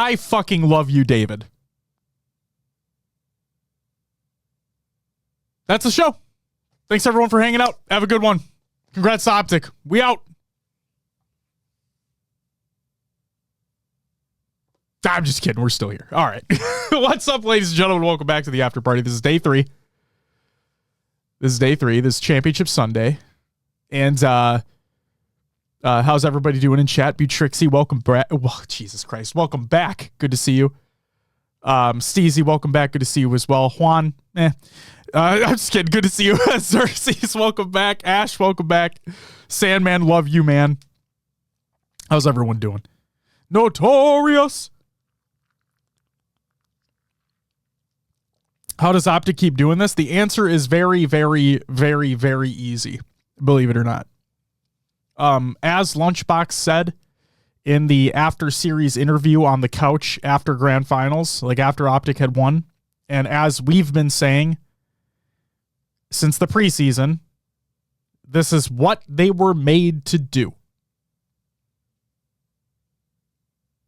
I fucking love you, David. That's the show. Thanks, everyone, for hanging out. Have a good one. Congrats, Optic. We out. I'm just kidding. We're still here. All right. What's up, ladies and gentlemen? Welcome back to the after party. This is day 3. This is Championship Sunday. And how's everybody doing in chat? Butrixie, welcome back. Oh, Jesus Christ. Welcome back. Good to see you. Steezy, welcome back. Good to see you as well. Juan, I'm just kidding. Good to see you. Xerxes, welcome back. Ash, welcome back. Sandman, love you, man. How's everyone doing? Notorious. How does Optic keep doing this? The answer is very, very, very, very easy, believe it or not. As Lunchbox said in the after series interview on the couch after grand finals, like after Optic had won, and as we've been saying since the preseason, this is what they were made to do.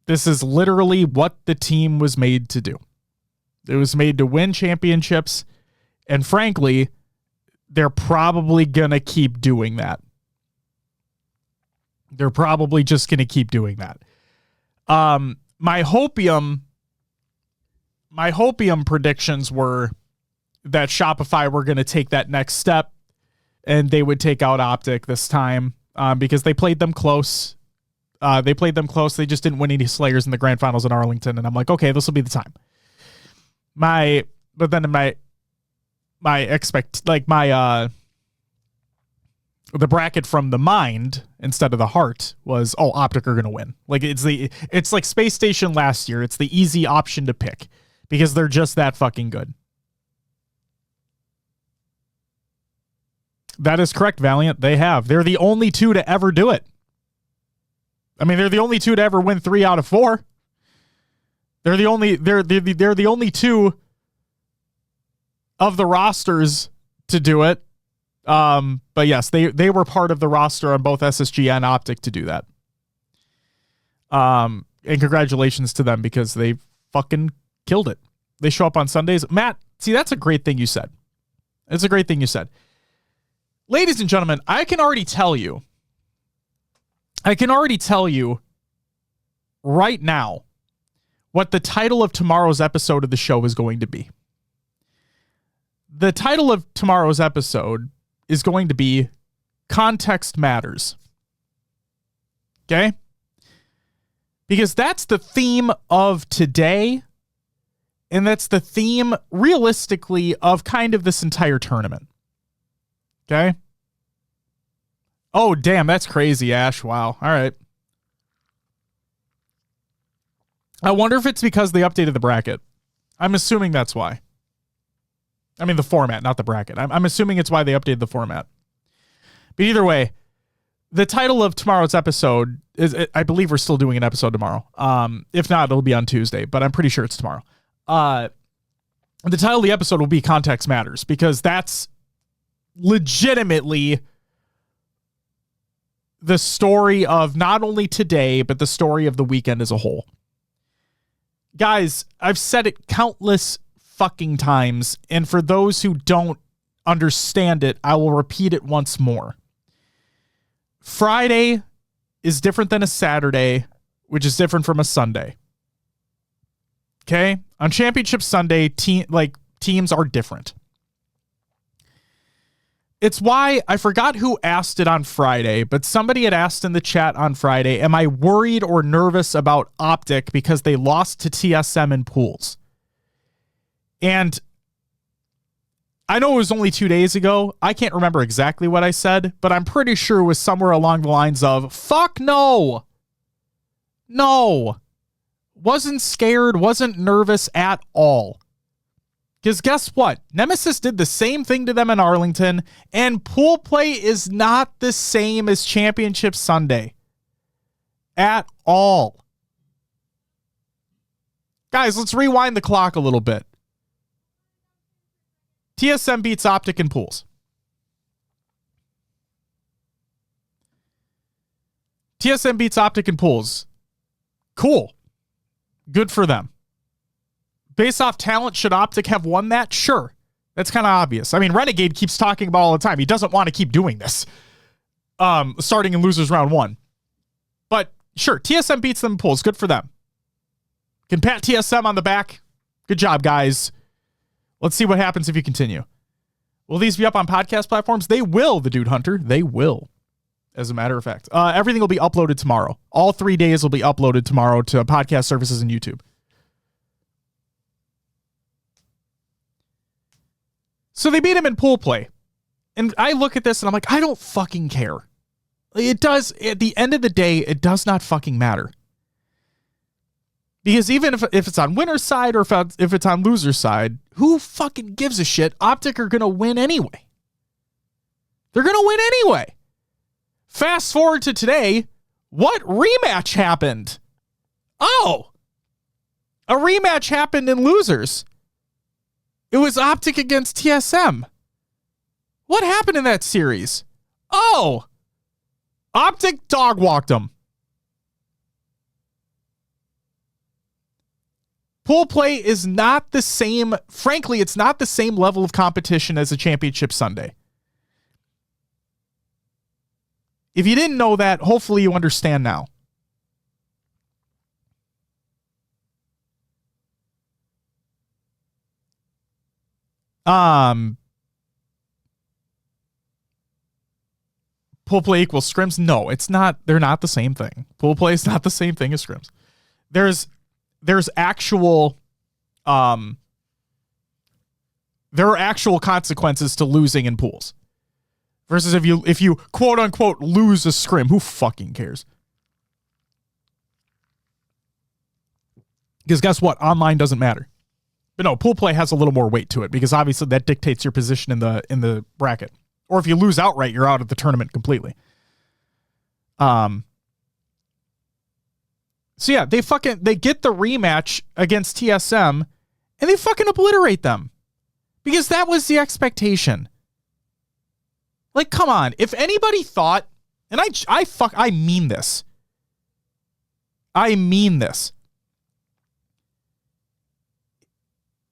This is literally what the team was made to do. It was made to win championships, and frankly, they're probably going to keep doing that. They're probably just going to keep doing that. My hopium predictions were that Shopify were going to take that next step, and they would take out Optic this time because they played them close. They just didn't win any Slayers in the grand finals in Arlington, and I'm like, okay, this will be the time. The bracket from the mind instead of the heart was, Optic are going to win. Like it's like Space Station last year. It's the easy option to pick because they're just that fucking good. That is correct, Valiant. They're the only two to ever do it. I mean, they're the only two to ever win 3 out of 4. They're the only two of the rosters to do it. But yes, they were part of the roster on both SSG and Optic to do that. And congratulations to them because they fucking killed it. They show up on Sundays. Matt, see, that's a great thing you said. It's a great thing you said. Ladies and gentlemen, I can already tell you right now what the title of tomorrow's episode of the show is going to be. The title of tomorrow's episode is going to be Context Matters. Okay? Because that's the theme of today, and that's the theme, realistically, of kind of this entire tournament. Okay? Oh, damn, that's crazy, Ash. Wow. All right. I wonder if it's because they updated the bracket. I'm assuming that's why. I mean, the format, not the bracket. I'm assuming it's why they updated the format. But either way, the title of tomorrow's episode is, I believe we're still doing an episode tomorrow. If not, it'll be on Tuesday, but I'm pretty sure it's tomorrow. The title of the episode will be Context Matters because that's legitimately the story of not only today, but the story of the weekend as a whole. Guys, I've said it countless fucking times, and for those who don't understand it, I will repeat it once more. Friday is different than a Saturday, which is different from a Sunday. Okay? On Championship Sunday, teams are different. It's why I forgot who asked it on Friday, but somebody had asked in the chat on Friday, am I worried or nervous about Optic because they lost to TSM in pools? And I know it was only 2 days ago. I can't remember exactly what I said, but I'm pretty sure it was somewhere along the lines of, fuck no. No. Wasn't scared, wasn't nervous at all. Because guess what? Nemesis did the same thing to them in Arlington, and pool play is not the same as Championship Sunday. At all. Guys, let's rewind the clock a little bit. TSM beats Optic in pools. TSM beats Optic in pools. Cool. Good for them. Based off talent, should Optic have won that? Sure. That's kind of obvious. I mean, Renegade keeps talking about all the time. He doesn't want to keep doing this. Starting in losers round 1. But sure, TSM beats them in pools. Good for them. Can pat TSM on the back. Good job, guys. Let's see what happens if you continue. Will these be up on podcast platforms? They will, the Dude Hunter. They will, as a matter of fact. Everything will be uploaded tomorrow. All 3 days will be uploaded tomorrow to podcast services and YouTube. So they beat him in pool play. And I look at this and I'm like, I don't fucking care. It does, at the end of the day, it does not fucking matter. Because even if it's on winner's side or if it's on loser's side, who fucking gives a shit? Optic are going to win anyway. They're going to win anyway. Fast forward to today. What rematch happened? Oh, a rematch happened in losers. It was Optic against TSM. What happened in that series? Oh, Optic dog walked them. Pool play is not the same. Frankly, it's not the same level of competition as a championship Sunday. If you didn't know that, hopefully you understand now. Pool play equals scrims? No, it's not. They're not the same thing. Pool play is not the same thing as scrims. There's actual, there are actual consequences to losing in pools. Versus if you quote unquote lose a scrim, who fucking cares? Because guess what? Online doesn't matter. But no, pool play has a little more weight to it because obviously that dictates your position in the bracket. Or if you lose outright, you're out of the tournament completely. So yeah, they get the rematch against TSM and they fucking obliterate them. Because that was the expectation. Like, come on. If anybody thought, and I mean this. I mean this.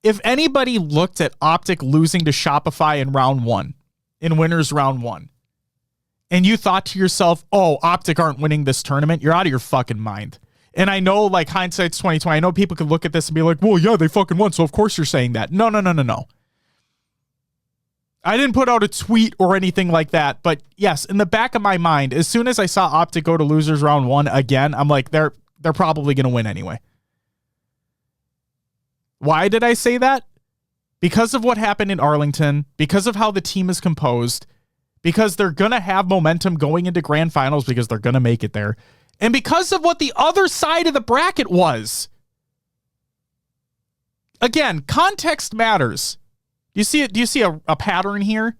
If anybody looked at Optic losing to Shopify in round 1, in winners round 1, and you thought to yourself, oh, Optic aren't winning this tournament, you're out of your fucking mind. And I know, like, hindsight's 2020. I know people could look at this and be like, well, yeah, they fucking won, so of course you're saying that. No. I didn't put out a tweet or anything like that, but yes, in the back of my mind, as soon as I saw Optic go to losers round 1 again, I'm like, they're probably going to win anyway. Why did I say that? Because of what happened in Arlington, because of how the team is composed, because they're going to have momentum going into grand finals because they're going to make it there, and because of what the other side of the bracket was. Again, context matters. Do you see it? Do you see a pattern here?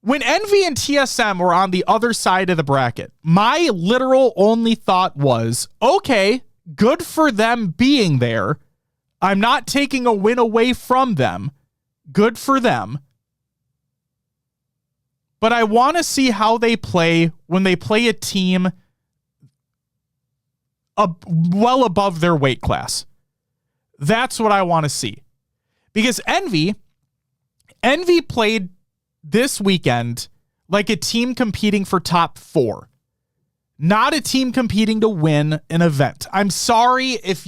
When Envy and TSM were on the other side of the bracket, my literal only thought was, okay, good for them being there. I'm not taking a win away from them. Good for them. But I want to see how they play when they play a team well above their weight class. That's what I want to see. Because Envy played this weekend like a team competing for top 4. Not a team competing to win an event. I'm sorry if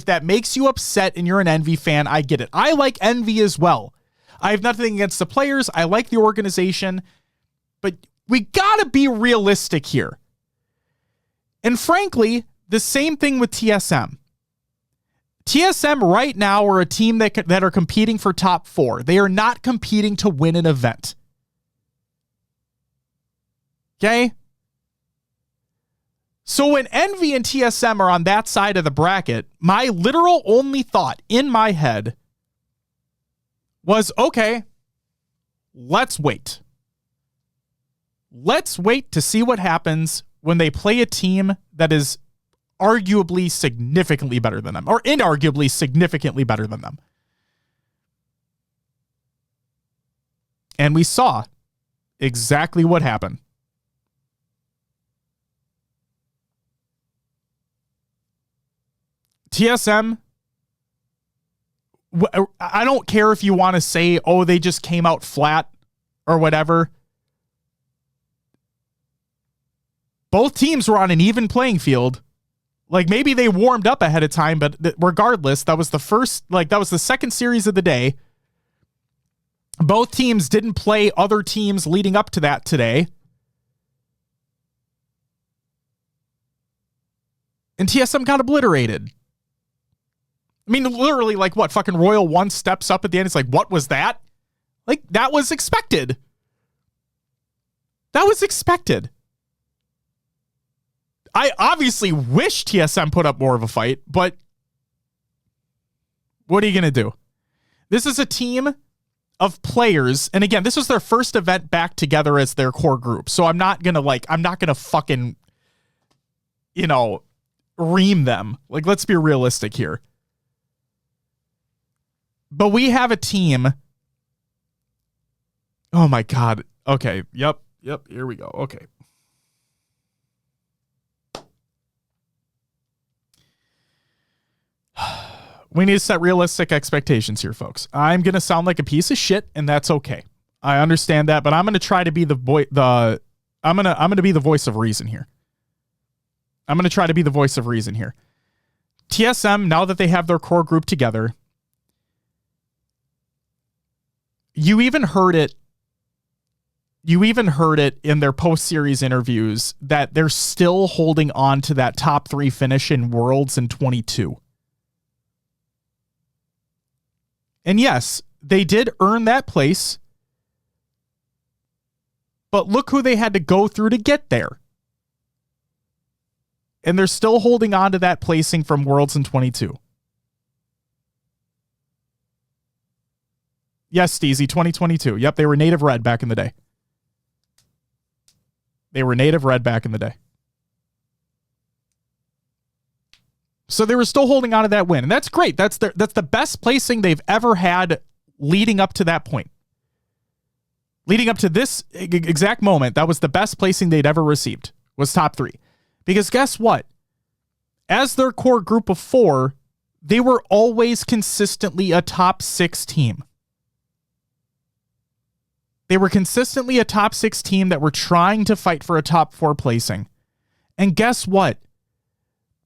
that makes you upset and you're an Envy fan. I get it. I like Envy as well. I have nothing against the players. I like the organization. But we gotta be realistic here. And frankly, the same thing with TSM. TSM right now are a team that are competing for top 4. They are not competing to win an event. Okay? So when Envy and TSM are on that side of the bracket, my literal only thought in my head was, okay, let's wait. Let's wait to see what happens when they play a team that is arguably significantly better than them, or inarguably significantly better than them. And we saw exactly what happened. TSM, I don't care if you want to say, oh, they just came out flat or whatever. Both teams were on an even playing field. Like, maybe they warmed up ahead of time, but regardless, that was the second series of the day. Both teams didn't play other teams leading up to that today. And TSM got obliterated. I mean, literally, like, what? Fucking Royal 1 steps up at the end. It's like, what was that? Like, that was expected. That was expected. I obviously wish TSM put up more of a fight, but what are you going to do? This is a team of players. And again, this was their first event back together as their core group. So I'm not going to fucking, ream them. Like, let's be realistic here. But we have a team. Oh my God. Okay. Yep. Here we go. Okay. We need to set realistic expectations here, folks. I'm going to sound like a piece of shit, and that's okay. I understand that, but I'm going to try to be I'm going to be the voice of reason here. I'm going to try to be the voice of reason here. TSM, now that they have their core group together, you even heard it in their post-series interviews that they're still holding on to that top 3 finish in Worlds in 22. And yes, they did earn that place, but look who they had to go through to get there. And they're still holding on to that placing from Worlds in 22. Yes, Steezy, 2022. Yep, they were native red back in the day. So they were still holding on to that win. And that's great. That's the best placing they've ever had leading up to that point. Leading up to this exact moment, that was the best placing they'd ever received, was top 3. Because guess what? As their core group of 4, they were always consistently a top 6 team. They were consistently a top 6 team that were trying to fight for a top 4 placing. And guess what?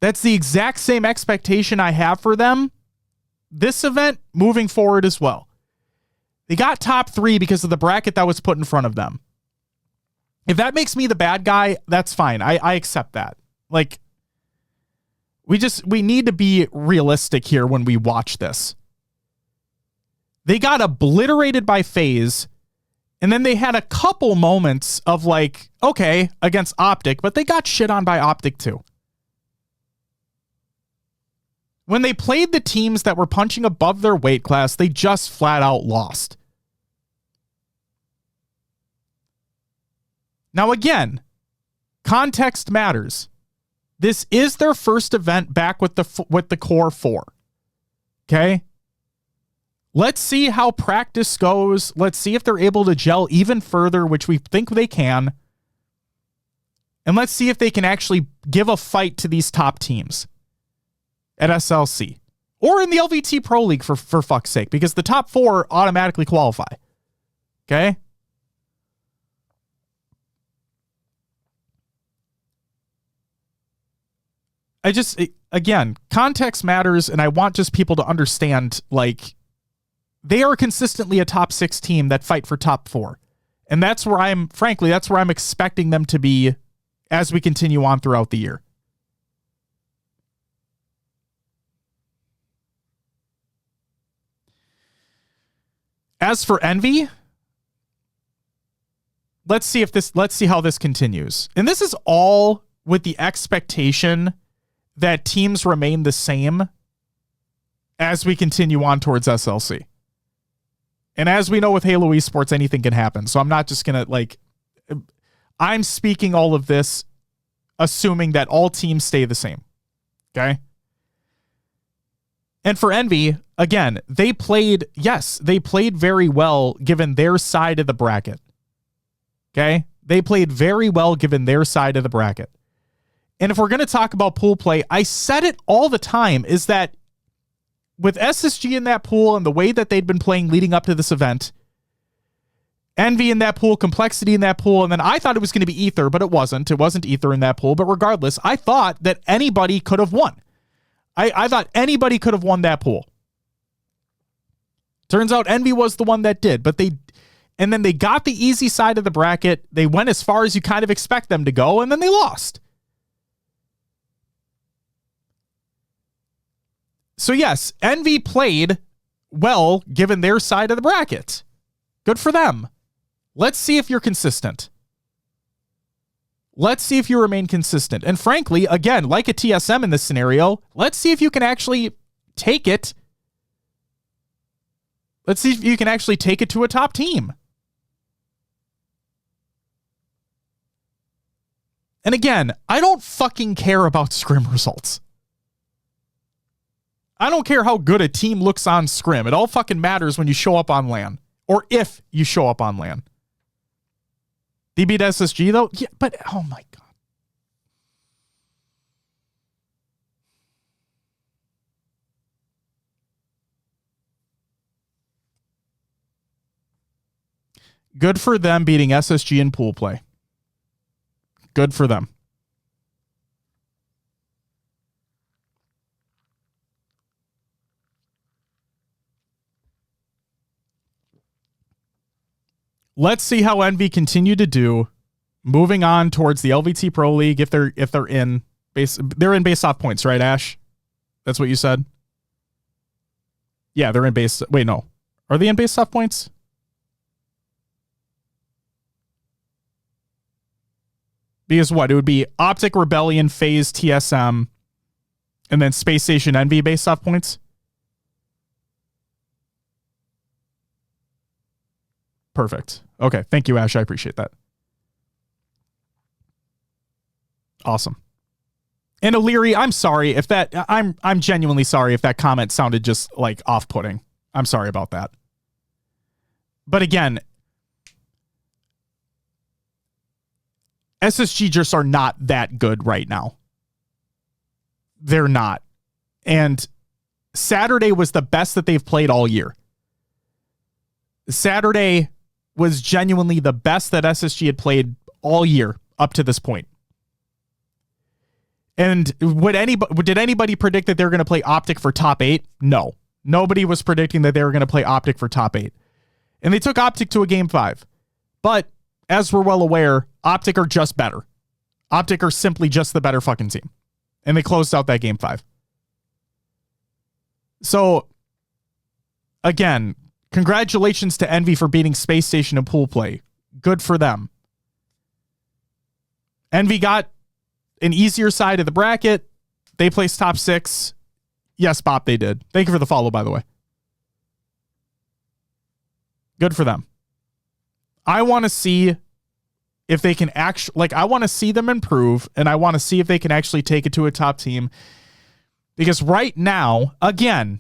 That's the exact same expectation I have for them this event moving forward as well. They got top 3 because of the bracket that was put in front of them. If that makes me the bad guy, that's fine. I accept that. Like, we need to be realistic here when we watch this. They got obliterated by FaZe, and then they had a couple moments of like, okay, against Optic, but they got shit on by Optic too. When they played the teams that were punching above their weight class, they just flat out lost. Now again, context matters. This is their first event back with the core 4. Okay? Let's see how practice goes. Let's see if they're able to gel even further, which we think they can. And let's see if they can actually give a fight to these top teams at SLC or in the LVT Pro League for fuck's sake, because the top 4 automatically qualify. Okay? Again, context matters, and I want just people to understand, like, they are consistently a top 6 team that fight for top 4. And that's where I'm expecting them to be as we continue on throughout the year. As for Envy, let's see how this continues. And this is all with the expectation that teams remain the same as we continue on towards SLC. And as we know with Halo Esports, anything can happen. So I'm not just going to, I'm speaking all of this assuming that all teams stay the same. Okay? And for Envy, again, they played very well given their side of the bracket. Okay? They played very well given their side of the bracket. And if we're going to talk about pool play, I said it all the time, is that with SSG in that pool and the way that they'd been playing leading up to this event, Envy in that pool, Complexity in that pool, and then I thought it was going to be Ether, but it wasn't. It wasn't Ether in that pool. But regardless, I thought that anybody could have won. I thought anybody could have won that pool. Turns out Envy was the one that did, and then they got the easy side of the bracket. They went as far as you kind of expect them to go, and then they lost. So yes, Envy played well given their side of the bracket. Good for them. Let's see if you're consistent. Let's see if you remain consistent. And frankly, again, like a TSM in this scenario, let's see if you can actually take it. Let's see if you can actually take it to a top team. And again, I don't fucking care about scrim results. I don't care how good a team looks on scrim. It all fucking matters when you show up on LAN. Or if you show up on LAN. They beat SSG though? Yeah, but oh my God. Good for them beating SSG in pool play. Good for them. Let's see how Envy continue to do. Moving on towards the LVT Pro League, if they're in they're in base off points, right, Ash? That's what you said. Yeah, they're in base. Wait, no, are they in base off points? Because what? It would be Optic, Rebellion, FaZe, TSM, and then Space Station Envy base off points. Perfect. Okay. Thank you, Ash. I appreciate that. Awesome. And O'Leary, I'm sorry if that, I'm genuinely sorry if that comment sounded just like off-putting. I'm sorry about that. But again, SSG just are not that good right now. They're not. And Saturday was the best that they've played all year. Saturday was genuinely the best that SSG had played all year up to this point. And did anybody predict that they were going to play Optic for top 8? No. Nobody was predicting that they were going to play Optic for top 8. And they took Optic to a game 5. But as we're well aware, Optic are just better. Optic are simply just the better fucking team. And they closed out that game 5. So, again, congratulations to Envy for beating Space Station in pool play. Good for them. Envy got an easier side of the bracket. They placed top 6. Yes, Bop, they did. Thank you for the follow, by the way. Good for them. I want to see if they can actually, I want to see them improve, and I want to see if they can actually take it to a top team. Because right now, again,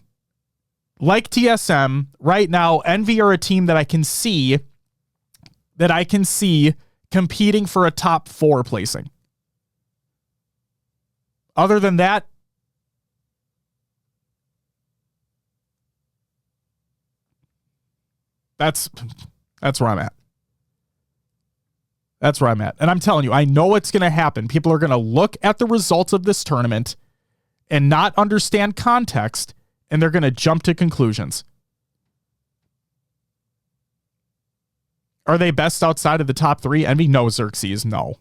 like TSM, right now, Envy are a team that I can see competing for a top 4 placing. Other than that, that's where I'm at. That's where I'm at. And I'm telling you, I know what's going to happen. People are going to look at the results of this tournament and not understand context, and they're going to jump to conclusions. Are they best outside of the top 3? Envy? No. Xerxes? No.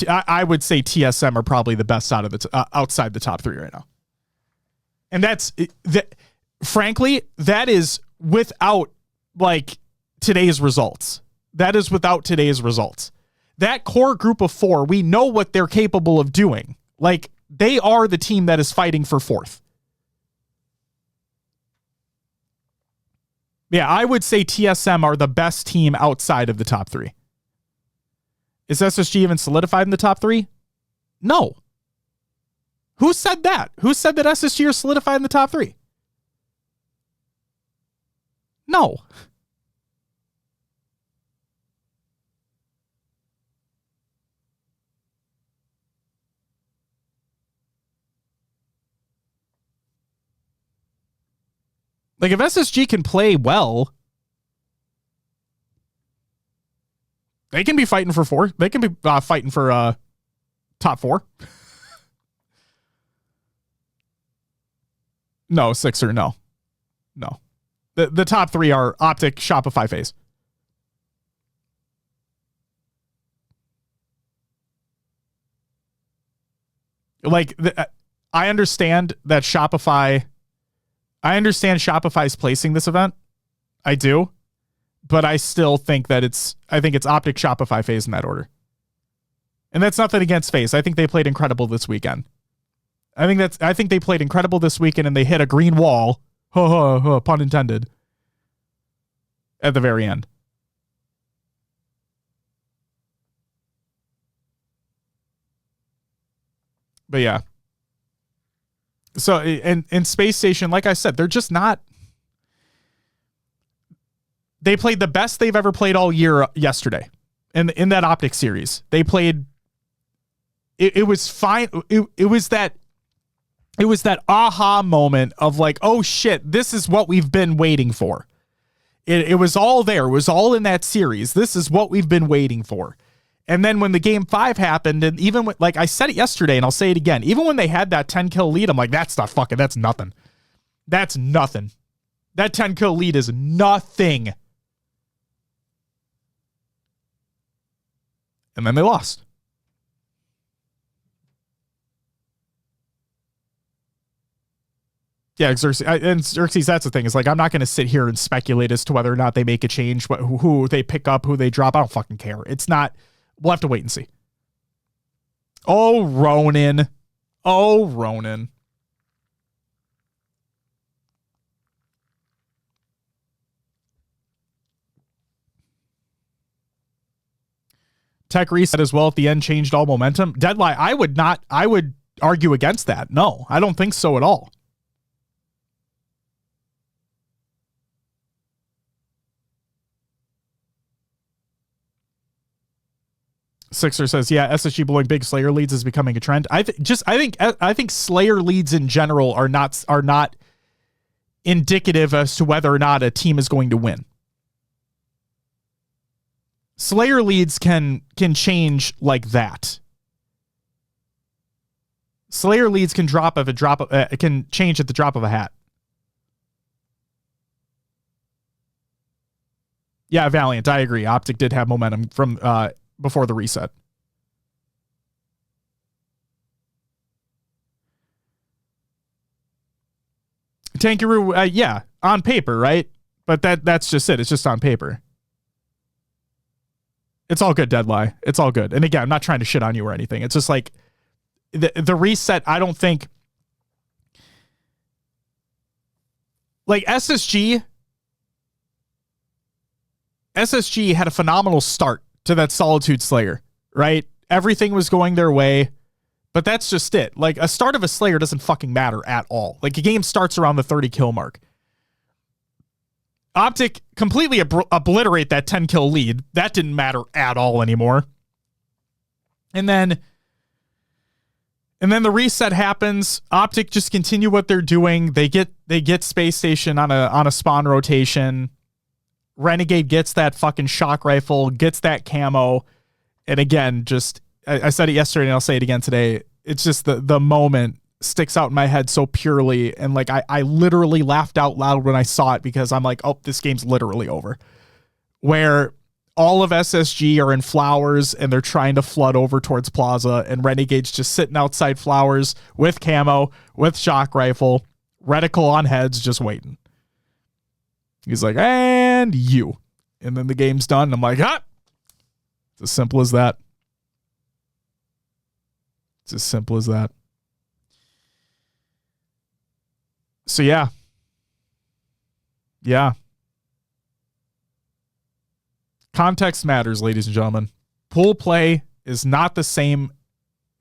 I would say TSM are probably the best out of the outside the top 3 right now. And frankly, that is without today's results. That is without today's results. That core group of 4, we know what they're capable of doing. They are the team that is fighting for 4th. Yeah, I would say TSM are the best team outside of the top 3. Is SSG even solidified in the top 3? No. Who said that? Who said that SSG are solidified in the top 3? No. Like if SSG can play well, they can be fighting for 4. They can be fighting for top 4. No, Sixer, no. The top 3 are Optic, Shopify, FaZe. Like I understand that Shopify. I understand Shopify's placing this event. I do. But I still think that I think it's Optic, Shopify, FaZe in that order. And that's nothing against FaZe. I think they played incredible this weekend. I think they played incredible this weekend and they hit a green wall. Pun intended. At the very end. But yeah. So, and Space Station, like I said, they're just not. They played the best they've ever played all year yesterday. In that Optic series. They played. It was fine. It was that aha moment of like, oh shit, this is what we've been waiting for. It was all there. It was all in that series. This is what we've been waiting for. And then when the game 5 happened, and even when, like I said it yesterday, and I'll say it again, even when they had that 10 kill lead, I'm like, that's nothing. That's nothing. That 10 kill lead is nothing. And then they lost. Yeah, Xerxes, that's the thing. Is like, I'm not going to sit here and speculate as to whether or not they make a change, who they pick up, who they drop. I don't fucking care. It's not. We'll have to wait and see. Oh, Ronan. Tech reset as well at the end changed all momentum. Deadline, I would argue against that. No, I don't think so at all. Sixer says, yeah, SSG blowing big Slayer leads is becoming a trend. I think Slayer leads in general are not indicative as to whether or not a team is going to win. Slayer leads can change like that. Slayer leads can can change at the drop of a hat. Yeah, Valiant, I agree. Optic did have momentum from before the reset. Tankaroo, yeah, on paper, right? But that's just it. It's just on paper. It's all good, Deadline. It's all good. And again, I'm not trying to shit on you or anything. It's just like the reset, I don't think. Like SSG had a phenomenal start to that Solitude Slayer, right? Everything was going their way, but that's just it. Like a start of a Slayer doesn't fucking matter at all. Like a game starts around the 30 kill mark. Optic completely obliterate that 10 kill lead. That didn't matter at all anymore. And then the reset happens. Optic just continue what they're doing. They get Space Station on a spawn rotation. Renegade gets that fucking shock rifle, gets that camo. And again, just I said it yesterday and I'll say it again today. It's just the moment sticks out in my head so purely. And like, I literally laughed out loud when I saw it because I'm like, oh, this game's literally over. Where all of SSG are in Flowers and they're trying to flood over towards Plaza and Renegade's just sitting outside Flowers with camo, with shock rifle, reticle on heads, just waiting. He's like, and you. And then the game's done. And I'm like, it's as simple as that. It's as simple as that. So yeah. Context matters, ladies and gentlemen. Pool play is not the same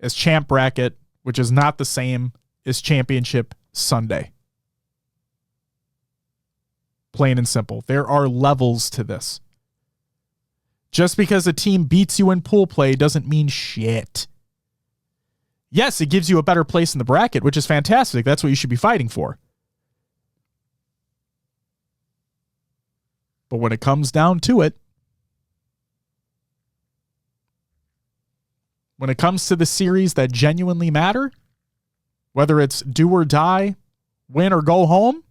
as Champ Bracket, which is not the same as Championship Sunday. Plain and simple. There are levels to this. Just because a team beats you in pool play doesn't mean shit. Yes, it gives you a better place in the bracket, which is fantastic. That's what you should be fighting for. But when it comes down to it, when it comes to the series that genuinely matter, whether it's do or die, win or go home,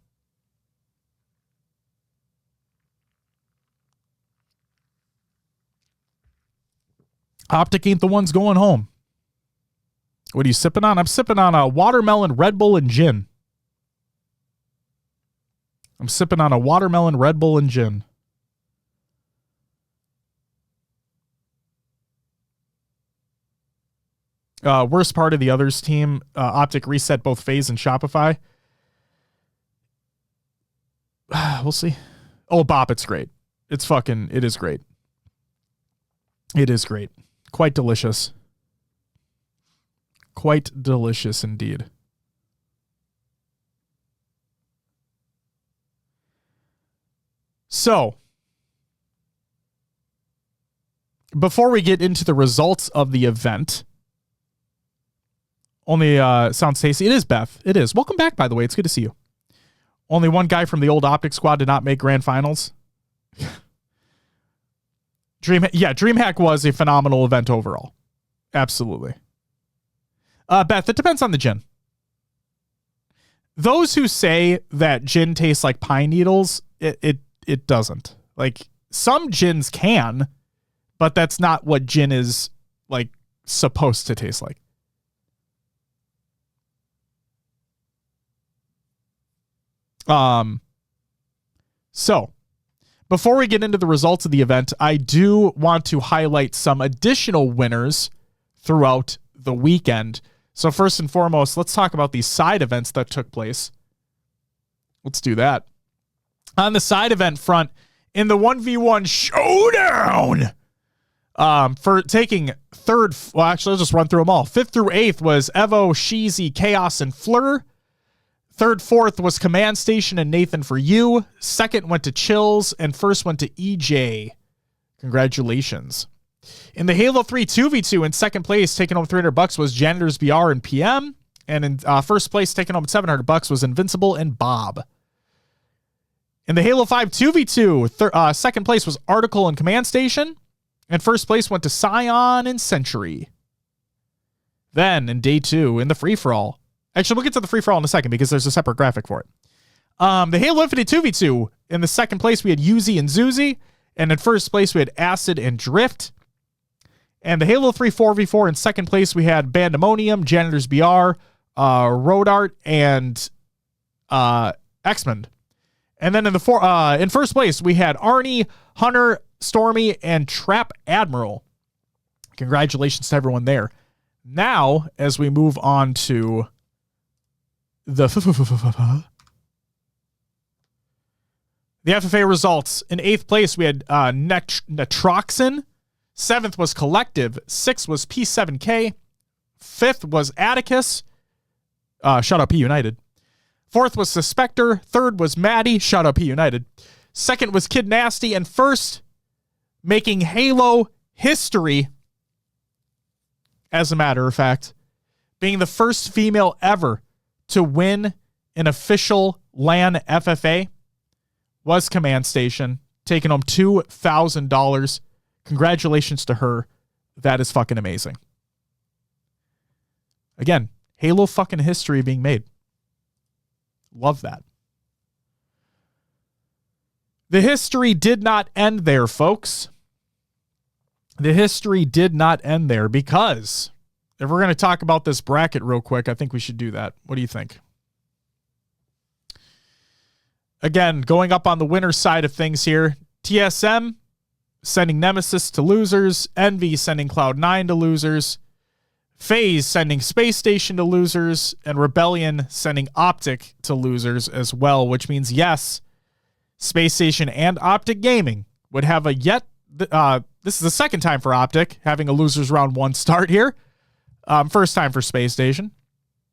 Optic ain't the ones going home. What are you sipping on? I'm sipping on a watermelon Red Bull and gin. Worst part of the others team, Optic reset both FaZe and Shopify. We'll see. Oh, Bop, it's great. It is great. It is great. Quite delicious. Quite delicious indeed. So, before we get into the results of the event, only sounds tasty. It is Beth. It is. Welcome back, by the way. It's good to see you. Only one guy from the old Optic squad did not make grand finals. DreamHack was a phenomenal event overall. Absolutely. Beth, it depends on the gin. Those who say that gin tastes like pine needles, it doesn't. Like, some gins can, but that's not what gin is like supposed to taste like. So before we get into the results of the event, I do want to highlight some additional winners throughout the weekend. So first and foremost, let's talk about these side events that took place. Let's do that. On the side event front, in the 1v1 showdown, for taking third, well, actually, let's just run through them all. 5th through 8th was Evo, Sheezy, Chaos, and Fleur. 3rd, 4th was Command Station and Nathan for you. 2nd went to Chills, and 1st went to EJ. Congratulations. In the Halo 3 2v2, in 2nd place, taking home $300 was Janitors BR and PM. And in 1st place, taking home $700 was Invincible and Bob. In the Halo 5 2v2, 2nd place was Article and Command Station. And 1st place went to Scion and Century. Then, in day 2, in the free-for-all. Actually, we'll get to the free-for-all in a second because there's a separate graphic for it. The Halo Infinite 2v2, in the 2nd place, we had Yuzi and Zuzi. And in 1st place, we had Acid and Drift. And the Halo 3 4v4, in 2nd place, we had Bandemonium, Janitors BR, Rodart, and X-Men. And then in 1st place, we had Arnie, Hunter, Stormy, and Trap Admiral. Congratulations to everyone there. Now, as we move on to the FFA results. In 8th place, we had Netroxin. 7th was Collective. 6th was P7K. 5th was Atticus. Shout out P United. 4th was Suspector. 3rd was Maddie. Shout out P United. 2nd was Kid Nasty. And 1st, making Halo history, as a matter of fact, being the first female ever to win an official LAN FFA, was Command Station, taking home $2,000. Congratulations to her. That is fucking amazing. Again, Halo fucking history being made. Love that. The history did not end there, folks. The history did not end there, because if we're going to talk about this bracket real quick, I think we should do that. What do you think? Again, going up on the winner's side of things here, TSM sending Nemesis to losers, Envy sending Cloud9 to losers, FaZe sending Space Station to losers, and Rebellion sending Optic to losers as well, which means, yes, Space Station and Optic Gaming would have this is the second time for Optic having a losers round 1 start here. First time for Space Station.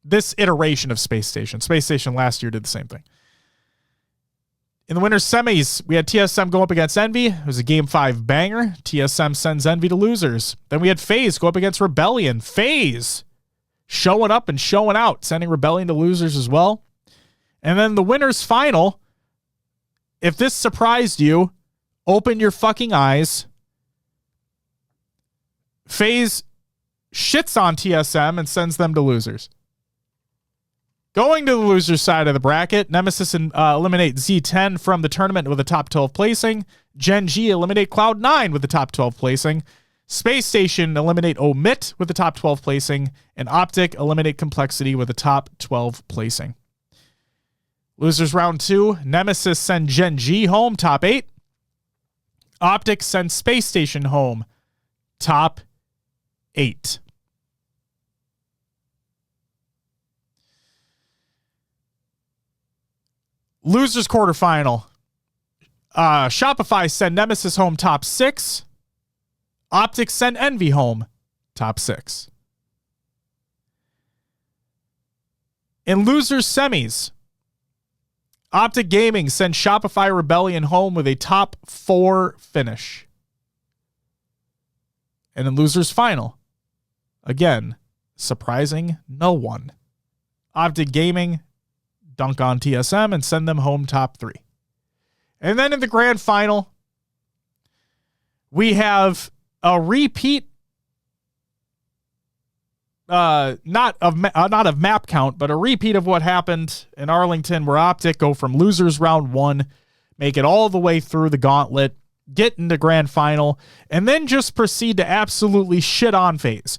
This iteration of Space Station. Space Station last year did the same thing. In the winner's semis, we had TSM go up against Envy. It was a Game 5 banger. TSM sends Envy to losers. Then we had FaZe go up against Rebellion. FaZe showing up and showing out, sending Rebellion to losers as well. And then the winner's final, if this surprised you, Open your fucking eyes. FaZe shits on TSM and sends them to losers. Going to the loser side of the bracket, Nemesis eliminate Z10 from the tournament with a top 12 placing. Gen G eliminate Cloud9 with the top 12 placing. Space Station eliminate Omit with the top 12 placing. And Optic eliminate Complexity with the top 12 placing. Losers round 2, Nemesis send Gen G home, top 8. Optic send Space Station home, top 8. Losers quarterfinal. Shopify send Nemesis home, top 6. Optic send Envy home, top 6. In losers semis, Optic Gaming send Shopify Rebellion home with a top 4 finish. And in losers final, again, surprising no one. Optic Gaming dunk on TSM and send them home top 3. And then in the grand final, we have a repeat, not of map count, but a repeat of what happened in Arlington, where Optic go from losers round 1, make it all the way through the gauntlet, get into grand final, and then just proceed to absolutely shit on FaZe.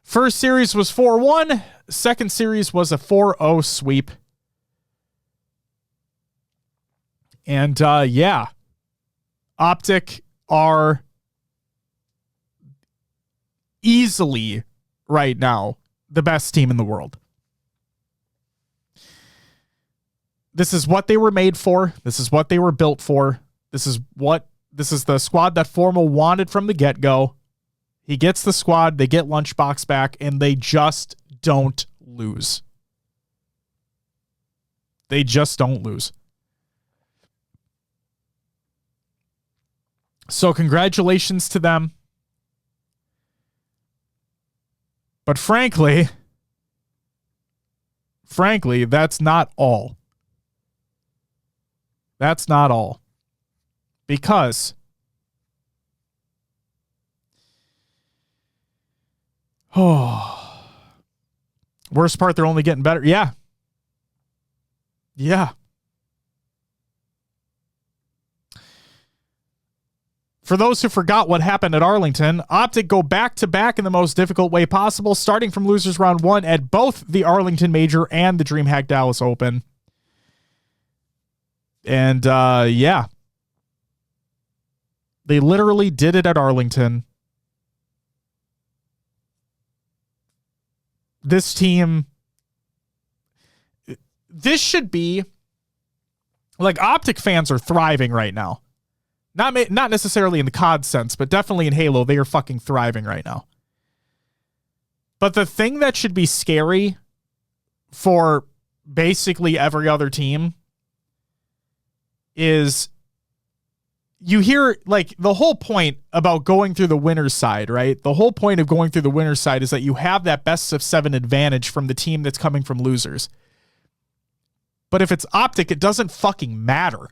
First series was 4-1. Second series was a 4-0 sweep. And yeah, Optic are easily right now the best team in the world. This is what they were made for. This is what they were built for. This is the squad that Formal wanted from the get-go. He gets the squad, they get Lunchbox back, and they just don't lose. They just don't lose. So congratulations to them. But frankly, that's not all. That's not all. Because worst part, they're only getting better. Yeah. For those who forgot what happened at Arlington, Optic go back-to-back in the most difficult way possible, starting from losers round 1 at both the Arlington Major and the DreamHack Dallas Open. And, yeah. They literally did it at Arlington. This team... This should be... Like, Optic fans are thriving right now. Not necessarily in the COD sense, but definitely in Halo, they are fucking thriving right now. But the thing that should be scary for basically every other team is you hear, like, the whole point about going through the winner's side, right? The whole point of going through the winner's side is that you have that best of 7 advantage from the team that's coming from losers. But if it's Optic, it doesn't fucking matter.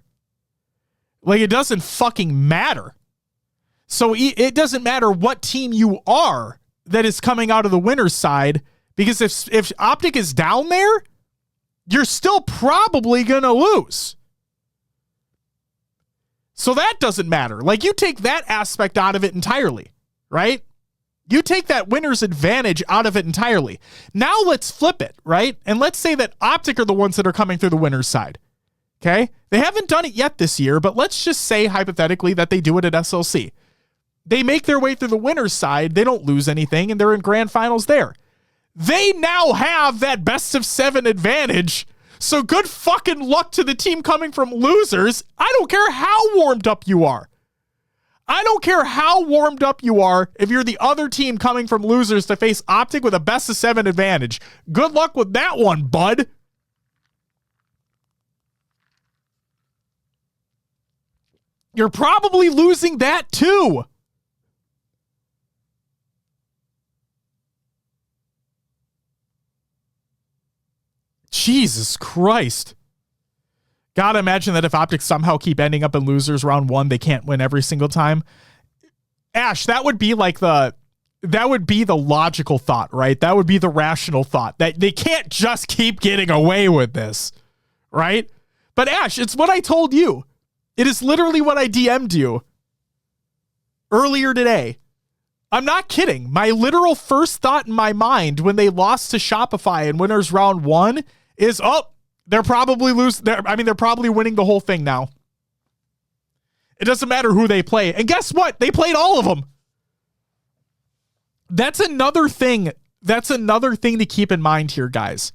Like, it doesn't fucking matter. So it doesn't matter what team you are that is coming out of the winner's side, because if Optic is down there, you're still probably going to lose. So that doesn't matter. Like, you take that aspect out of it entirely, right? You take that winner's advantage out of it entirely. Now let's flip it, right? And let's say that Optic are the ones that are coming through the winner's side. Okay? They haven't done it yet this year, but let's just say hypothetically that they do it at SLC. They make their way through the winner's side, they don't lose anything, and they're in grand finals there. They now have that best of 7 advantage, so good fucking luck to the team coming from losers. I don't care how warmed up you are. I don't care how warmed up you are if you're the other team coming from losers to face Optic with a best of 7 advantage. Good luck with that one, bud. You're probably losing that too. Jesus Christ. Gotta imagine that if Optics somehow keep ending up in losers round 1, they can't win every single time. Ash, that would be the logical thought, right? That would be the rational thought, that they can't just keep getting away with this, right? But Ash, it's what I told you. It is literally what I DM'd you earlier today. I'm not kidding. My literal first thought in my mind when they lost to Shopify in winners round 1 is, they're probably they're probably winning the whole thing now. It doesn't matter who they play. And guess what? They played all of them. That's another thing. That's another thing to keep in mind here, guys,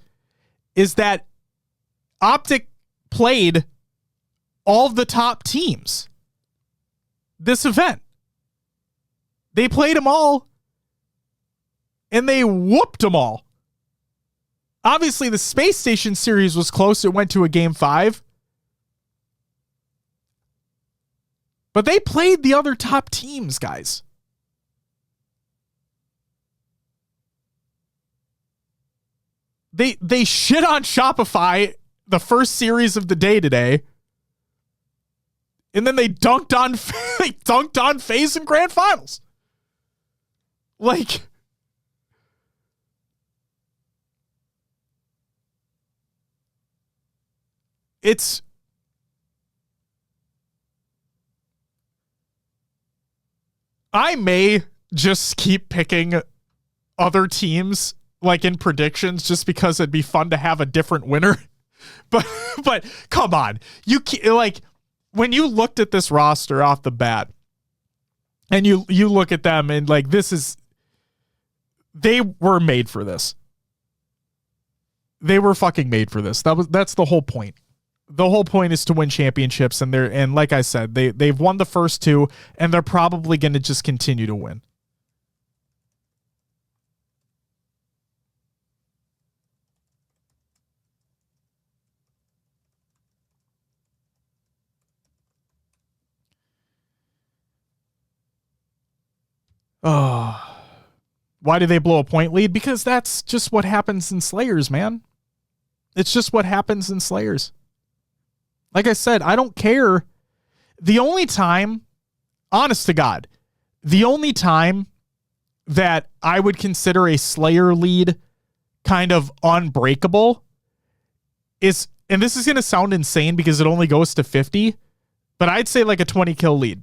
is that Optic played all of the top teams this event. They played them all, and they whooped them all. Obviously, the Space Station series was close. It went to a game 5. But they played the other top teams, guys. They shit on Shopify the first series of the day today. And then they dunked on FaZe in grand finals. Like, it's I may just keep picking other teams like in predictions just because it'd be fun to have a different winner. But come on. Like, when you looked at this roster off the bat and you look at them and like, they were made for this. They were fucking made for this. That's the whole point. The whole point is to win championships, and like I said, they've won the first 2, and they're probably going to just continue to win. Oh, why did they blow a point lead? Because that's just what happens in Slayers, man. It's just what happens in Slayers. Like I said, I don't care. The only time, honest to God, the only time that I would consider a Slayer lead kind of unbreakable is, and this is going to sound insane because it only goes to 50, but I'd say like a 20 kill lead.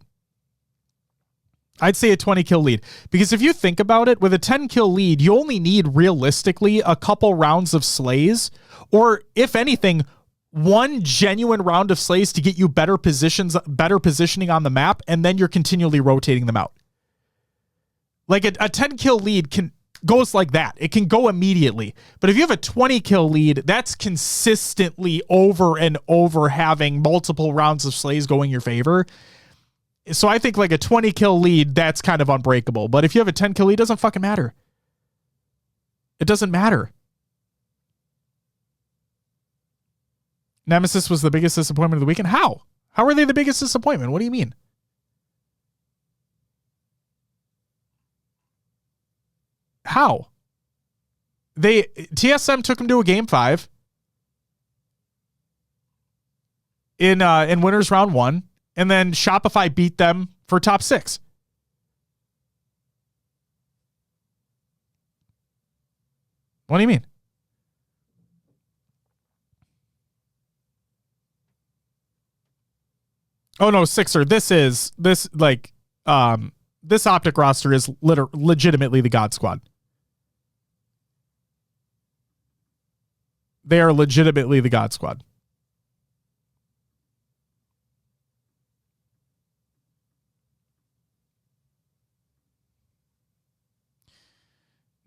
I'd say a 20 kill lead, because if you think about it, with a 10 kill lead, you only need realistically a couple rounds of slays, or if anything, one genuine round of slays to get you better positioning on the map, and then you're continually rotating them out. Like a 10 kill lead goes like that. It can go immediately. But if you have a 20 kill lead, that's consistently over and over having multiple rounds of slays going your favor. So I think like a 20 kill lead, that's kind of unbreakable. But if you have a 10 kill lead, it doesn't fucking matter. It doesn't matter. Nemesis was the biggest disappointment of the weekend. How? How are they the biggest disappointment? What do you mean? How? TSM took them to a game 5 in winners round 1, and then Shopify beat them for top 6. What do you mean? Oh no, Sixer. This Optic roster is legitimately the God Squad. They are legitimately the God Squad.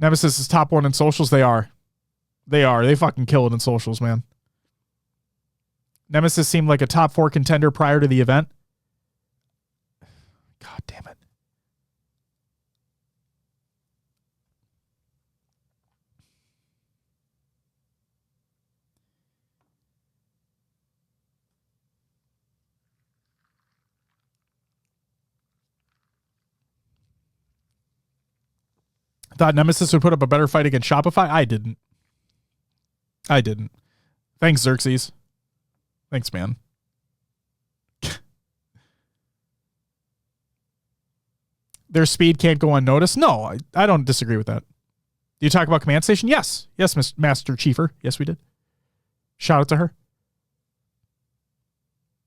Nemesis is top 1 in socials. They are. They fucking kill it in socials, man. Nemesis seemed like a top 4 contender prior to the event. God damn it. Thought Nemesis would put up a better fight against Shopify. I didn't. Thanks, Xerxes. Thanks, man. Their speed can't go unnoticed. No, I don't disagree with that. Do you talk about Command Station? Yes. Yes, Master Chiefer. Yes, we did. Shout out to her.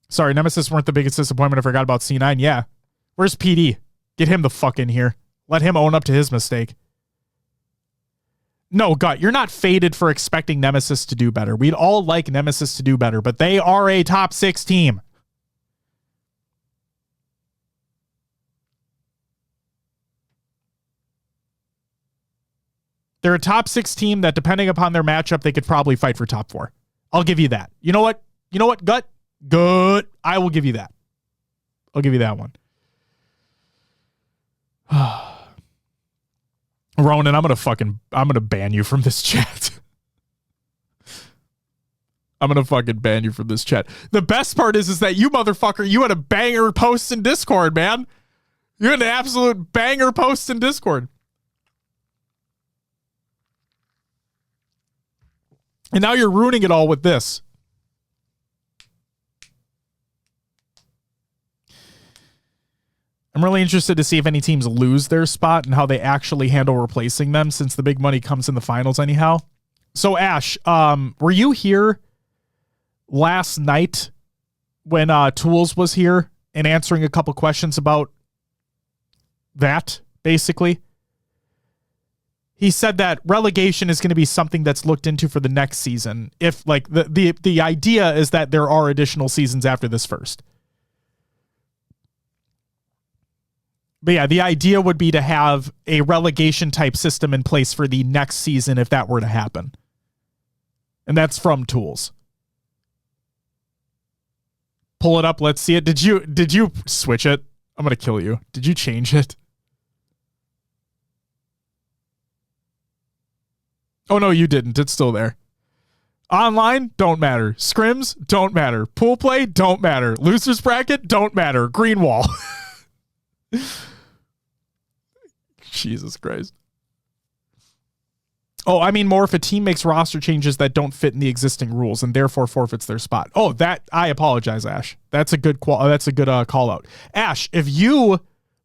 Sorry, Nemesis weren't the biggest disappointment. I forgot about C9. Yeah. Where's PD? Get him the fuck in here. Let him own up to his mistake. No, Gut, you're not faded for expecting Nemesis to do better. We'd all like Nemesis to do better, but they are a top 6 team. They're a top 6 team that, depending upon their matchup, they could probably fight for top 4. I'll give you that. You know what? You know what, Gut? Good. I will give you that. I'll give you that one. Ronan, I'm gonna ban you from this chat. I'm gonna fucking ban you from this chat. The best part is that you motherfucker, you had a banger post in Discord, man. You had an absolute banger post in Discord. And now you're ruining it all with this. I'm really interested to see if any teams lose their spot and how they actually handle replacing them, since the big money comes in the finals anyhow. So, Ash, were you here last night when Tools was here and answering a couple questions about that, basically? He said that relegation is going to be something that's looked into for the next season. If, like, the idea is that there are additional seasons after this first. But yeah, the idea would be to have a relegation type system in place for the next season if that were to happen. And that's from Tools. Pull it up, let's see it. Did you switch it? I'm going to kill you. Did you change it? Oh no, you didn't. It's still there. Online, don't matter. Scrims, don't matter. Pool play, don't matter. Losers bracket, don't matter. Green wall. Jesus Christ. Oh, I mean more if a team makes roster changes that don't fit in the existing rules and therefore forfeits their spot. Oh, that, I apologize, Ash. That's a good call out. Ash, if you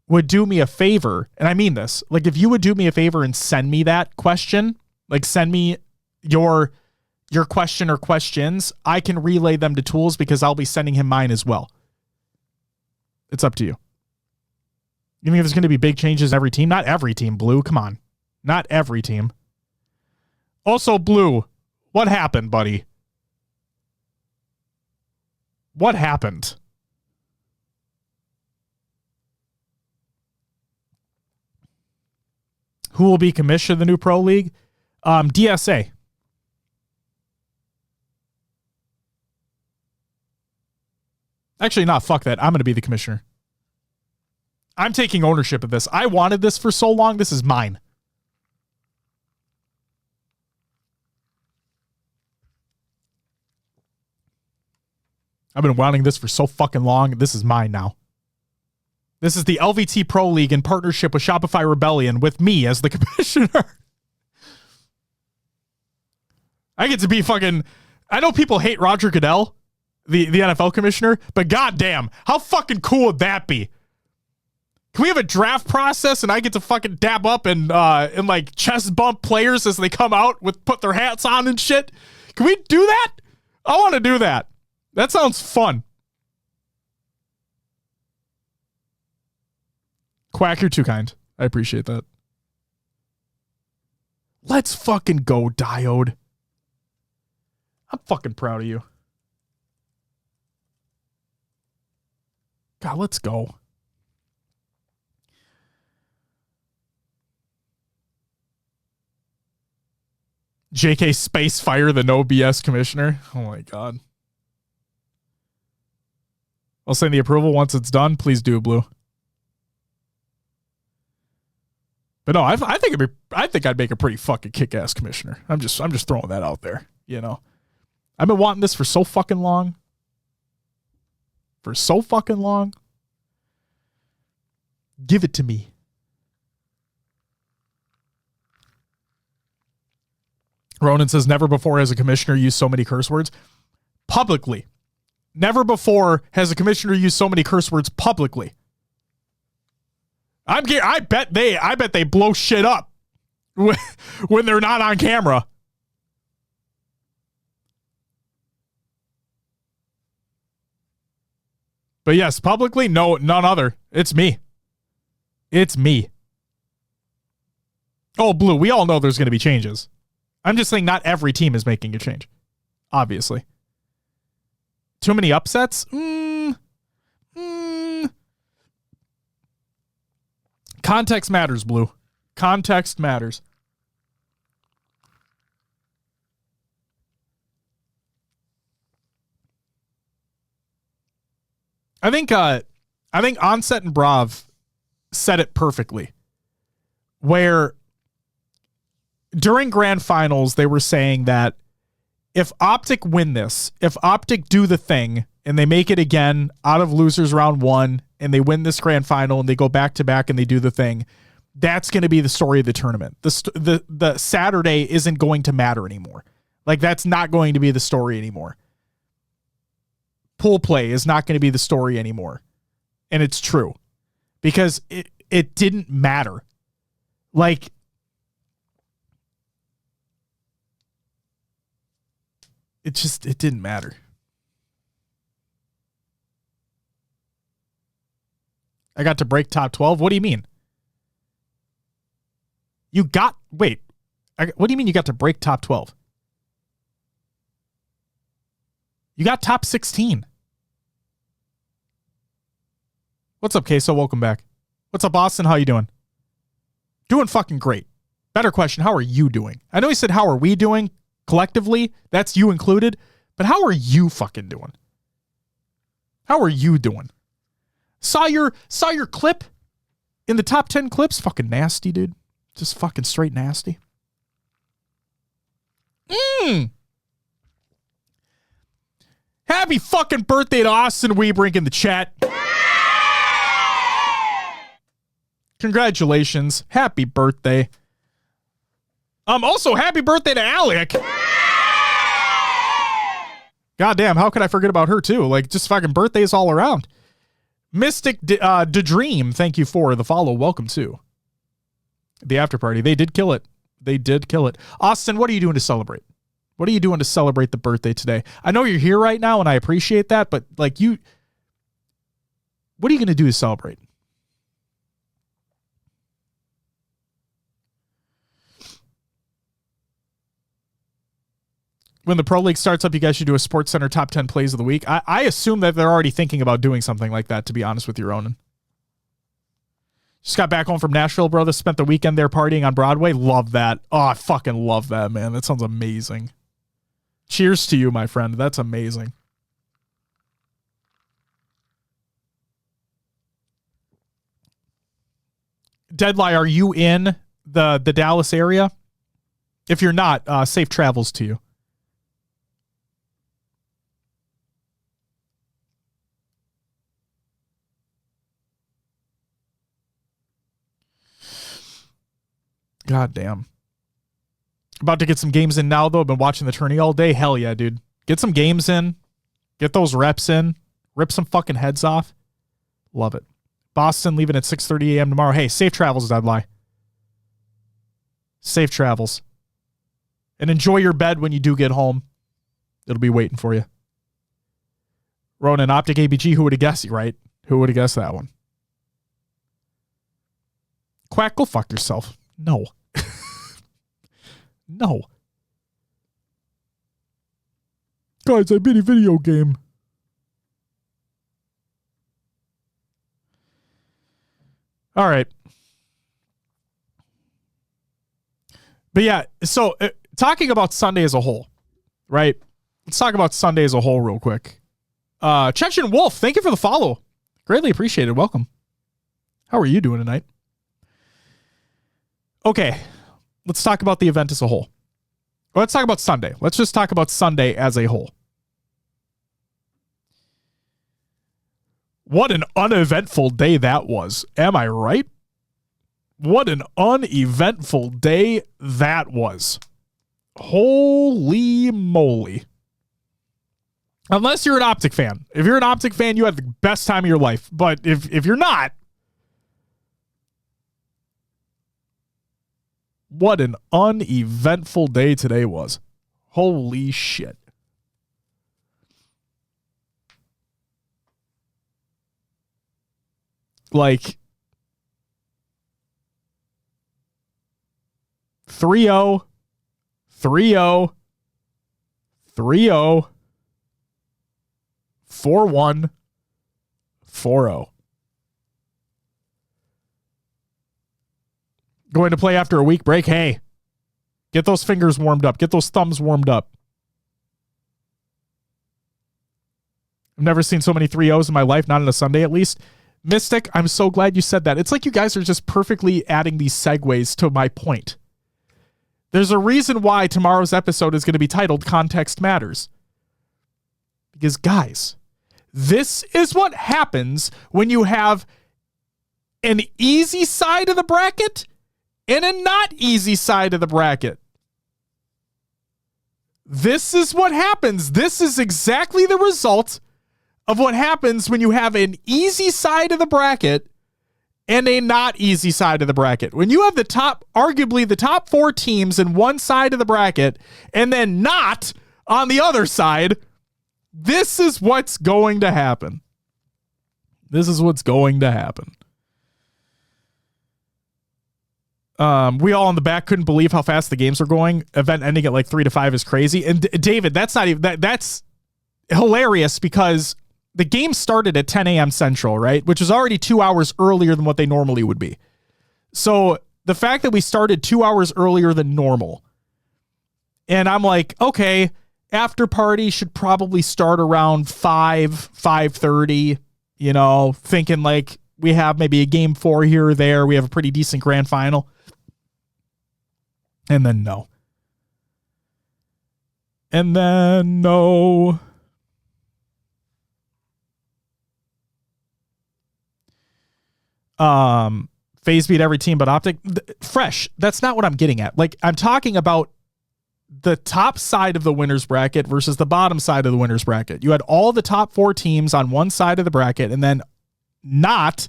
would do me a favor, and I mean this, like if you would do me a favor and send me that question, like send me your question or questions, I can relay them to Tools because I'll be sending him mine as well. It's up to you. You think there's going to be big changes in every team? Not every team, Blue. Come on. Not every team. Also, Blue, what happened, buddy? What happened? Who will be commissioner of the new Pro League? DSA. Actually, not. Fuck that. I'm going to be the commissioner. I'm taking ownership of this. I wanted this for so long. This is mine. I've been wanting this for so fucking long. This is mine now. This is the LVT Pro League in partnership with Shopify Rebellion with me as the commissioner. I get to be fucking... I know people hate Roger Goodell, the NFL commissioner, but goddamn, how fucking cool would that be? Can we have a draft process and I get to fucking dab up and like chest bump players as they come out with put their hats on and shit? Can we do that? I want to do that. That sounds fun. Quack, you're too kind. I appreciate that. Let's fucking go, Diode. I'm fucking proud of you. God, let's go. JK Spacefire, the no BS commissioner. Oh my God. I'll send the approval once it's done. Please do, Blue. But no, I think I'd make a pretty fucking kick-ass commissioner. I'm just throwing that out there. You know, I've been wanting this for so fucking long. Give it to me. Ronan says, never before has a commissioner used so many curse words publicly. Never before has a commissioner used so many curse words publicly. I bet they blow shit up when they're not on camera. But yes, publicly, no, none other. It's me. It's me. Oh, Blue, we all know there's going to be changes. I'm just saying not every team is making a change. Obviously. Too many upsets? Context matters, Blue. Context matters. I think Onset and Brav said it perfectly. Where during grand finals, they were saying that if Optic win this, if Optic do the thing and they make it again out of losers round 1 and they win this grand final and they go back to back and they do the thing, that's going to be the story of the tournament. The Saturday isn't going to matter anymore. Like, that's not going to be the story anymore. Pool play is not going to be the story anymore. And it's true. Because it didn't matter. Like, it didn't matter. I got to break top 12? What do you mean? What do you mean you got to break top 12? You got top 16. What's up, Queso? Welcome back. What's up, Austin? How you doing? Doing fucking great. Better question, how are you doing? I know he said, how are we doing collectively? That's you included. But how are you fucking doing? How are you doing? Saw your clip in the top 10 clips? Fucking nasty, dude. Just fucking straight nasty. Happy fucking birthday to Austin Weebrink in the chat. Congratulations. Happy birthday. Also, happy birthday to Alec. Goddamn, how could I forget about her too? Like, just fucking birthdays all around. Mystic Dream, thank you for the follow. Welcome to the after party. They did kill it. They did kill it. Austin, what are you doing to celebrate? What are you doing to celebrate the birthday today? I know you're here right now, and I appreciate that, but like what are you going to do to celebrate? When the Pro League starts up, you guys should do a Sports Center top 10 plays of the week. I assume that they're already thinking about doing something like that, to be honest with you, Ronan. Just got back home from Nashville, brother. Spent the weekend there partying on Broadway. Love that. Oh, I fucking love that, man. That sounds amazing. Cheers to you, my friend. That's amazing. Deadline, are you in the Dallas area? If you're not, safe travels to you. God damn. About to get some games in now, though. I've been watching the tourney all day. Hell yeah, dude. Get some games in. Get those reps in. Rip some fucking heads off. Love it. Boston leaving at 6:30 a.m. tomorrow. Hey, safe travels, Deadline. Safe travels. And enjoy your bed when you do get home. It'll be waiting for you. Ronan, Optic ABG, who would have guessed? Right? Who would have guessed that one? Quack, go fuck yourself. No. No. Guys, I beat a video game. All right. But yeah, so talking about Sunday as a whole, right? Let's talk about Sunday as a whole real quick. Chechen Wolf, thank you for the follow. Greatly appreciated. Welcome. How are you doing tonight? Okay, let's talk about the event as a whole. Well, let's talk about Sunday. Let's just talk about Sunday as a whole. What an uneventful day that was. Am I right? What an uneventful day that was. Holy moly. Unless you're an Optic fan. If you're an Optic fan, you had the best time of your life. But if you're not, what an uneventful day today was. Holy shit. Like 3-0, 3-0, 3-0, 4-1, 4-0. Going to play after a week break? Hey, get those fingers warmed up. Get those thumbs warmed up. I've never seen so many 3-0s in my life, not on a Sunday at least. Mystic, I'm so glad you said that. It's like you guys are just perfectly adding these segues to my point. There's a reason why tomorrow's episode is going to be titled Context Matters. Because, guys, this is what happens when you have an easy side of the bracket and a not easy side of the bracket. This is what happens. This is exactly the result of what happens when you have an easy side of the bracket and a not easy side of the bracket. When you have arguably the top 4 teams in one side of the bracket and then not on the other side, this is what's going to happen. This is what's going to happen. We all in the back couldn't believe how fast the games are going. Event ending at like 3-5 is crazy. And David, that's not even that's hilarious because the game started at 10 a.m. Central, right? Which is already 2 hours earlier than what they normally would be. So the fact that we started 2 hours earlier than normal, and I'm like, okay, after party should probably start around 5:30, thinking like we have maybe a game 4 here or there. We have a pretty decent grand final. And then no. And then no. Phase beat every team but Optic. Fresh. That's not what I'm getting at. Like, I'm talking about the top side of the winner's bracket versus the bottom side of the winner's bracket. You had all the top 4 teams on one side of the bracket and then not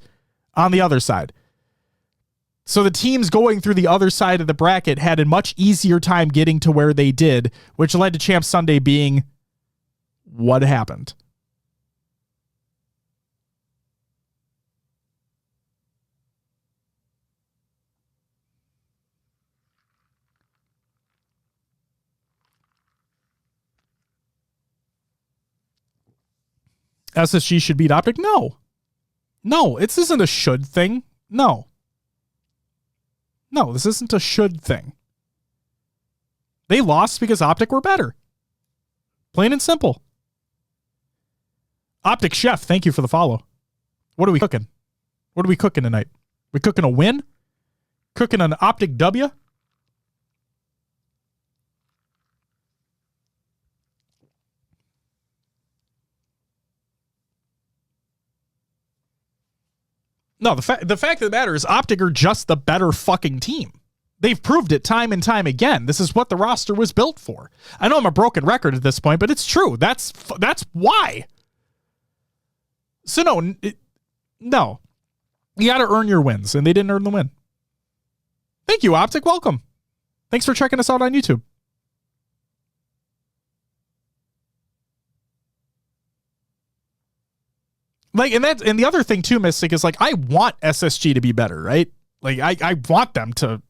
on the other side. So the teams going through the other side of the bracket had a much easier time getting to where they did, which led to Champ Sunday being what happened. SSG should beat Optic? No, this isn't a should thing. No, this isn't a should thing. They lost because Optic were better. Plain and simple. Optic Chef, thank you for the follow. What are we cooking? What are we cooking tonight? We cooking a win? Cooking an Optic W? No, the fact of the matter is Optic are just the better fucking team. They've proved it time and time again. This is what the roster was built for. I know I'm a broken record at this point, but it's true. That's why. So no. You got to earn your wins, and they didn't earn the win. Thank you, Optic. Welcome. Thanks for checking us out on YouTube. Like, and the other thing too, Mystic, is like, I want SSG to be better, right? Like, I want them to.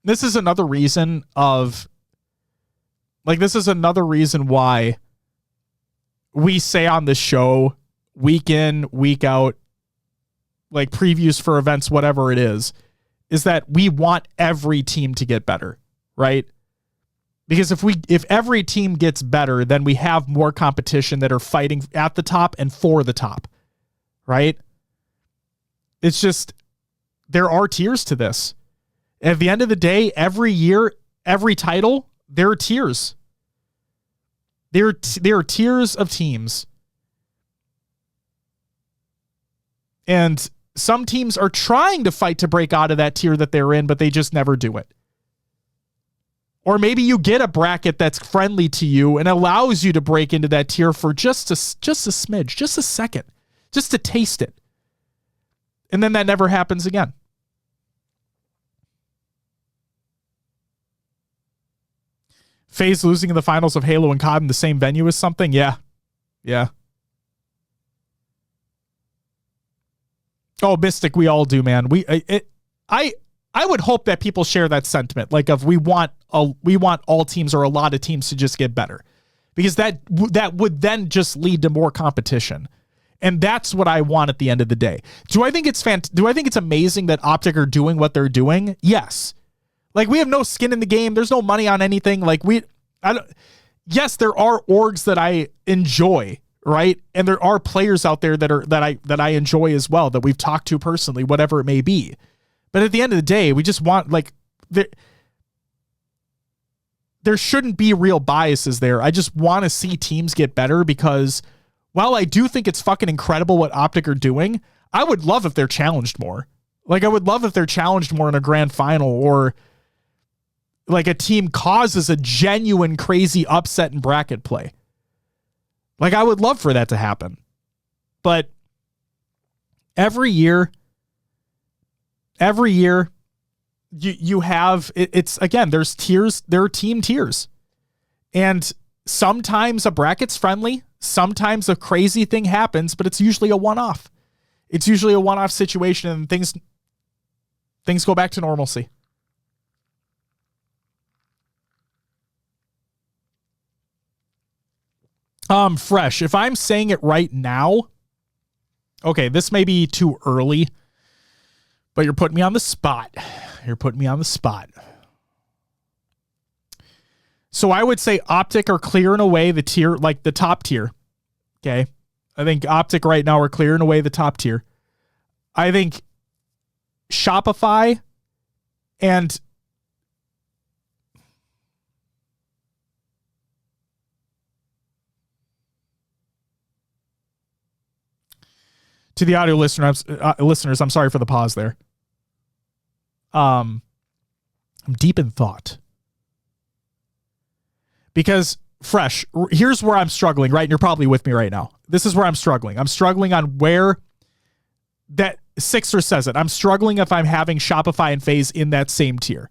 This is another reason why we say on this show, week in, week out, like previews for events, whatever it is that we want every team to get better, right? Because if every team gets better, then we have more competition that are fighting at the top and for the top, right? It's just, there are tiers to this. At the end of the day, every year, every title, there are tiers. There are tiers of teams. And some teams are trying to fight to break out of that tier that they're in, but they just never do it. Or maybe you get a bracket that's friendly to you and allows you to break into that tier for just a smidge, just a second, just to taste it. And then that never happens again. FaZe losing in the finals of Halo and COD in the same venue is something? Yeah. Yeah. Oh, Mystic, we all do, man. I would hope that people share that sentiment. Like, if we want all teams or a lot of teams to just get better, because that would then just lead to more competition. And that's what I want at the end of the day. Do I think it's amazing that Optic are doing what they're doing? Yes. Like, we have no skin in the game. There's no money on anything. Like, yes, there are orgs that I enjoy, right? And there are players out there that I enjoy as well, that we've talked to personally, whatever it may be. But at the end of the day, we just want, like, there shouldn't be real biases there. I just want to see teams get better, because while I do think it's fucking incredible what Optic are doing, I would love if they're challenged more. Like, I would love if they're challenged more in a grand final, or like a team causes a genuine crazy upset in bracket play. Like, I would love for that to happen. But every year you have, it's again, there's tiers, there are team tiers. And sometimes a bracket's friendly, sometimes a crazy thing happens, but it's usually a one-off. It's usually a one-off situation, and things go back to normalcy. Fresh, if I'm saying it right now, okay, this may be too early, but you're putting me on the spot. So I would say Optic are clearing away the tier, like the top tier. Okay. I think Optic right now are clearing away the top tier. I think Shopify and to the audio listeners, I'm sorry for the pause there. I'm deep in thought. Because, Fresh, here's where I'm struggling, right? And you're probably with me right now. This is where I'm struggling. I'm struggling on where that Sixer says it. I'm struggling if I'm having Shopify and FaZe in that same tier.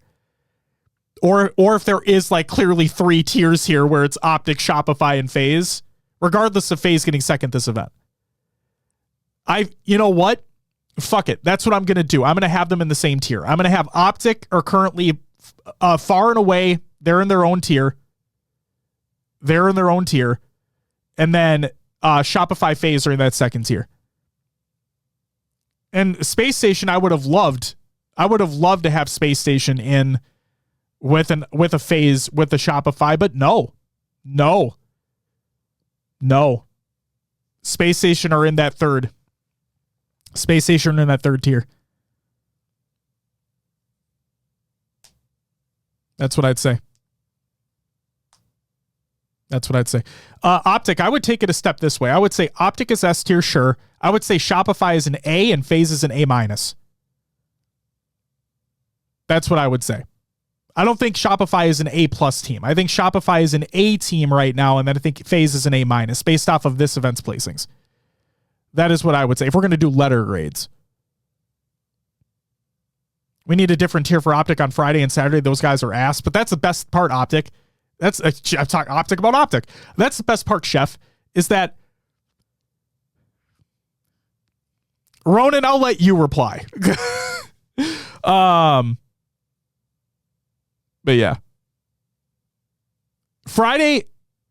Or if there is, like, clearly 3 tiers here where it's Optic, Shopify, and FaZe, regardless of FaZe getting second this event. You know what? Fuck it. That's what I'm going to do. I'm going to have them in the same tier. I'm going to have Optic are currently far and away. They're in their own tier. And then Shopify, FaZe are in that second tier. And Space Station, I would have loved to have Space Station in with a FaZe, with the Shopify, but no. Space Station are in that third. Space Station in that third tier. That's what I'd say. Optic, I would take it a step this way. I would say Optic is S tier, sure. I would say Shopify is an A and FaZe is an A-. That's what I would say. I don't think Shopify is an A+ team. I think Shopify is an A team right now, and then I think FaZe is an A- based off of this event's placings. That is what I would say if we're going to do letter grades. We need a different tier for Optic on Friday and Saturday. Those guys are ass, but that's the best part, Optic. I've talked Optic about Optic. That's the best part, Chef, is that Ronan, I'll let you reply. But yeah. Friday,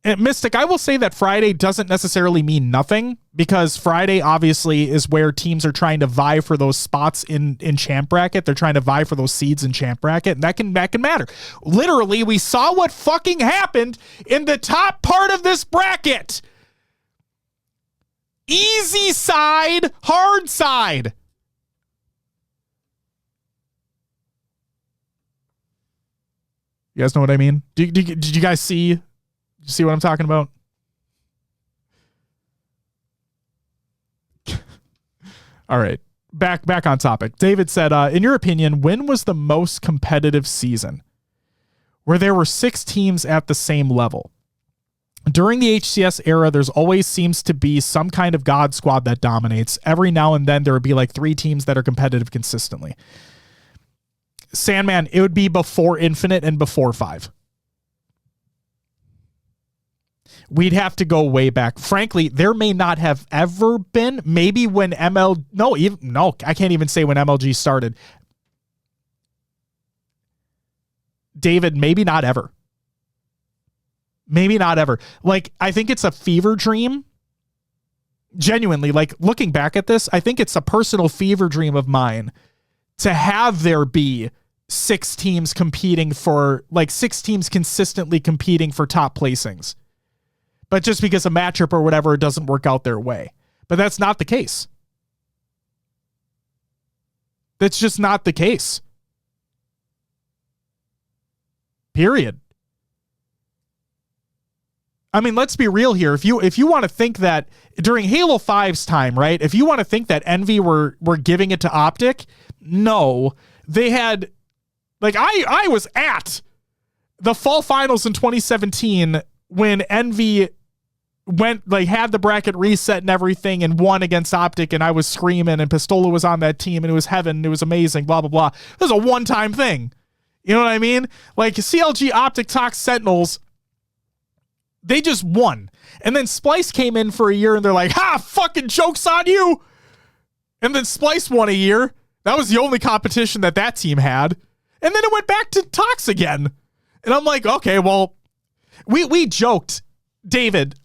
Mystic, I will say that Friday doesn't necessarily mean nothing, because Friday obviously is where teams are trying to vie for those spots in champ bracket. They're trying to vie for those seeds in champ bracket, and that can matter. Literally, we saw what fucking happened in the top part of this bracket. Easy side, hard side. You guys know what I mean? Did you guys see what I'm talking about? All right. Back on topic. David said, in your opinion, when was the most competitive season? where there were 6 teams at the same level. During the HCS era, there's always seems to be some kind of God squad that dominates. Every now and then there would be like 3 teams that are competitive consistently. Sandman, it would be before Infinite and before 5. We'd have to go way back. Frankly, there may not have ever been, maybe when I can't even say when MLG started. David, maybe not ever. Maybe not ever. Like, I think it's a fever dream. Genuinely, like, looking back at this, I think it's a personal fever dream of mine to have there be 6 teams competing for, like, 6 teams consistently competing for top placings. But just because a matchup or whatever, it doesn't work out their way. But that's not the case. That's just not the case. Period. I mean, let's be real here. If you want to think that during Halo 5's time, right? If you want to think that Envy were giving it to Optic, no. They had, like, I was at the fall finals in 2017 when Envy went, like, had the bracket reset and everything and won against Optic, and I was screaming, and Pistola was on that team, and it was heaven, and it was amazing, blah, blah, blah. It was a one-time thing. You know what I mean? Like, CLG, Optic, Tox, Sentinels, they just won. And then Splice came in for a year, and they're like, ha, fucking joke's on you. And then Splice won a year. That was the only competition that team had. And then it went back to Tox again. And I'm like, okay, well, we joked, David,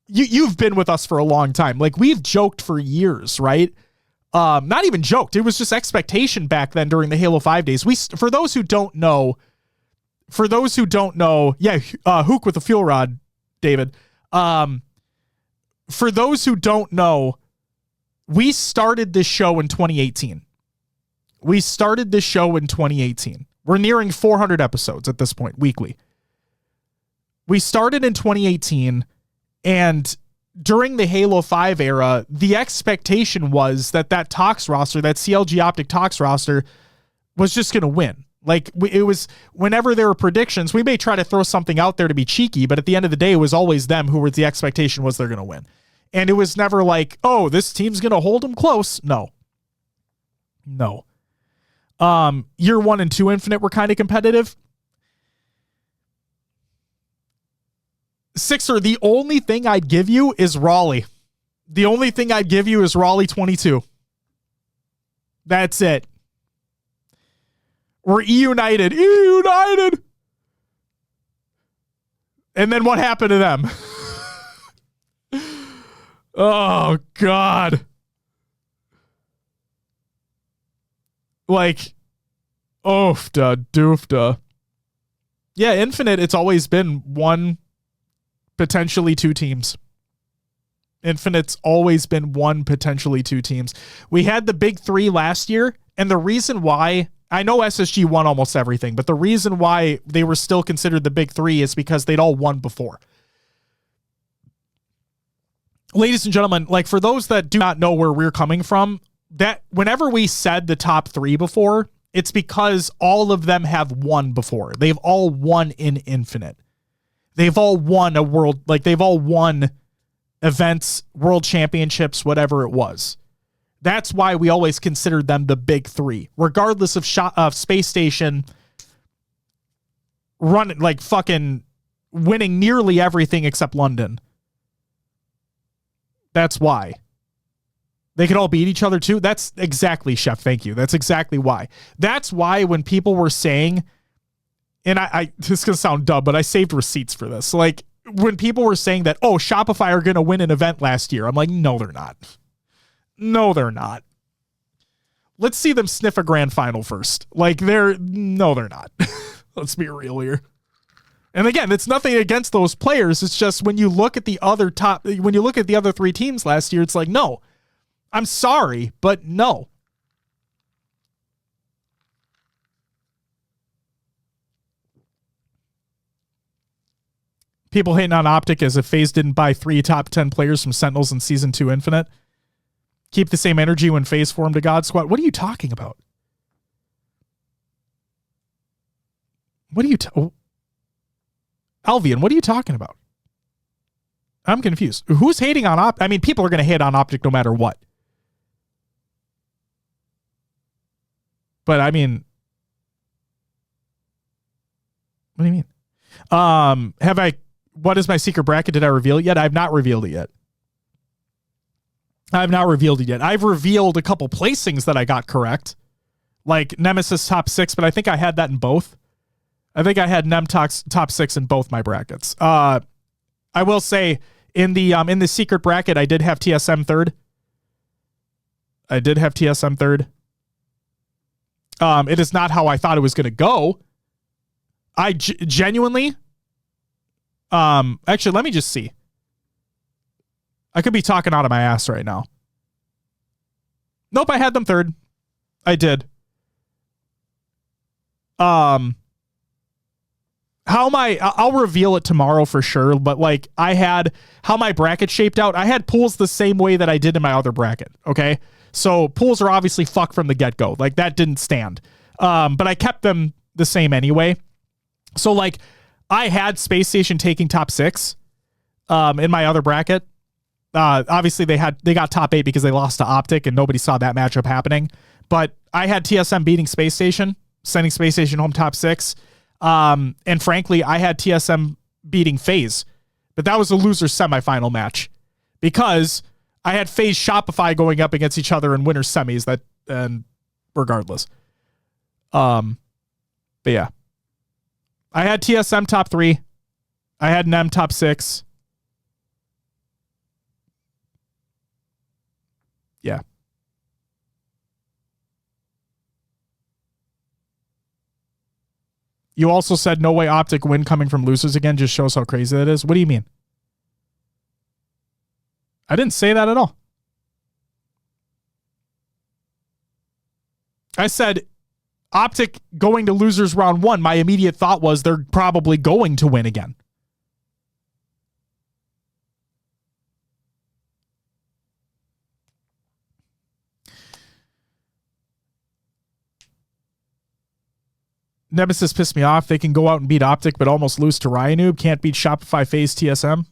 you've been with us for a long time. Like, we've joked for years, right? Not even joked. It was just expectation back then during the Halo 5 days. For those who don't know, yeah, Hook with the fuel rod, David. For those who don't know, we started this show in 2018. We're nearing 400 episodes at this point, weekly. We started in 2018, and during the Halo 5 era, the expectation was that Tox roster, that CLG Optic Tox roster, was just going to win. Like, it was, whenever there were predictions, we may try to throw something out there to be cheeky, but at the end of the day, it was always them who were, the expectation was they're going to win. And it was never like, oh, this team's going to hold them close. No. Year 1 and 2 Infinite were kind of competitive. Sixer, the only thing I'd give you is Raleigh. The only thing I'd give you is Raleigh 22. That's it. We're E-United. And then what happened to them? Oh, God. Like, oofda doofda. Yeah, Infinite, it's always been 1, potentially 2 teams. Infinite's always been 1, potentially 2 teams. We had the big 3 last year, and the reason why, I know SSG won almost everything, but the reason why they were still considered the big 3 is because they'd all won before. Ladies and gentlemen, like, for those that do not know where we're coming from, that whenever we said the top 3 before, it's because all of them have won before. They've all won in Infinite. They've all won a world, like, they've all won events, world championships, whatever it was. That's why we always considered them the big 3, regardless of Space Station running, like, fucking winning nearly everything except London. That's why. They could all beat each other too. That's exactly, Chef. Thank you. That's exactly why. That's why when people were saying, and I this is going to sound dumb, but I saved receipts for this. Like, when people were saying that, oh, Shopify are going to win an event last year, I'm like, no, they're not. No, they're not. Let's see them sniff a grand final first. Like, they're not. Let's be real here. And again, it's nothing against those players. It's just when you look at the other 3 teams last year, it's like, no, I'm sorry, but no. People hating on Optic as if FaZe didn't buy 3 top 10 players from Sentinels in Season 2 Infinite. Keep the same energy when FaZe formed a God Squad. What are you talking about? What are you... Alvian, what are you talking about? I'm confused. Who's hating on Optic? I mean, people are going to hate on Optic no matter what. But I mean... What do you mean? What is my secret bracket? Did I reveal it yet? I have not revealed it yet. I've revealed a couple placings that I got correct. Like Nemesis top 6, but I think I had that in both. I think I had Nem top 6 in both my brackets. I will say in the secret bracket, I did have TSM third. It is not how I thought it was going to go. I genuinely, actually, let me just see. I could be talking out of my ass right now. Nope, I had them third. I did. I'll reveal it tomorrow for sure, but like I had how my bracket shaped out. I had pools the same way that I did in my other bracket. Okay. So pools are obviously fucked from the get-go. Like that didn't stand. But I kept them the same anyway. So like I had Space Station taking top 6 in my other bracket. Obviously they got top 8 because they lost to Optic and nobody saw that matchup happening. But I had TSM beating Space Station, sending Space Station home top 6. And frankly, I had TSM beating FaZe, but that was a loser semifinal match because I had FaZe Shopify going up against each other in winner semis and regardless. But yeah, I had TSM top 3. I had Nem top 6. Yeah. You also said no way Optic win coming from losers again just shows how crazy that is. What do you mean? I didn't say that at all. I said Optic going to losers round 1. My immediate thought was they're probably going to win again. Nemesis pissed me off. They can go out and beat Optic, but almost lose to Ryanoob. Can't beat Shopify FaZe TSM.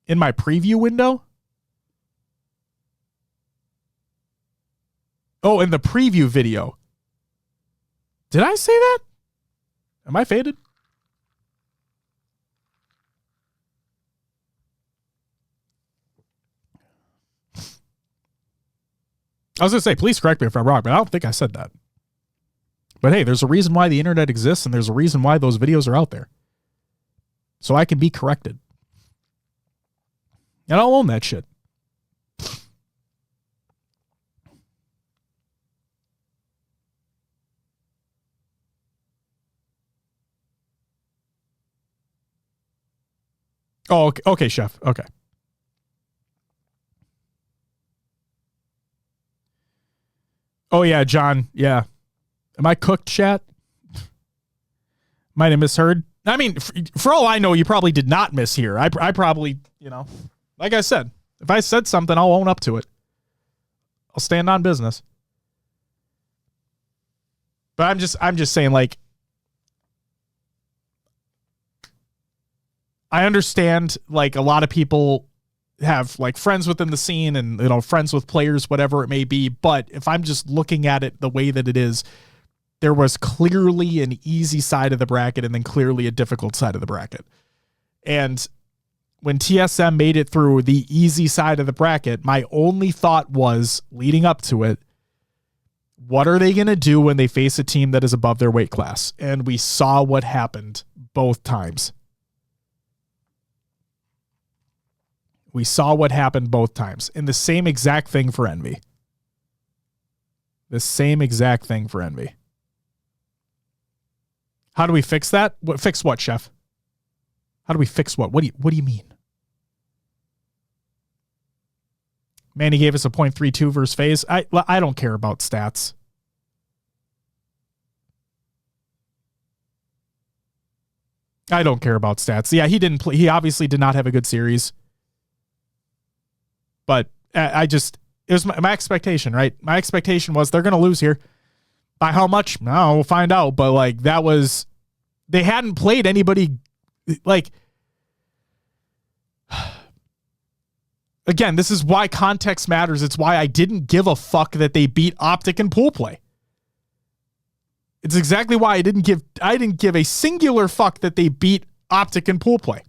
In my preview window? Oh, in the preview video. Did I say that? Am I faded? I was going to say, please correct me if I'm wrong, but I don't think I said that. But hey, there's a reason why the internet exists, and there's a reason why those videos are out there. So I can be corrected. And I'll own that shit. Oh, okay, Chef. Okay. Oh, yeah, John. Yeah. Am I cooked, chat? Might have misheard. I mean, for all I know, you probably did not mishear. I probably, like I said, if I said something, I'll own up to it. I'll stand on business. But I'm just saying, like, I understand, like, a lot of people have, like, friends within the scene and, friends with players, whatever it may be. But if I'm just looking at it the way that it is, there was clearly an easy side of the bracket and then clearly a difficult side of the bracket. And when TSM made it through the easy side of the bracket, my only thought was, leading up to it, what are they going to do when they face a team that is above their weight class? And we saw what happened both times. We saw what happened both times. And the same exact thing for Envy. The same exact thing for Envy. How do we fix that? Fix what, Chef? How do we fix what? What do you mean? Manny gave us a 0.32 versus FaZe. I don't care about stats. I don't care about stats. Yeah, he didn't play. He obviously did not have a good series. But it was my expectation, right? My expectation was they're going to lose here. By how much? No, we'll find out. But like they hadn't played anybody like. Again, this is why context matters. It's why I didn't give a fuck that they beat Optic in pool play. It's exactly why I didn't give a singular fuck that they beat Optic in pool play.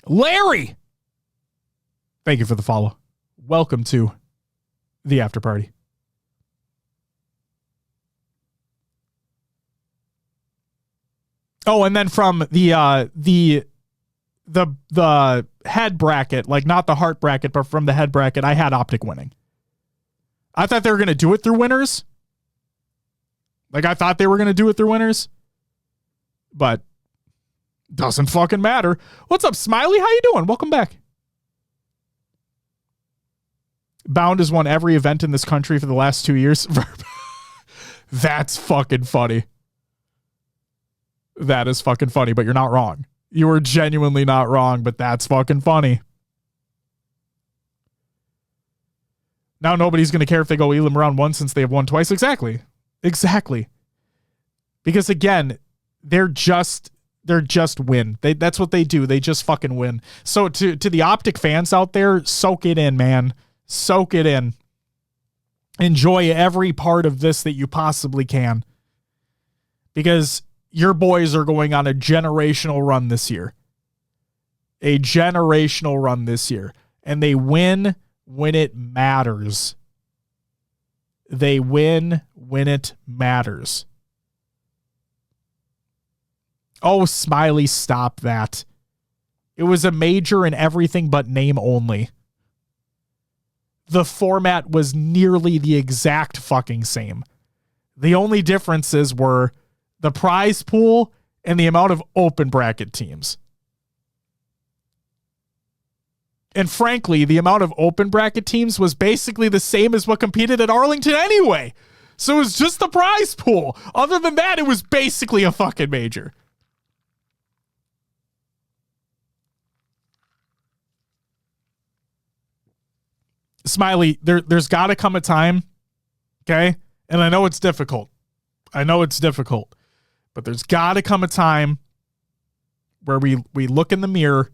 Larry, thank you for the follow. Welcome to the after party. Oh, and then from the head bracket, like not the heart bracket, but from the head bracket, I had Optic winning. I thought they were going to do it through winners. Like I thought they were going to do it through winners. But doesn't fucking matter. What's up, Smiley? How you doing? Welcome back. Bound has won every event in this country for the last 2 years. That's fucking funny. That is fucking funny, but you're not wrong. You were genuinely not wrong, but that's fucking funny. Now nobody's going to care if they go Elam round one since they have won twice. Exactly. Because again, they're just win. That's what they do. They just fucking win. So to the Optic fans out there, soak it in, man. Soak it in. Enjoy every part of this that you possibly can. Because your boys are going on a generational run this year. A generational run this year. And they win when it matters. They win when it matters. Oh, Smiley, stop that. It was a major in everything but name only. The format was nearly the exact fucking same. The only differences were the prize pool and the amount of open bracket teams. And frankly, the amount of open bracket teams was basically the same as what competed at Arlington anyway. So it was just the prize pool. Other than that, it was basically a fucking major. Smiley, there's got to come a time, okay? And I know it's difficult. But there's got to come a time where we look in the mirror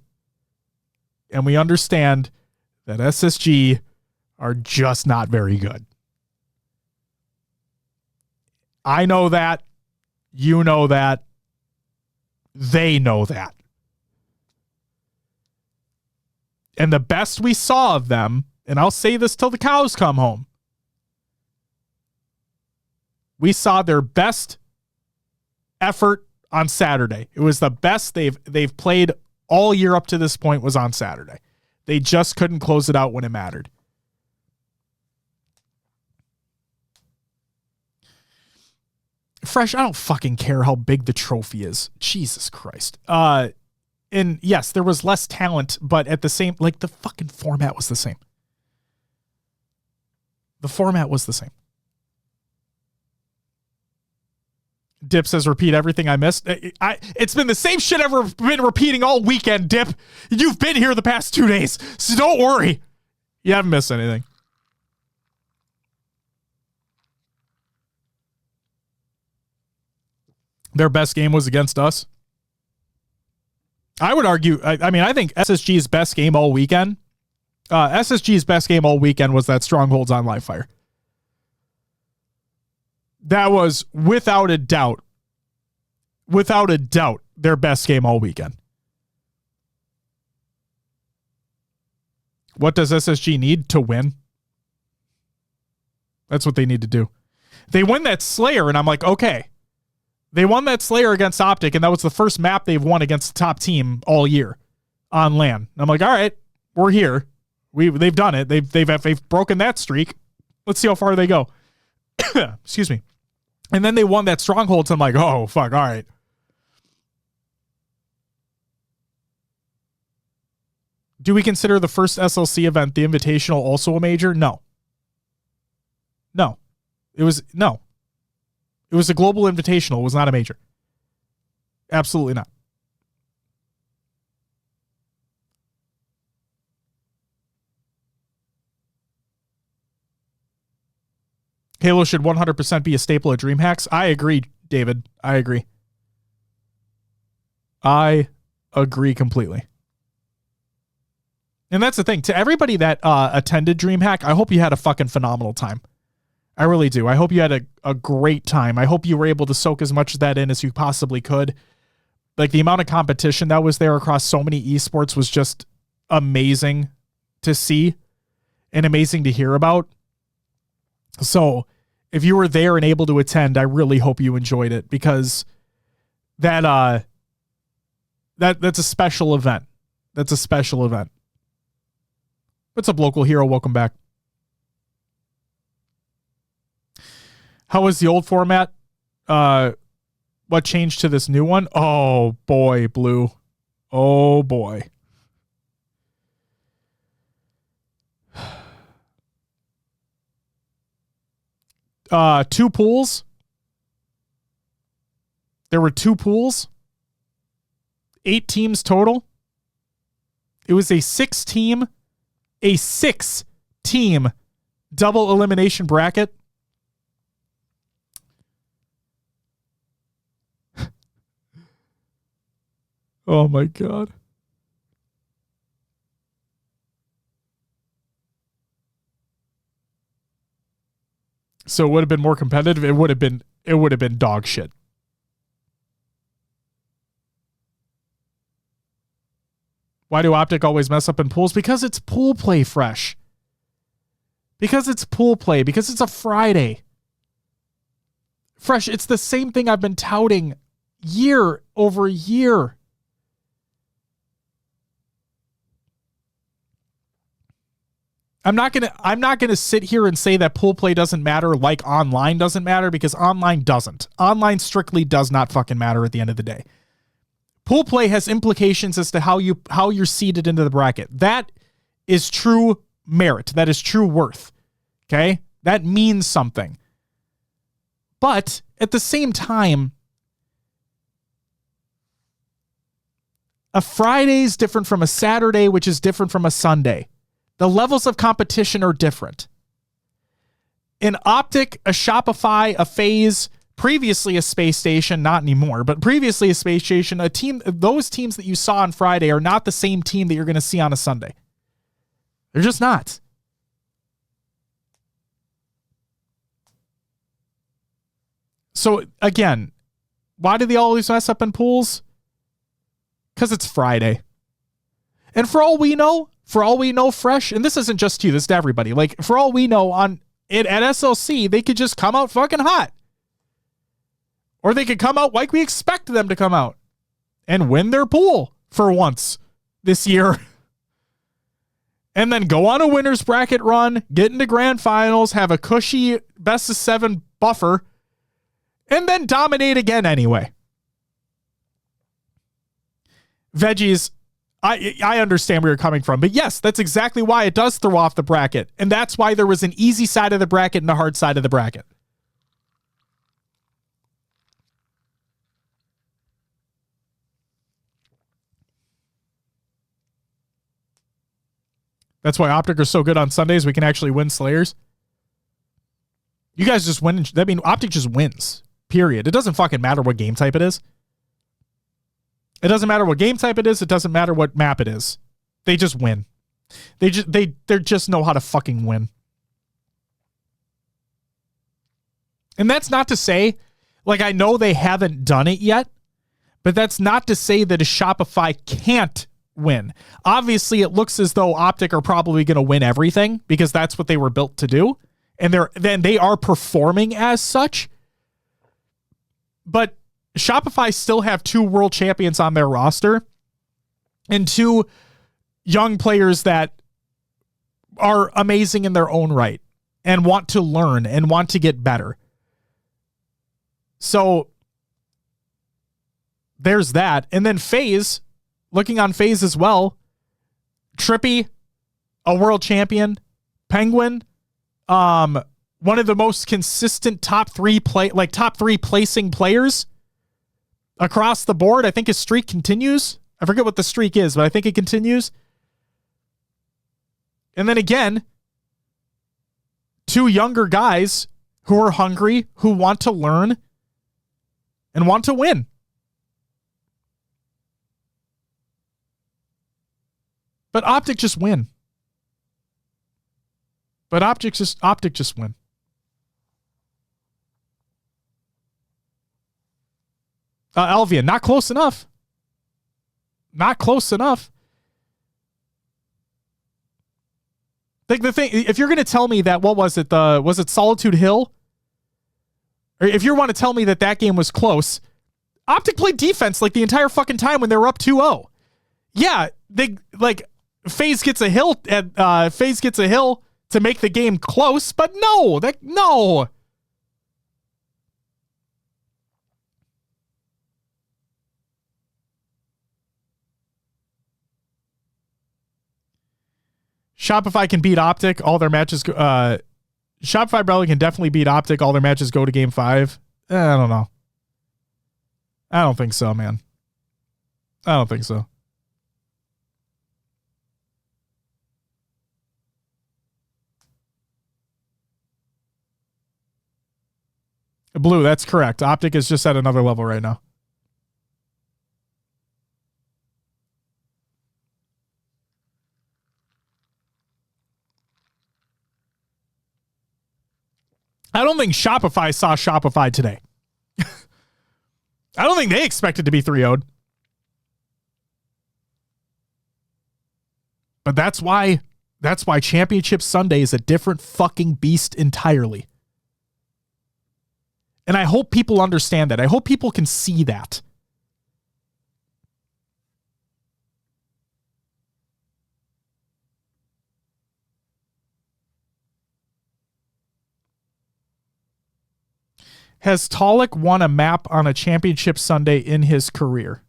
and we understand that SSG are just not very good. I know that. You know that. They know that. And the best we saw of them, and I'll say this till the cows come home, we saw their best effort on Saturday. It was the best they've played all year up to this point was on Saturday. They just couldn't close it out when it mattered. Fresh, I don't fucking care how big the trophy is. Jesus Christ. And yes, there was less talent, but at the same, like the fucking format was the same. The format was the same. Dip says, repeat everything I missed. It's been the same shit I've been repeating all weekend, Dip. You've been here the past 2 days, so don't worry. You haven't missed anything. Their best game was against us. I would argue, I think SSG's best game all weekend, was that Strongholds on Live Fire. That was without a doubt, their best game all weekend. What does SSG need to win? That's what they need to do. They win that Slayer, and I'm like, okay. They won that Slayer against Optic, and that was the first map they've won against the top team all year on LAN. And I'm like, all right, we're here. They've done it. They've broken that streak. Let's see how far they go. Excuse me. And then they won that Stronghold, so I'm like, oh, fuck, all right. Do we consider the first SLC event, the Invitational, also a major? No. It was a global invitational. It was not a major. Absolutely not. Halo should 100% be a staple at DreamHacks. I agree, David. I agree. I agree completely. And that's the thing. To everybody that attended DreamHack, I hope you had a fucking phenomenal time. I really do. I hope you had a great time. I hope you were able to soak as much of that in as you possibly could. Like, the amount of competition that was there across so many esports was just amazing to see and amazing to hear about. So if you were there and able to attend, I really hope you enjoyed it, because that's a special event. That's a special event. What's up, local hero? Welcome back. How was the old format? What changed to this new one? Oh boy, Blue. Oh boy. Two pools. There were 2 pools. 8 teams total. It was a 6-team double elimination bracket. Oh my God. So it would have been more competitive. It would have been dog shit. Why do Optic always mess up in pools? Because it's pool play, Fresh. Because it's pool play. Because it's a Friday. Fresh, it's the same thing I've been touting year over year. I'm not gonna sit here and say that pool play doesn't matter like online doesn't matter, because online doesn't. Online strictly does not fucking matter at the end of the day. Pool play has implications as to how you're seeded into the bracket. That is true merit. That is true worth. Okay? That means something. But at the same time, a Friday is different from a Saturday, which is different from a Sunday. The levels of competition are different. An Optic, a Shopify, a FaZe, previously a Space Station, not anymore, but previously a Space Station, a team, those teams that you saw on Friday are not the same team that you're going to see on a Sunday. They're just not. So again, why do they always mess up in pools? Because it's Friday. And for all we know, Fresh, and this isn't just you, this is to everybody. Like, for all we know, at SLC, they could just come out fucking hot. Or they could come out like we expect them to come out and win their pool for once this year. And then go on a winner's bracket run, get into grand finals, have a cushy best of 7 buffer, and then dominate again anyway. Veggies, I understand where you're coming from, but yes, that's exactly why it does throw off the bracket. And that's why there was an easy side of the bracket and a hard side of the bracket. That's why Optic are so good on Sundays. We can actually win Slayers. You guys just win. I mean, Optic just wins, period. It doesn't fucking matter what game type it is. It doesn't matter what game type it is. It doesn't matter what map it is. They just win. They just know how to fucking win. And that's not to say, like, I know they haven't done it yet, but that's not to say that a Shopify can't win. Obviously, it looks as though Optic are probably going to win everything because that's what they were built to do. And they are performing as such. But Shopify still have 2 world champions on their roster and 2 young players that are amazing in their own right and want to learn and want to get better. So there's that. And then FaZe, looking on FaZe as well, Trippy, a world champion, Penguin, one of the most consistent top 3 placing players across the board. I think his streak continues. I forget what the streak is, but I think it continues. And then again, 2 younger guys who are hungry, who want to learn, and want to win. But Optic just win. Optic just win. Elvian, not close enough. Not close enough. Like the thing, if you're going to tell me that, what was it? Was it Solitude Hill? Or if you want to tell me that game was close, Optic played defense like the entire fucking time when they were up 2-0. Yeah, they like FaZe gets a hill to make the game close, but no. Shopify can beat Optic. All their matches. Shopify probably can definitely beat Optic. All their matches go to game 5. I don't know. I don't think so, man. I don't think so. Blue, that's correct. Optic is just at another level right now. I don't think Shopify saw Shopify today. I don't think they expected to be 3-0'd. But that's why Championship Sunday is a different fucking beast entirely. And I hope people understand that. I hope people can see that. Has Talik won a map on a Championship Sunday in his career?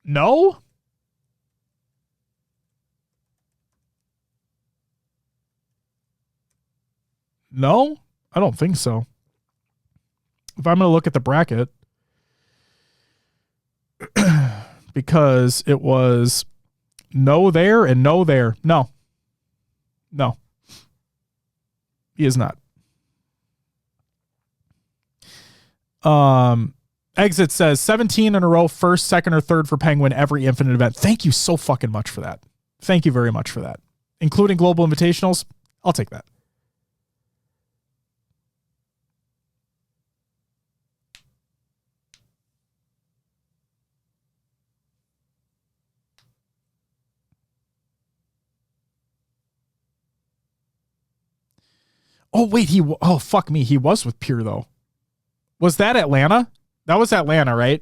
No? No? I don't think so. If I'm going to look at the bracket, because it was no there and no there. No. He is not. Exit says 17 in a row, first, second, or third for Penguin every Infinite event. Thank you so fucking much for that. Thank you very much for that. Including Global Invitationals. I'll take that. Oh, wait, fuck me. He was with Pure, though. Was that Atlanta? That was Atlanta, right?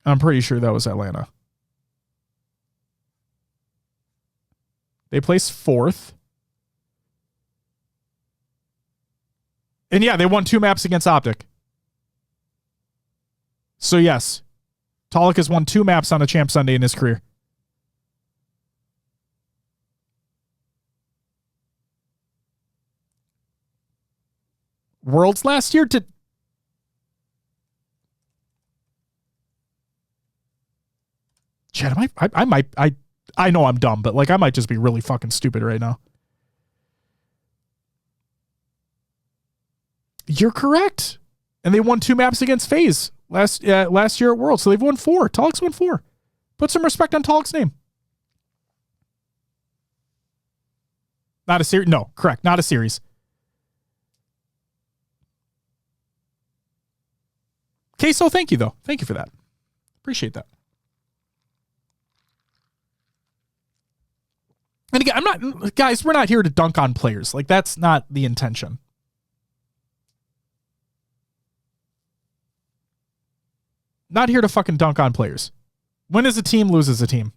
I'm pretty sure that was Atlanta. They placed 4th. And yeah, they won 2 maps against Optic. So yes, Talik has won 2 maps on a Champ Sunday in his career. Worlds last year did. Chad, I know I'm dumb, but like I might just be really fucking stupid right now. You're correct. And they won 2 maps against FaZe last year at Worlds. So they've won 4. Talik's won 4. Put some respect on Talik's name. Not a series. No, correct. Not a series. Okay, so thank you, though. Thank you for that. Appreciate that. And again, guys, we're not here to dunk on players. Like, that's not the intention. Not here to fucking dunk on players. Win as a team, lose as a team.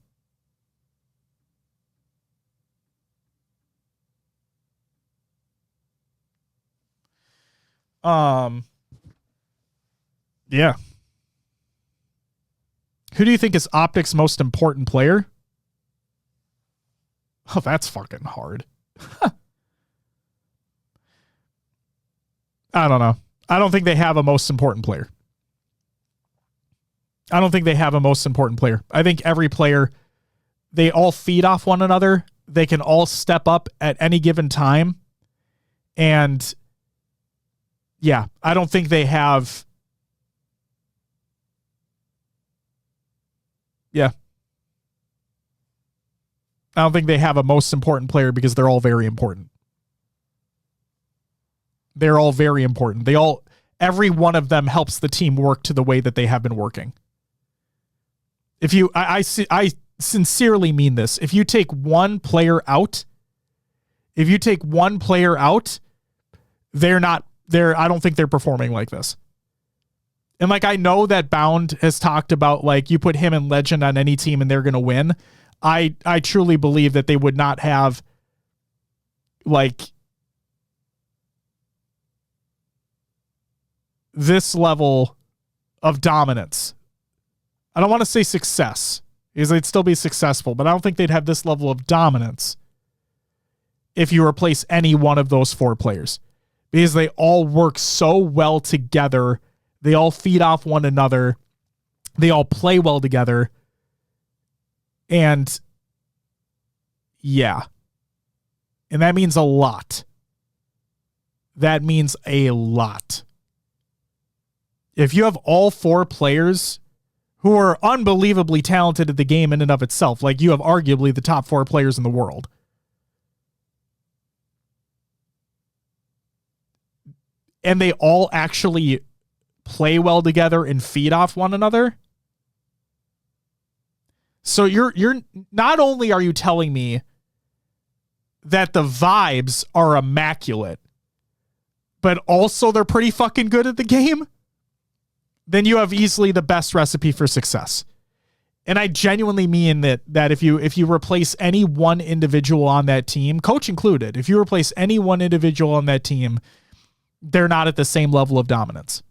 Yeah. Who do you think is Optic's most important player? Oh, that's fucking hard. I don't know. I don't think they have a most important player. I think every player, they all feed off one another. They can all step up at any given time. And yeah, I don't think they have. Yeah. I don't think they have a most important player because they're all very important. They're all very important. Every one of them helps the team work to the way that they have been working. I sincerely mean this. If you take one player out, I don't think they're performing like this. And like, I know that Bound has talked about like, you put him and Legend on any team and they're going to win. I truly believe that they would not have like this level of dominance. I don't want to say success because they'd still be successful, but I don't think they'd have this level of dominance if you replace any one of those four players, because they all work so well together. They all feed off one another. They all play well together. And yeah. And that means a lot. That means a lot. If you have all four players who are unbelievably talented at the game in and of itself, like you have arguably the top four players in the world, and they all actually play well together and feed off one another. So you're not only are you telling me that the vibes are immaculate, but also they're pretty fucking good at the game, then you have easily the best recipe for success. And I genuinely mean that if you replace any one individual on that team, coach included, if you replace any one individual on that team, they're not at the same level of dominance.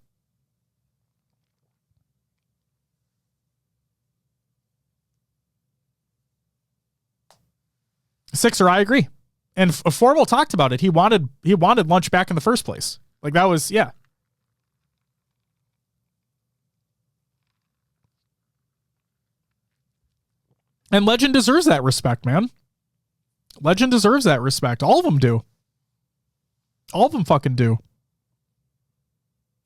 Sixer, I agree. And Formal talked about it. He wanted lunch back in the first place. Like that was, yeah. And Legend deserves that respect, man. Legend deserves that respect. All of them do. All of them fucking do.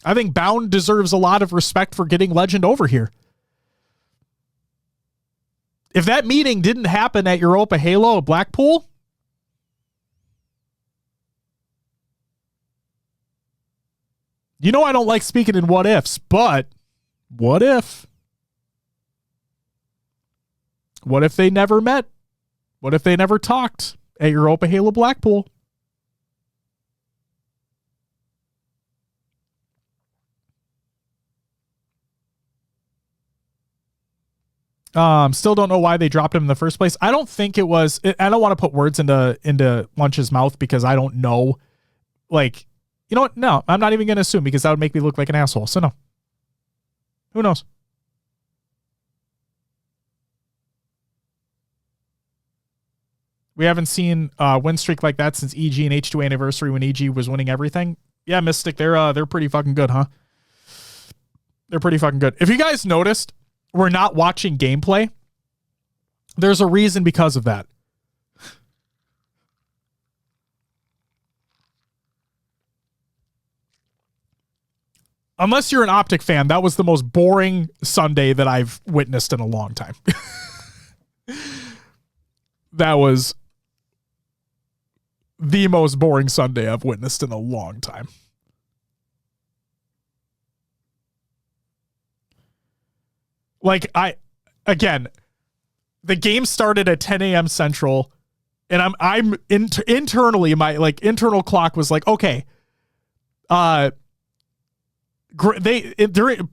I think Bound deserves a lot of respect for getting Legend over here. If that meeting didn't happen at Europa Halo Blackpool, you know I don't like speaking in what ifs, but what if? What if they never met? What if they never talked at Europa Halo Blackpool? Still don't know why they dropped him in the first place. I don't think it was. I don't want to put words into Lunch's mouth because I don't know. Like, you know what? No, I'm not even going to assume because that would make me look like an asshole. So no. Who knows? We haven't seen a win streak like that since EG and H2 anniversary when EG was winning everything. Yeah, Mystic, they're pretty fucking good, huh? They're pretty fucking good. If you guys noticed, we're not watching gameplay. There's a reason because of that. Unless you're an Optic fan, that was the most boring Sunday that I've witnessed in a long time. That was the most boring Sunday I've witnessed in a long time. Like, again, the game started at 10 a.m. Central, and I'm internally, my like internal clock was like, okay, they're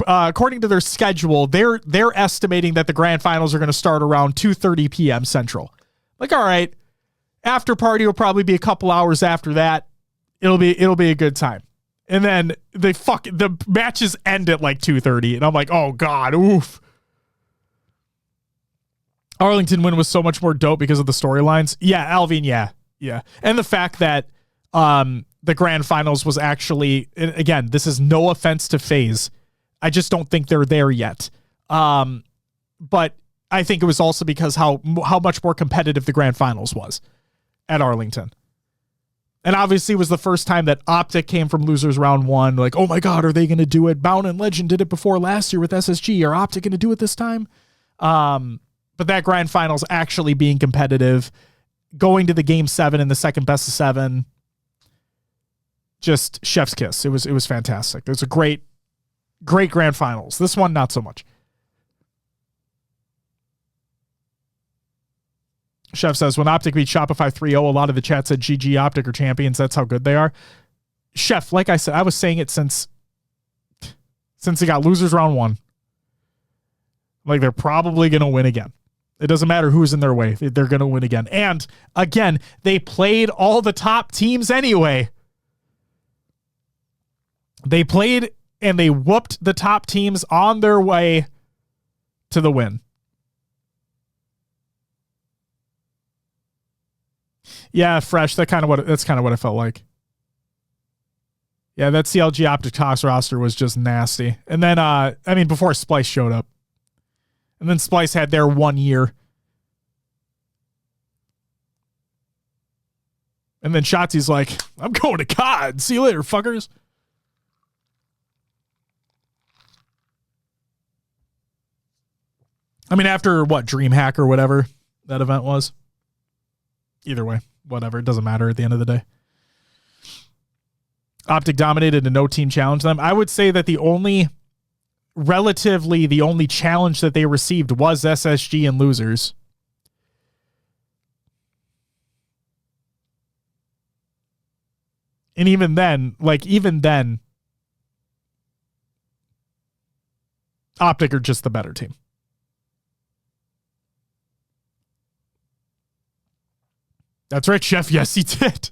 according to their schedule, they're estimating that the grand finals are going to start around 2:30 p.m. Central. Like, all right, after party will probably be a couple hours after that. It'll be a good time. And then the matches end at like 2:30, and I'm like, oh god, oof. Arlington win was so much more dope because of the storylines. Yeah, Alvin, yeah. And the fact that the grand finals was actually, again, this is no offense to FaZe. I just don't think they're there yet. But I think it was also because how much more competitive the grand finals was at Arlington. And obviously it was the first time that Optic came from losers round one. Like, oh my God, are they going to do it? Bound and Legend did it before last year with SSG. Are Optic going to do it this time? But that grand finals actually being competitive, going to the game 7 in the second best of 7, just chef's kiss. It was fantastic. It was a great grand finals. This one, not so much. Chef says, when Optic beat Shopify 3-0, a lot of the chat said GG Optic are champions. That's how good they are. Chef, like I said, I was saying it since they got losers round 1. Like, they're probably going to win again. It doesn't matter who's in their way. They're going to win again. And, again, they played all the top teams anyway. They played and they whooped the top teams on their way to the win. Yeah, Fresh. That's kind of what it felt like. Yeah, that CLG Optic Tox roster was just nasty. And then, before Splice showed up. And then Splice had their 1 year. And then Shotzi's like, I'm going to COD. See you later, fuckers. After what, DreamHack or whatever that event was. Either way, whatever. It doesn't matter at the end of the day. Optic dominated and no team challenged them. I would say that the only challenge that they received was SSG and losers. And even then, Optic are just the better team. That's right, Chef. Yes, he did.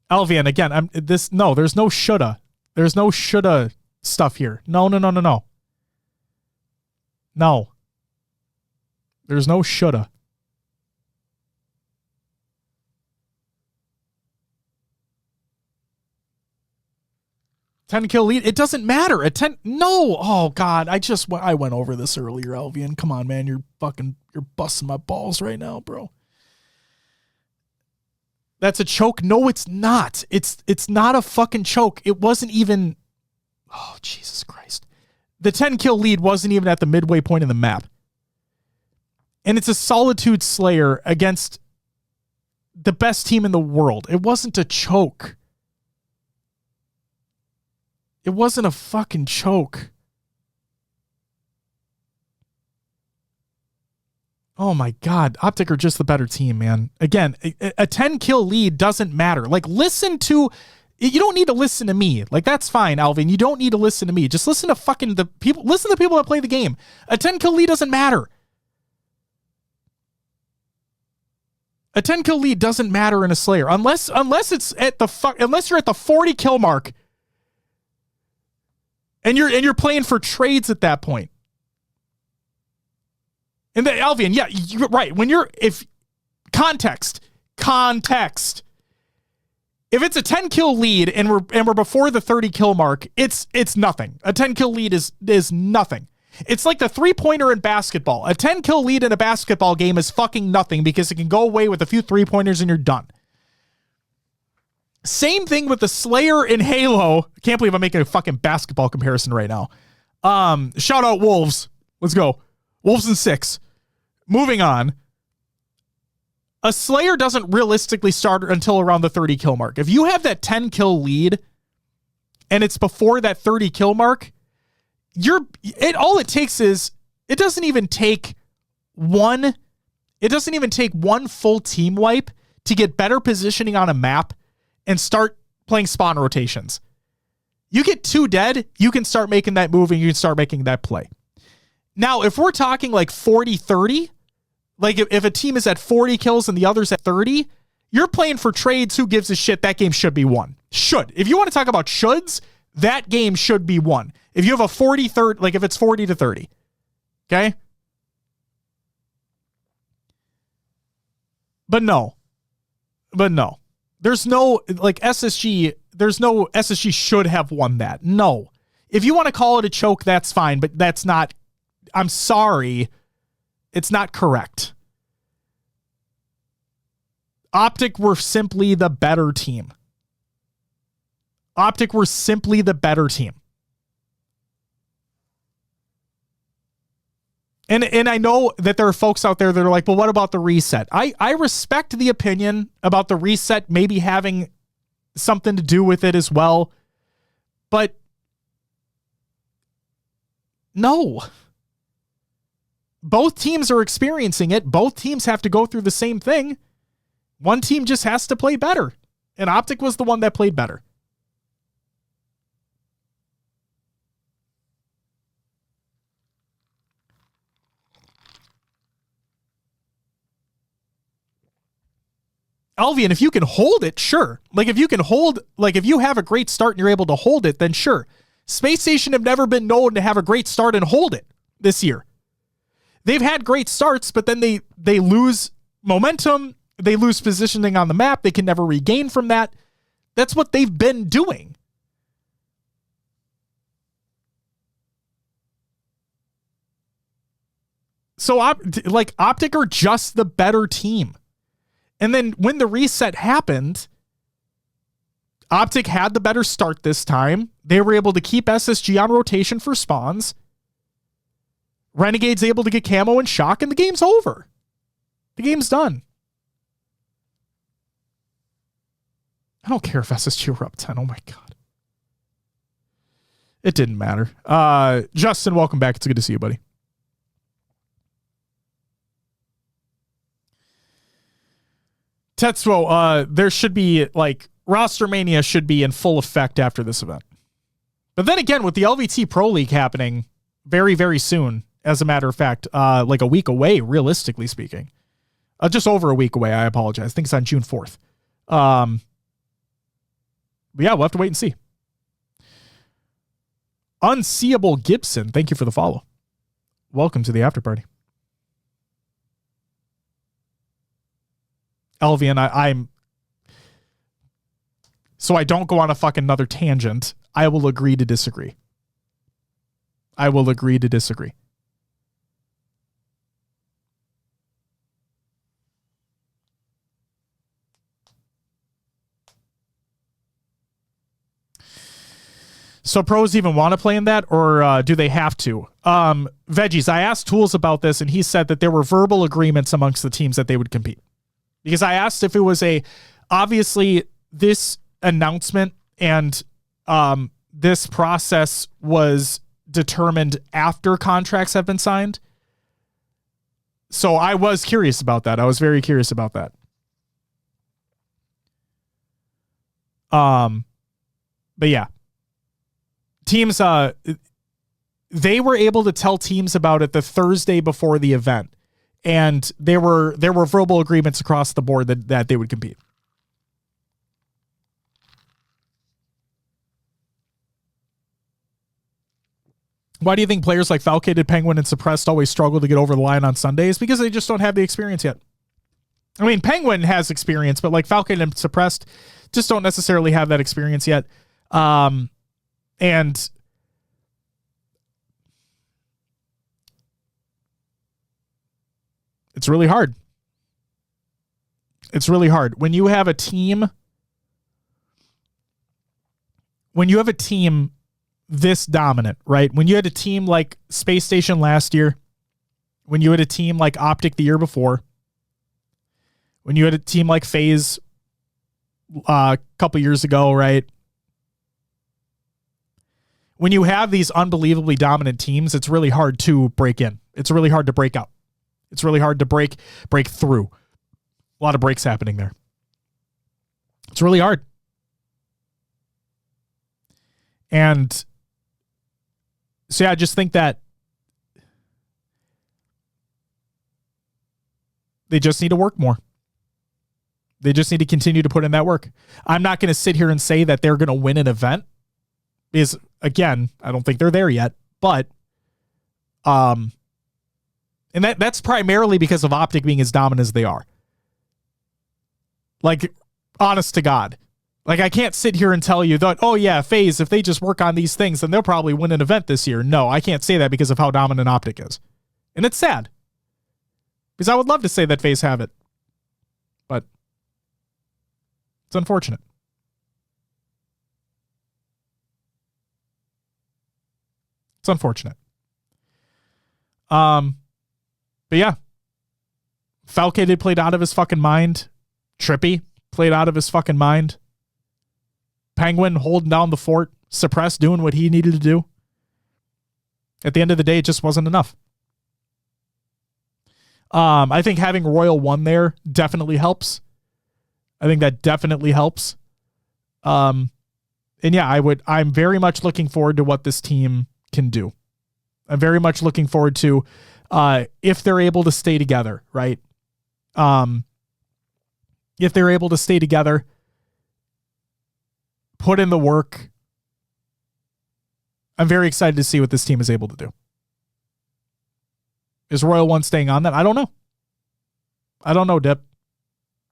Alvian, again, there's no shoulda. There's no shoulda stuff here. No. No. There's no shoulda. $10 lead. It doesn't matter. No. Oh God. I went over this earlier, Alvian. Come on, man. You're busting my balls right now, bro. That's a choke. No, it's not. It's not a fucking choke. It wasn't even. Oh, Jesus Christ. The 10-kill lead wasn't even at the midway point in the map. And it's a Solitude Slayer against the best team in the world. It wasn't a choke. It wasn't a fucking choke. Oh my God. Optic are just the better team, man. Again, a 10-kill lead doesn't matter. Like, you don't need to listen to me. Like, that's fine, Alvin. You don't need to listen to me. Just listen to the people that play the game. A 10-kill lead doesn't matter. A 10-kill lead doesn't matter in a Slayer. Unless it's unless you're at the 40 kill mark. And you're playing for trades at that point. And the Alvian, yeah, you're right. Context. If it's a 10-kill lead and we're before the 30 kill mark, it's nothing. A 10-kill lead is nothing. It's like the 3-pointer in basketball. A 10-kill lead in a basketball game is fucking nothing because it can go away with a few 3-pointers and you're done. Same thing with the Slayer in Halo. I can't believe I'm making a fucking basketball comparison right now. Shout out Wolves. Let's go. Wolves in 6. Moving on. A Slayer doesn't realistically start until around the 30 kill mark. If you have that 10 kill lead and it's before that 30 kill mark, all it takes is it doesn't even take one full team wipe to get better positioning on a map and start playing spawn rotations. You get 2 dead, you can start making that move and you can start making that play. Now, if we're talking like 40-30, like if a team is at 40 kills and the other's at 30, you're playing for trades. Who gives a shit? That game should be won. Should. If you want to talk about shoulds, that game should be won. If you have a 40-30, like if it's 40-30, okay? But no. There's no, like, SSG should have won that. No. If you want to call it a choke, that's fine, but that's not, I'm sorry, it's not correct. Optic were simply the better team. And I know that there are folks out there that are like, well, what about the reset? I respect the opinion about the reset maybe having something to do with it as well. But no. Both teams are experiencing it. Both teams have to go through the same thing. One team just has to play better. And Optic was the one that played better. Alvian, if you can hold it, sure. Like, if you can hold, like, if you have a great start and you're able to hold it, then sure. Space Station have never been known to have a great start and hold it this year. They've had great starts, but then they lose momentum. They lose positioning on the map. They can never regain from that. That's what they've been doing. So, Optic are just the better team. And then when the reset happened, Optic had the better start this time. They were able to keep SSG on rotation for spawns. Renegade's able to get camo and shock, and the game's over. The game's done. I don't care if SSG were up 10. Oh my God. It didn't matter. Justin, welcome back. It's good to see you, buddy. Tetsuo, there should be, like, roster mania should be in full effect after this event. But then again, with the LVT Pro League happening very, very soon, as a matter of fact, like a week away, realistically speaking. Just over a week away, I apologize. I think it's on June 4th. But yeah, we'll have to wait and see. Unseeable Gibson, thank you for the follow. Welcome to the after party. Elvian, I'm so I don't go on a fucking another tangent. I will agree to disagree. So pros even want to play in that, or do they have to? Veggies, I asked Tools about this, and he said that there were verbal agreements amongst the teams that they would compete. Because I asked if it was obviously this announcement and this process was determined after contracts have been signed. So I was curious about that. I was very curious about that. But yeah, teams, they were able to tell teams about it the Thursday before the event. And there were verbal agreements across the board that they would compete. Why do you think players like Falcated, Penguin, and Suppressed always struggle to get over the line on Sundays? Because they just don't have the experience yet. I mean, Penguin has experience, but like Falcated and Suppressed just don't necessarily have that experience yet. And it's really hard. It's really hard. When you have a team this dominant, right? When you had a team like Space Station last year, when you had a team like Optic the year before, when you had a team like FaZe a couple years ago, right? When you have these unbelievably dominant teams, it's really hard to break in. It's really hard to break out. It's really hard to break through. A lot of breaks happening there. It's really hard. And so yeah, I just think that they just need to work more. They just need to continue to put in that work. I'm not going to sit here and say that they're going to win an event. Because, again, I don't think they're there yet. But, and that's primarily because of Optic being as dominant as they are. Like, honest to God. Like, I can't sit here and tell you that, oh yeah, FaZe, if they just work on these things, then they'll probably win an event this year. No, I can't say that because of how dominant Optic is. And it's sad. Because I would love to say that FaZe have it. But it's unfortunate. It's unfortunate. But yeah. Falcated played out of his fucking mind. Trippy played out of his fucking mind. Penguin holding down the fort. Suppressed doing what he needed to do. At the end of the day, it just wasn't enough. I think having Royal 1 there definitely helps. I think that definitely helps. And yeah, I'm very much looking forward to what this team can do. I'm very much looking forward to if they're able to stay together, right? If they're able to stay together, put in the work. I'm very excited to see what this team is able to do. Is Royal 1 staying on that? I don't know. I don't know, Dip.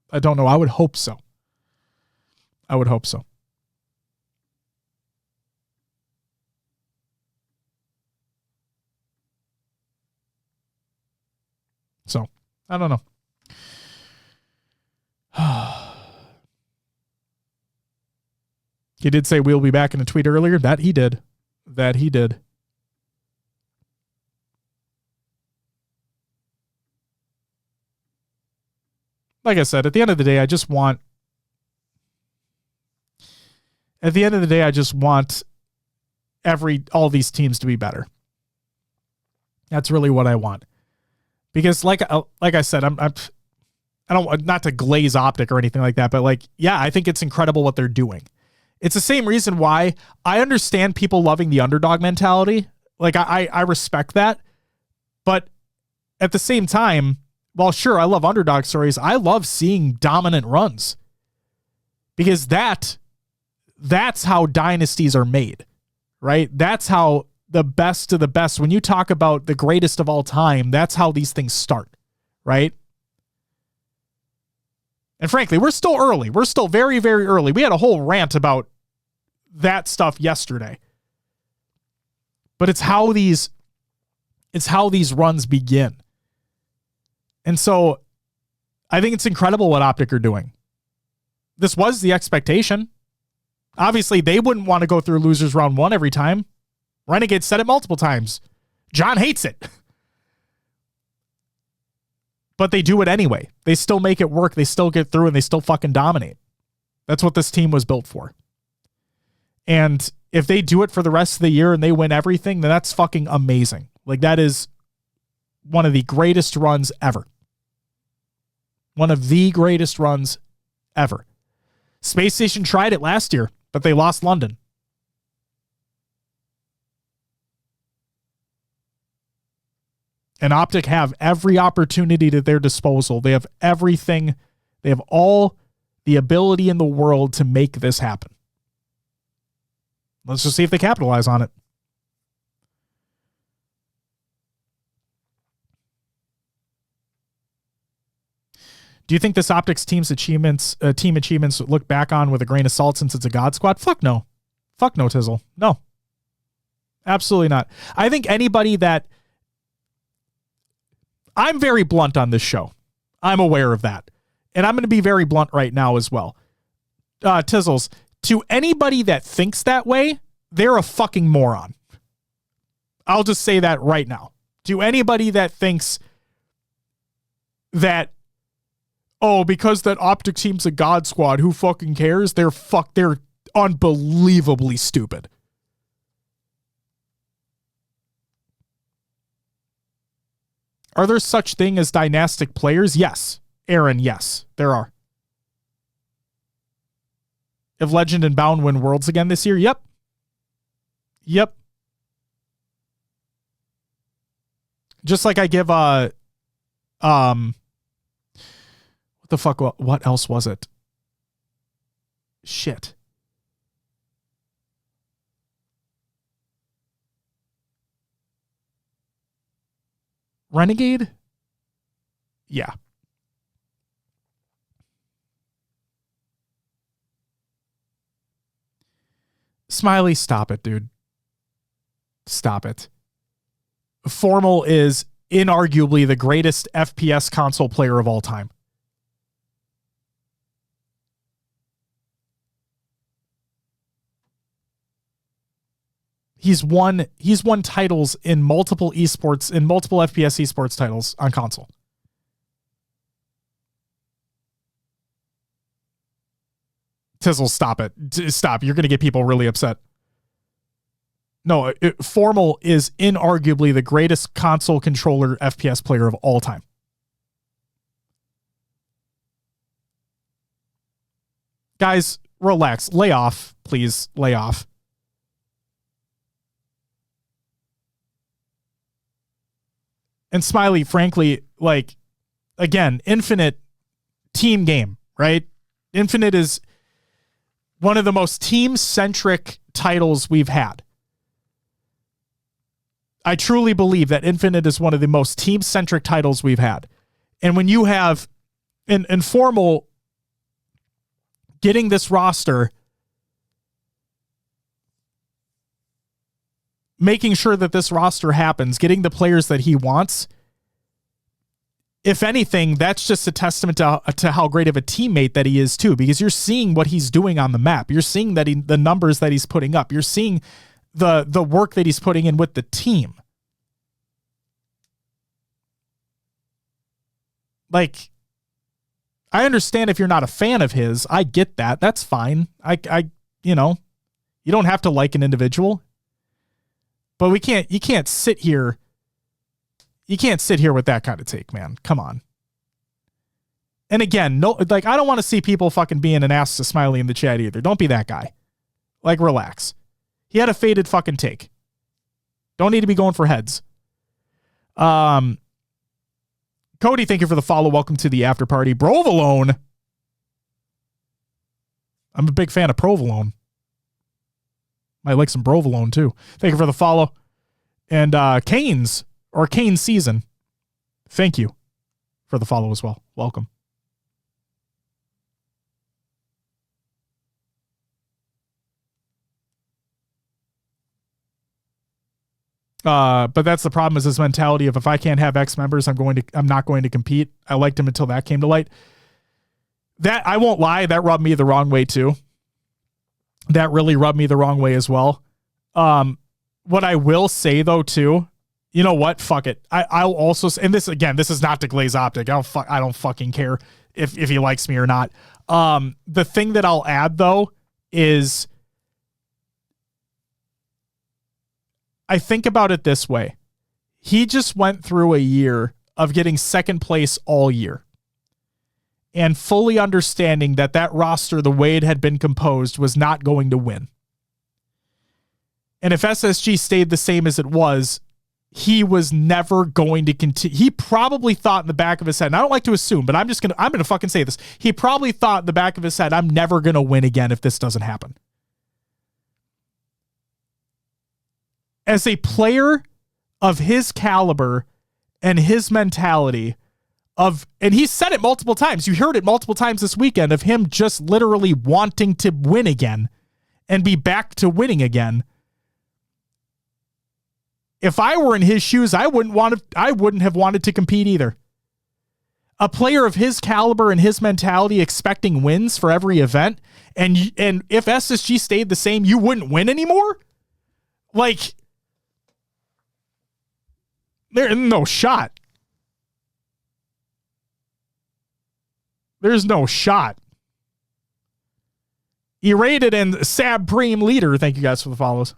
I don't know. I would hope so. I would hope so. So, I don't know. He did say we'll be back in a tweet earlier. That he did. That he did. Like I said, at the end of the day, I just want all these teams to be better. That's really what I want. Because like I said, I don't, not to glaze Optic or anything like that, but like, yeah, I think it's incredible what they're doing. It's the same reason why I understand people loving the underdog mentality. Like I respect that. But at the same time, well, sure, I love underdog stories. I love seeing dominant runs. Because that's how dynasties are made, right? That's how the best of the best, when you talk about the greatest of all time, that's how these things start, right? And frankly, we're still early. We're still very, very early. We had a whole rant about that stuff yesterday. But it's how these runs begin. And so I think it's incredible what Optic are doing. This was the expectation. Obviously, they wouldn't want to go through losers round 1 every time. Renegade said it multiple times. John hates it. But they do it anyway. They still make it work. They still get through and they still fucking dominate. That's what this team was built for. And if they do it for the rest of the year and they win everything, then that's fucking amazing. Like, that is one of the greatest runs ever. One of the greatest runs ever. Space Station tried it last year, but they lost London. And Optic have every opportunity at their disposal. They have everything. They have all the ability in the world to make this happen. Let's just see if they capitalize on it. Do you think this Optics team achievements look back on with a grain of salt since it's a God squad? Fuck no. Fuck no, Tizzle. No. Absolutely not. I think anybody that... I'm very blunt on this show. I'm aware of that. And I'm going to be very blunt right now as well. Tizzles, to anybody that thinks that way, they're a fucking moron. I'll just say that right now. To anybody that thinks that, oh, because that Optic team's a God squad, who fucking cares? They're unbelievably stupid. Are there such thing as dynastic players? Yes. Aaron, yes, there are. If Legend and Bound win Worlds again this year? Yep. Just like I give what the fuck, what else was it? Shit. Renegade? Yeah. Smiley, stop it, dude. Stop it. Formal is inarguably the greatest FPS console player of all time. He's won titles in multiple esports, in multiple FPS esports titles on console. Tizzle, stop it. Stop. You're going to get people really upset. No, Formal is inarguably the greatest console controller FPS player of all time. Guys, relax. Lay off, please. Lay off. And Smiley, frankly, like, again, Infinite team game, right? Infinite is one of the most team-centric titles we've had. I truly believe that Infinite is one of the most team-centric titles we've had. And when you have in Formal getting this roster, making sure that this roster happens, getting the players that he wants, if anything, that's just a testament to how great of a teammate that he is too, because you're seeing what he's doing on the map. You're seeing that the numbers that he's putting up. You're seeing the work that he's putting in with the team. Like, I understand if you're not a fan of his. I get that. That's fine. You don't have to like an individual. But you can't sit here with that kind of take, man. Come on. And again, no, like, I don't want to see people fucking being an ass to Smiley in the chat either. Don't be that guy. Like, relax. He had a faded fucking take. Don't need to be going for heads. Cody, thank you for the follow. Welcome to the after party. Provolone. I'm a big fan of provolone. Might like some provolone too. Thank you for the follow. And Canes Season, thank you for the follow as well. Welcome. But that's the problem, is this mentality of, if I can't have X members, I'm not going to compete. I liked him until that came to light. That, I won't lie, that rubbed me the wrong way too. That really rubbed me the wrong way as well. What I will say though too, you know what? Fuck it. I'll also say, and this again, this is not to glaze optic. I don't fucking care if he likes me or not. The thing that I'll add though is, I think about it this way. He just went through a year of getting second place all year and fully understanding that roster, the way it had been composed, was not going to win. And if SSG stayed the same as it was, he was never going to continue. He probably thought in the back of his head, and I don't like to assume, but I'm going to fucking say this. He probably thought in the back of his head, I'm never going to win again if this doesn't happen. As a player of his caliber and his mentality and he said it multiple times. You heard it multiple times this weekend of him just literally wanting to win again and be back to winning again. If I were in his shoes, I wouldn't have wanted to compete either. A player of his caliber and his mentality expecting wins for every event, and if SSG stayed the same, you wouldn't win anymore? Like, there's no shot. There's no shot. E-rated and Supreme Leader, thank you guys for the follows.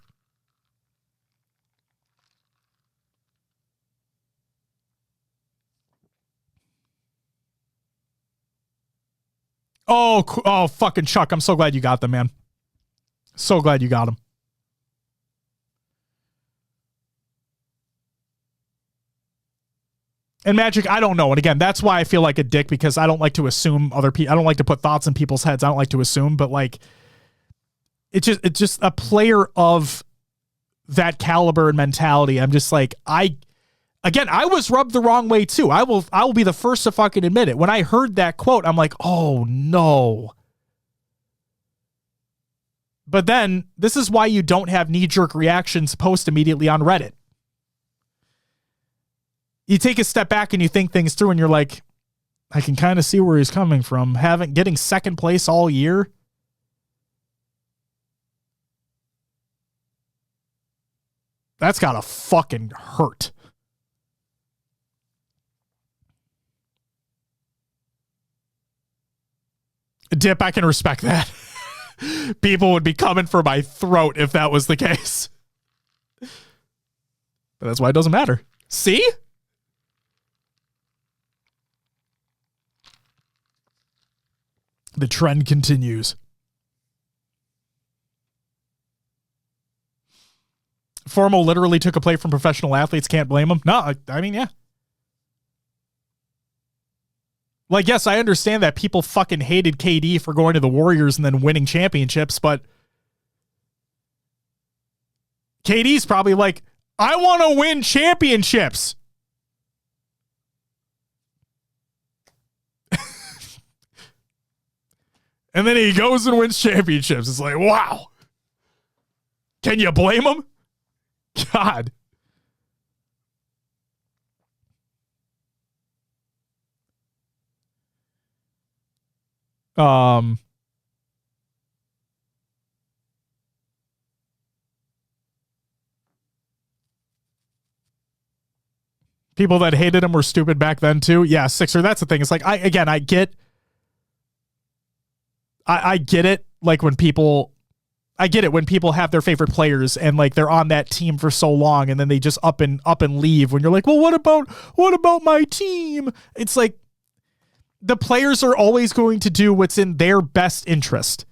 Oh, fucking Chuck. I'm so glad you got them, man. So glad you got them. And Magic, I don't know. And again, that's why I feel like a dick, because I don't like to assume other people. I don't like to put thoughts in people's heads. I don't like to assume, but like, it's just a player of that caliber and mentality. I'm just like, I was rubbed the wrong way too. I will be the first to fucking admit it. When I heard that quote, I'm like, oh no. But then this is why you don't have knee-jerk reactions post immediately on Reddit. You take a step back and you think things through and you're like, I can kind of see where he's coming from. Getting second place all year. That's gotta fucking hurt. Dip, I can respect that. People would be coming for my throat if that was the case. But that's why it doesn't matter. See? The trend continues. Formal literally took a play from professional athletes. Can't blame him. No, I mean, yeah. Like, yes, I understand that people fucking hated KD for going to the Warriors and then winning championships, but KD's probably like, I want to win championships. And then he goes and wins championships. It's like, wow. Can you blame him? God. People that hated him were stupid back then too. Yeah, Sixer, that's the thing. It's like, I get it. Like when people have their favorite players and like they're on that team for so long and then they just up and leave when you're like, well, what about my team? It's like the players are always going to do what's in their best interest.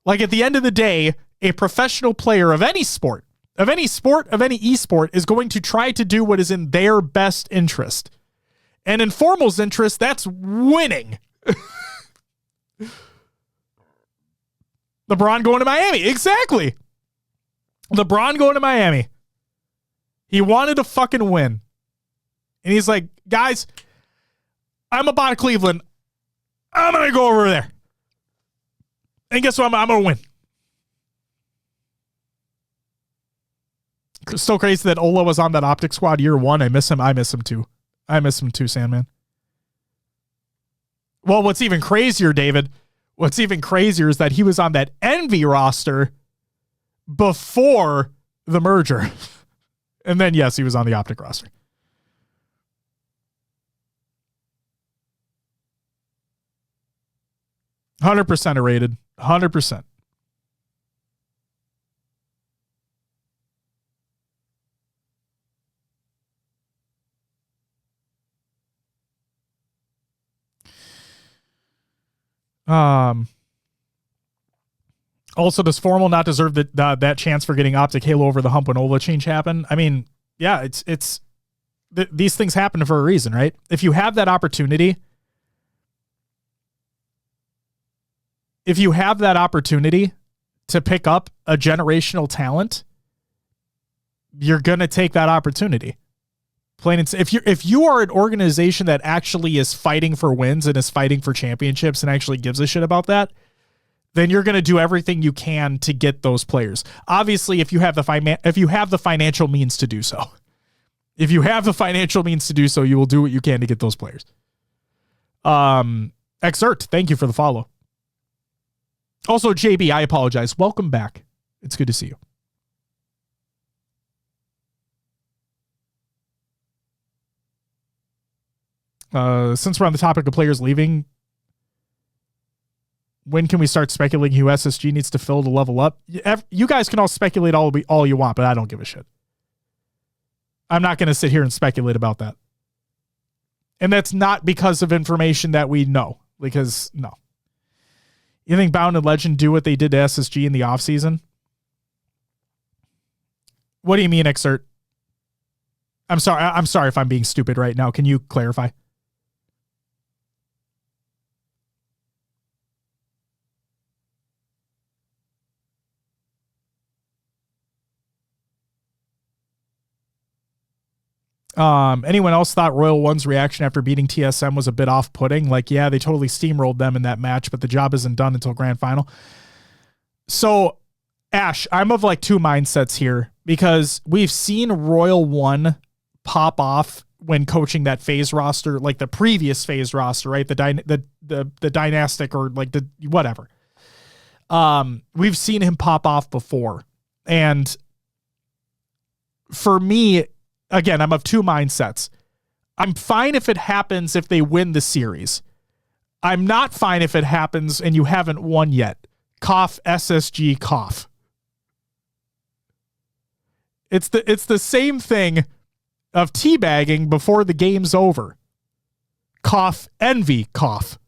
Like at the end of the day, a professional player of any sport, of any esport is going to try to do what is in their best interest. And in Formal's interest, that's winning. LeBron going to Miami. Exactly. LeBron going to Miami. He wanted to fucking win. And he's like, guys, I'm about Cleveland. I'm going to go over there. And guess what? I'm going to win. Still crazy that Ola was on that Optic squad year one. I miss him. I miss him too. Sandman. Well, what's even crazier, David, is that he was on that Envy roster before the merger. And then, yes, he was on the Optic roster. $100% rated. 100%. Also, does Formal not deserve that chance for getting Optic Halo over the hump when Ola change happened? I mean, yeah, these things happen for a reason, right? If you have that opportunity, to pick up a generational talent, you're going to take that opportunity. Plain and if you are an organization that actually is fighting for wins and is fighting for championships and actually gives a shit about that, then you're going to do everything you can to get those players. Obviously, if you have the financial means to do so. If you have the financial means to do so, you will do what you can to get those players. Exert, thank you for the follow. Also, JB, I apologize. Welcome back. It's good to see you. Since we're on the topic of players leaving, when can we start speculating who SSG needs to fill to level up? You guys can all speculate all you want, but I don't give a shit. I'm not going to sit here and speculate about that. And that's not because of information that we know. Because, no. You think Bound and Legend do what they did to SSG in the offseason? What do you mean, Exert? I'm sorry if I'm being stupid right now. Can you clarify? Anyone else thought Royal One's reaction after beating TSM was a bit off-putting? Like, yeah, they totally steamrolled them in that match, but the job isn't done until grand final. So, Ash, I'm of like two mindsets here because we've seen Royal One pop off when coaching that phase roster, like the previous phase roster, right? The dynastic or like the whatever. We've seen him pop off before. And for me, again, I'm of two mindsets. I'm fine if it happens if they win the series. I'm not fine if it happens and you haven't won yet. Cough, SSG, cough. It's the same thing of teabagging before the game's over. Cough, envy, cough.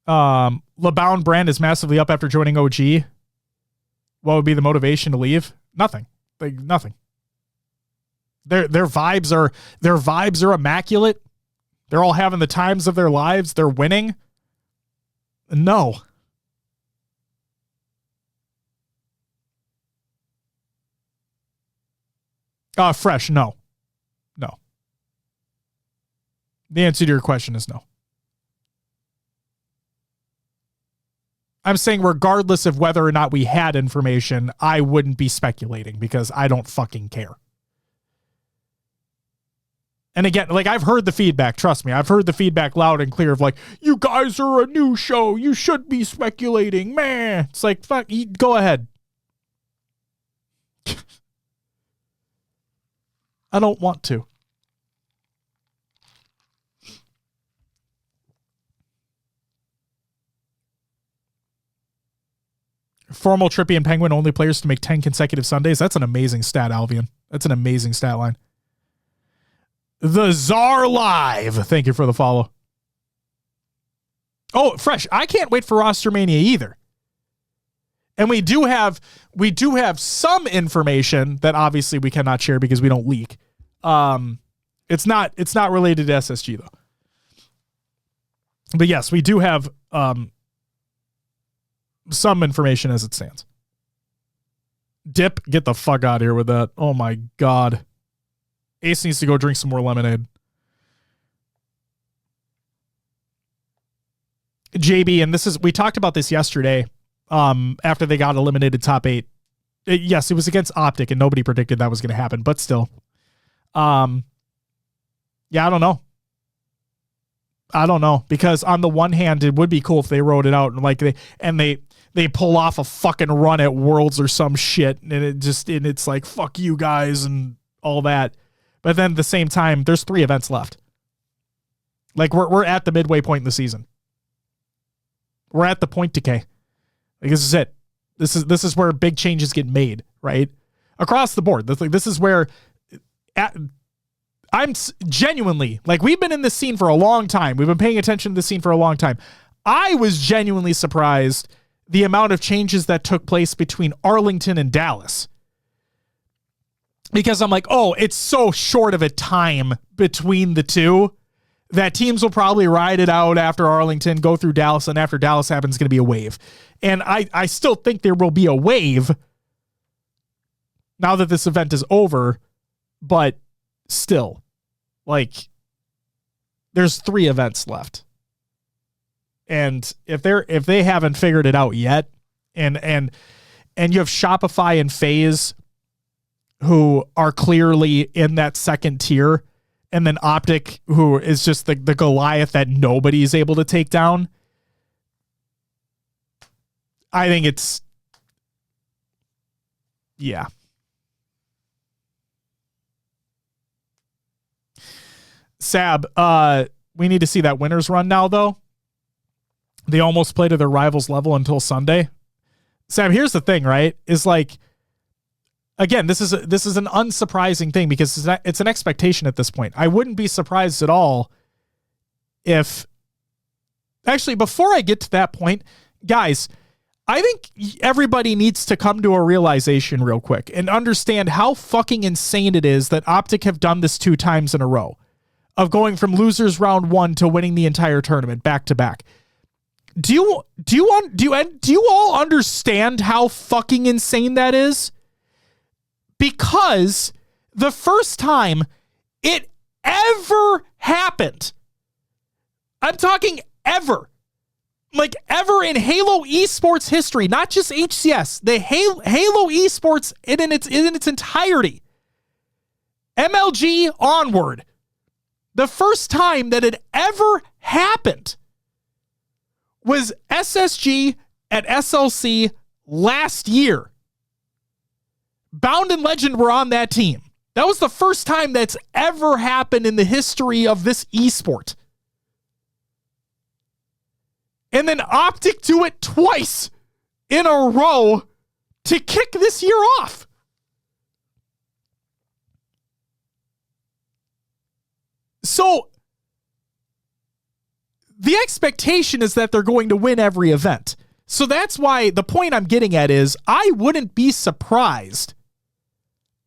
LeBound brand is massively up after joining OG. What would be the motivation to leave? Nothing. Like nothing. Their vibes are immaculate. They're all having the times of their lives. They're winning. No. Fresh, no. No. The answer to your question is no. I'm saying regardless of whether or not we had information, I wouldn't be speculating because I don't fucking care. And again, like I've heard the feedback, trust me, I've heard the feedback loud and clear of like, you guys are a new show. You should be speculating, man. It's like, fuck, go ahead. I don't want to. Formal Trippy and Penguin only players to make 10 consecutive Sundays. That's an amazing stat, Alvian. That's an amazing stat line. The Czar Live. Thank you for the follow. Oh, Fresh. I can't wait for Roster Mania either. And we do have some information that obviously we cannot share because we don't leak. It's not related to SSG though. But yes, we do have some information as it stands. Dip, get the fuck out of here with that. Oh my God. Ace needs to go drink some more lemonade. JB, and we talked about this yesterday, after they got eliminated top 8. Yes, it was against Optic and nobody predicted that was going to happen, but still. Yeah, I don't know. Because on the one hand, it would be cool if they wrote it out and like they pull off a fucking run at Worlds or some shit, and it's like fuck you guys and all that. But then at the same time, there's 3 events left. Like we're at the midway point in the season. We're at the point decay. Like this is it. This is where big changes get made, right? Across the board. This is where I'm genuinely, like we've been in this scene for a long time. We've been paying attention to the scene for a long time. I was genuinely surprised the amount of changes that took place between Arlington and Dallas. Because I'm like, oh, it's so short of a time between the two that teams will probably ride it out after Arlington, go through Dallas, and after Dallas happens, it's going to be a wave. And I still think there will be a wave now that this event is over, but still, like, there's 3 events left. And if they haven't figured it out yet, and you have Shopify and FaZe who are clearly in that second tier, and then Optic, who is just the Goliath that nobody's able to take down. I think it's, yeah. Sab, we need to see that winners run now, though. They almost play to their rivals' level until Sunday. Sab, here's the thing, right? Is like, again, this is an unsurprising thing because it's an expectation at this point. I wouldn't be surprised at all if... Actually, before I get to that point, guys, I think everybody needs to come to a realization real quick and understand how fucking insane it is that Optic have done this 2 times in a row of going from losers round 1 to winning the entire tournament back to back. Do you all understand how fucking insane that is? because the first time it ever happened, I'm talking ever, like ever in Halo esports history, not just HCS, the Halo esports in its entirety, MLG onward, the first time that it ever happened was SSG at SLC last year. Bound and Legend were on that team. That was the first time that's ever happened in the history of this esport. And then Optic do it twice in a row to kick this year off. So the expectation is that they're going to win every event. So that's why the point I'm getting at is I wouldn't be surprised.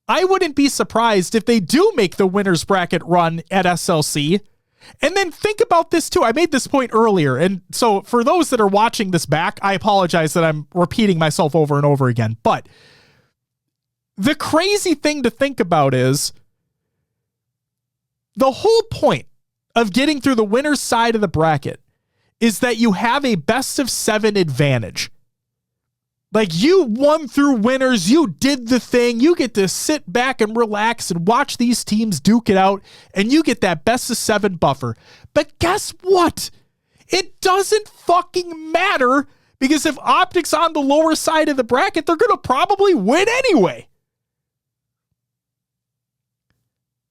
I wouldn't be surprised if they do make the winner's bracket run at SLC. And then think about this too. I made this point earlier. And so for those that are watching this back, I apologize that I'm repeating myself over and over again. But the crazy thing to think about is the whole point of getting through the winner's side of the bracket is that you have a best of 7 advantage. Like, you won through winners, you did the thing, you get to sit back and relax and watch these teams duke it out, and you get that best of 7 buffer. But guess what? It doesn't fucking matter, because if Optic's on the lower side of the bracket, they're going to probably win anyway.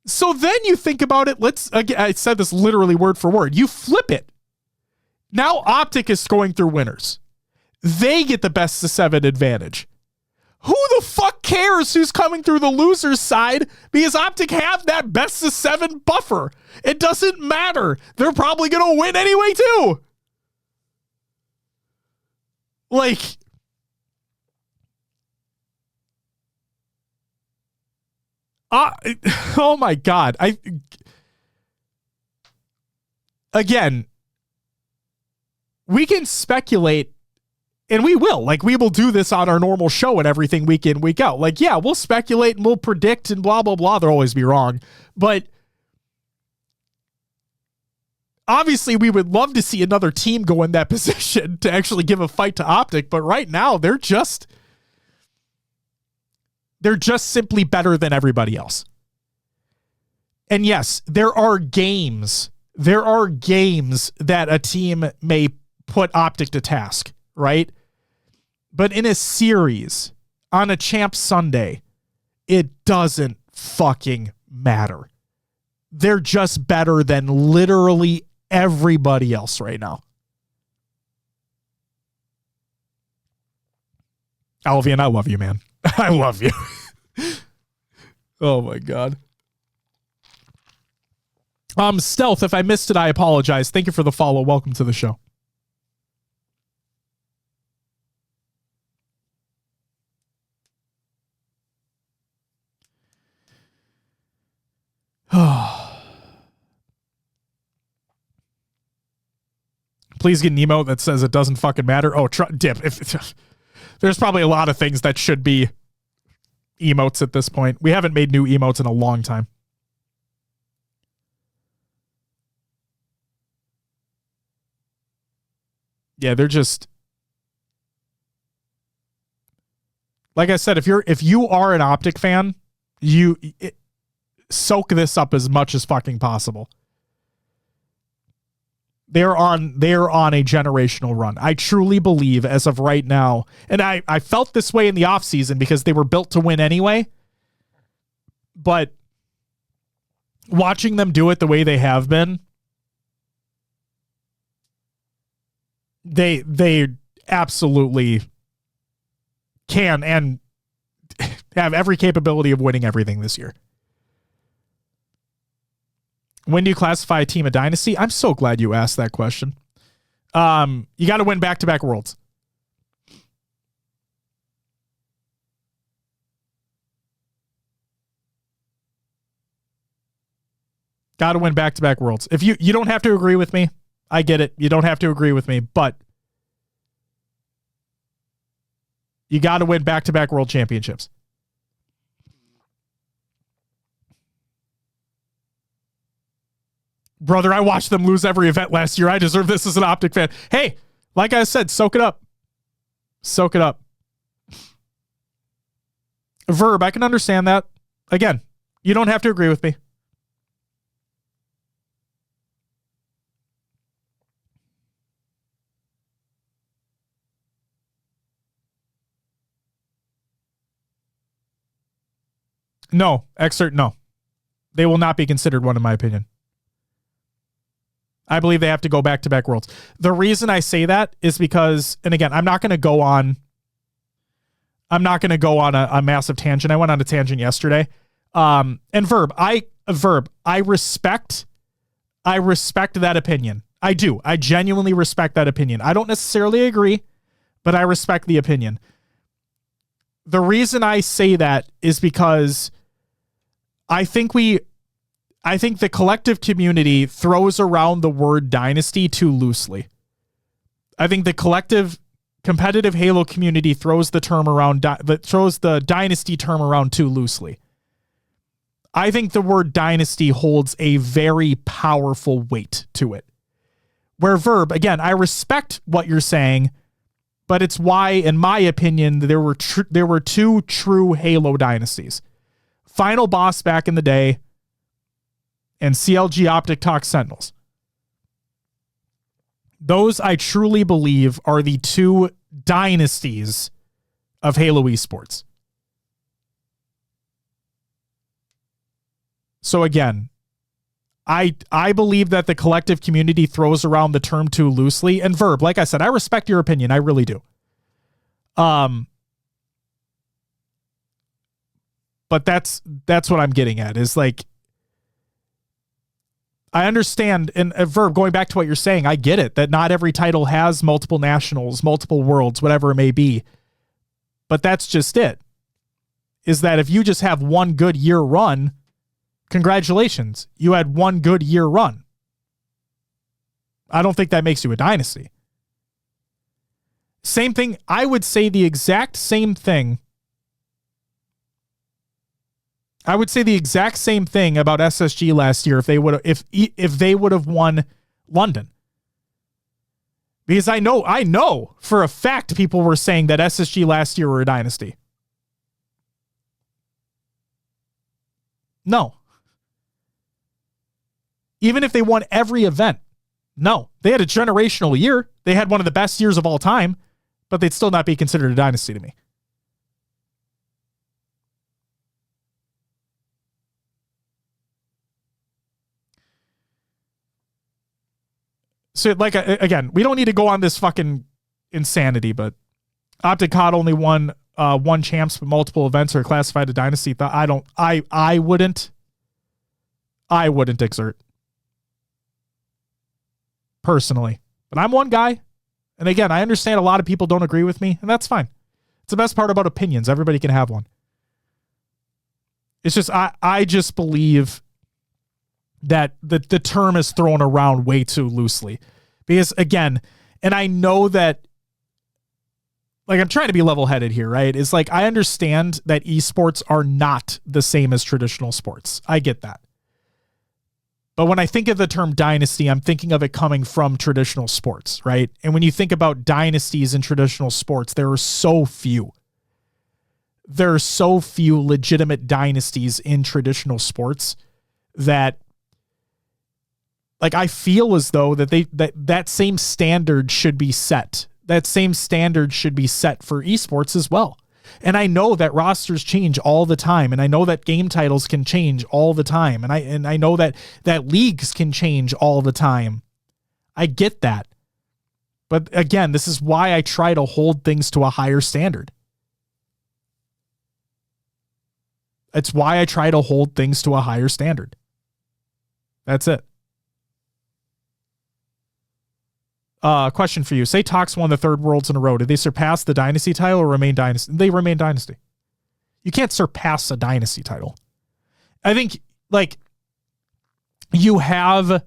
So then you think about it, again, I said this literally word for word, you flip it. Now Optic is going through winners. They get the best of 7 advantage. Who the fuck cares who's coming through the loser's side, because Optic have that best of 7 buffer? It doesn't matter. They're probably going to win anyway too. Like, oh my God. Again, we can speculate, and we will. Like, we will do this on our normal show and everything week in, week out. Like, yeah, we'll speculate and we'll predict and blah, blah, blah. They'll always be wrong. But obviously, we would love to see another team go in that position to actually give a fight to Optic. But right now, they're just simply better than everybody else. And yes, there are games that a team may put Optic to task, right? But in a series, on a Champ Sunday, it doesn't fucking matter. They're just better than literally everybody else right now. Alvian, I love you, man. I love you. Oh my God. Stealth, if I missed it, I apologize. Thank you for the follow. Welcome to the show. Please get an emote that says it doesn't fucking matter. Oh, dip. There's probably a lot of things that should be emotes at this point. We haven't made new emotes in a long time. Yeah, they're just, like I said, if you are an Optic fan, soak this up as much as fucking possible. They're on a generational run. I truly believe, as of right now, and I felt this way in the offseason because they were built to win anyway. But watching them do it the way they have been, they absolutely can and have every capability of winning everything this year. When do you classify a team a dynasty? I'm so glad you asked that question. You got to win back-to-back worlds. Got to win back-to-back worlds. If you don't have to agree with me, I get it. You don't have to agree with me, but you got to win back-to-back world championships. Brother, I watched them lose every event last year. I deserve this as an Optic fan. Hey, like I said, soak it up. Soak it up. Verb, I can understand that. Again, you don't have to agree with me. No, Exert, no. They will not be considered one, in my opinion. I believe they have to go back-to-back worlds. The reason I say that is because, and again, I'm not going to go on a massive tangent. I went on a tangent yesterday. And Verb, I respect that opinion. I do. I genuinely respect that opinion. I don't necessarily agree, but I respect the opinion. The reason I say that is because I think the collective community throws around the word dynasty too loosely. I think the collective competitive Halo community throws the dynasty term around too loosely. I think the word dynasty holds a very powerful weight to it. Where Verb, again, I respect what you're saying, but it's why, in my opinion, there were two true Halo dynasties. Final Boss back in the day, and CLG Optic Talk Sentinels. Those, I truly believe, are the two dynasties of Halo esports. So again, I believe that the collective community throws around the term too loosely. And Verb, like I said, I respect your opinion. I really do. But that's what I'm getting at, is like, I understand, and Verb, going back to what you're saying, I get it, that not every title has multiple nationals, multiple worlds, whatever it may be. But that's just it. Is that if you just have one good year run, congratulations, you had one good year run. I don't think that makes you a dynasty. Same thing, I would say the exact same thing. I would say the exact same thing about SSG last year if they would have won London. Because I know for a fact people were saying that SSG last year were a dynasty. No. Even if they won every event. No. They had a generational year. They had one of the best years of all time, but they'd still not be considered a dynasty to me. So, like, again, we don't need to go on this fucking insanity, but Optic COD only won one champs, but multiple events are classified a dynasty. I wouldn't Exert. Personally. But I'm one guy. And again, I understand a lot of people don't agree with me, and that's fine. It's the best part about opinions. Everybody can have one. It's just, I just believe that the term is thrown around way too loosely. Because again, and I know that, like, I'm trying to be level-headed here, right? It's like, I understand that esports are not the same as traditional sports. I get that. But when I think of the term dynasty, I'm thinking of it coming from traditional sports, right? And when you think about dynasties in traditional sports, there are so few. There are so few legitimate dynasties in traditional sports that, like, I feel as though that same standard should be set. That same standard should be set for esports as well. And I know that rosters change all the time, and I know that game titles can change all the time, and I know that leagues can change all the time. I get that. But again, this is why I try to hold things to a higher standard. It's why I try to hold things to a higher standard. That's it. Question for you. Say Tox won the third Worlds in a row. Did they surpass the Dynasty title or remain Dynasty? They remain Dynasty. You can't surpass a Dynasty title. I think, like, you have...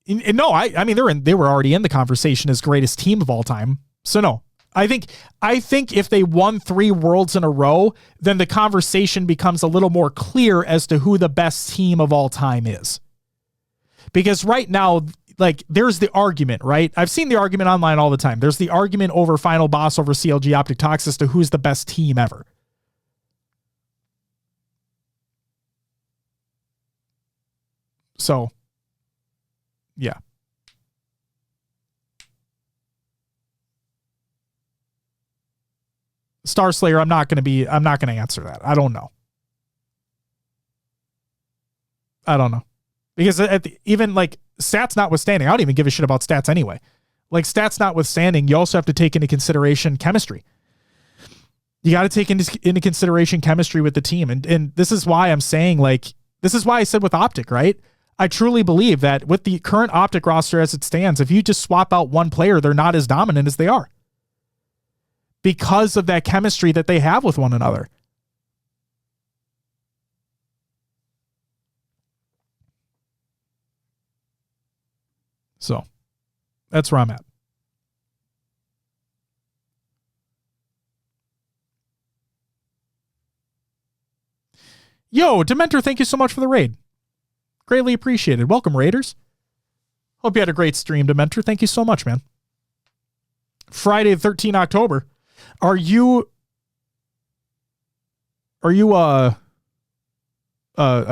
no, I mean, they were already in the conversation as greatest team of all time. So no. I think if they won 3 Worlds in a row, then the conversation becomes a little more clear as to who the best team of all time is. Because right now, like, there's the argument, right? I've seen the argument online all the time. There's the argument over Final Boss over CLG Optic Talks as to who's the best team ever. So, yeah. Star Slayer, I'm not going to answer that. I don't know. Because even like stats notwithstanding, I don't even give a shit about stats anyway. Like, stats notwithstanding, you also have to take into consideration chemistry. You got to take into consideration chemistry with the team. And this is why I'm saying, like, this is why I said with Optic, right? I truly believe that with the current Optic roster as it stands, if you just swap out one player, they're not as dominant as they are. Because of that chemistry that they have with one another. So, that's where I'm at. Yo, Dementor, thank you so much for the raid. Greatly appreciated. Welcome, Raiders. Hope you had a great stream, Dementor. Thank you so much, man. Friday, 13 October. Are you a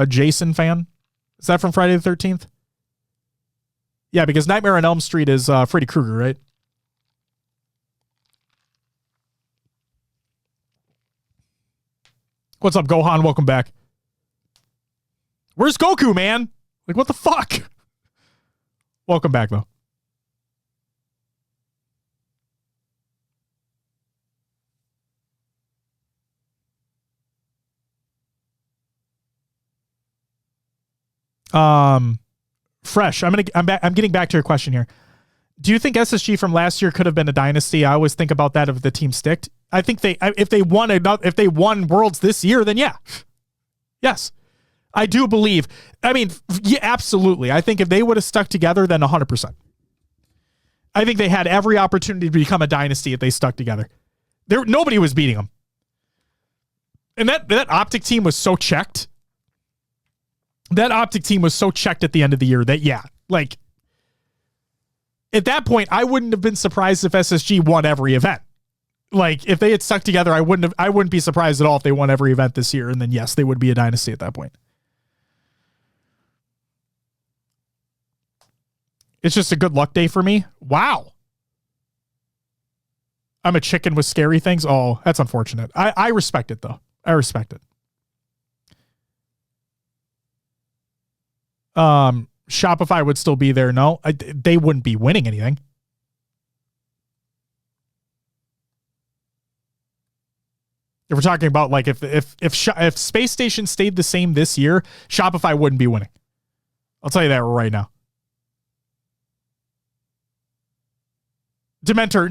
Jason fan? Is that from Friday the 13th? Yeah, because Nightmare on Elm Street is Freddy Krueger, right? What's up, Gohan? Welcome back. Where's Goku, man? Like, what the fuck? Welcome back, though. Fresh. I'm getting back to your question here. Do you think SSG from last year could have been a dynasty? I always think about that if the team sticked. I think if they won Worlds this year, then yeah. Yes. I do believe. I mean, yeah, absolutely. I think if they would have stuck together, then 100%. I think they had every opportunity to become a dynasty if they stuck together. Nobody was beating them. And that Optic team was so checked. That Optic team was so checked at the end of the year that, yeah, like, at that point, I wouldn't have been surprised if SSG won every event. Like, if they had stuck together, I wouldn't be surprised at all if they won every event this year. And then, yes, they would be a dynasty at that point. It's just a good luck day for me. Wow. I'm a chicken with scary things. Oh, that's unfortunate. I respect it, though. I respect it. Shopify would still be there. No, they wouldn't be winning anything. If we're talking about, like, if Space Station stayed the same this year, Shopify wouldn't be winning. I'll tell you that right now. Dementor,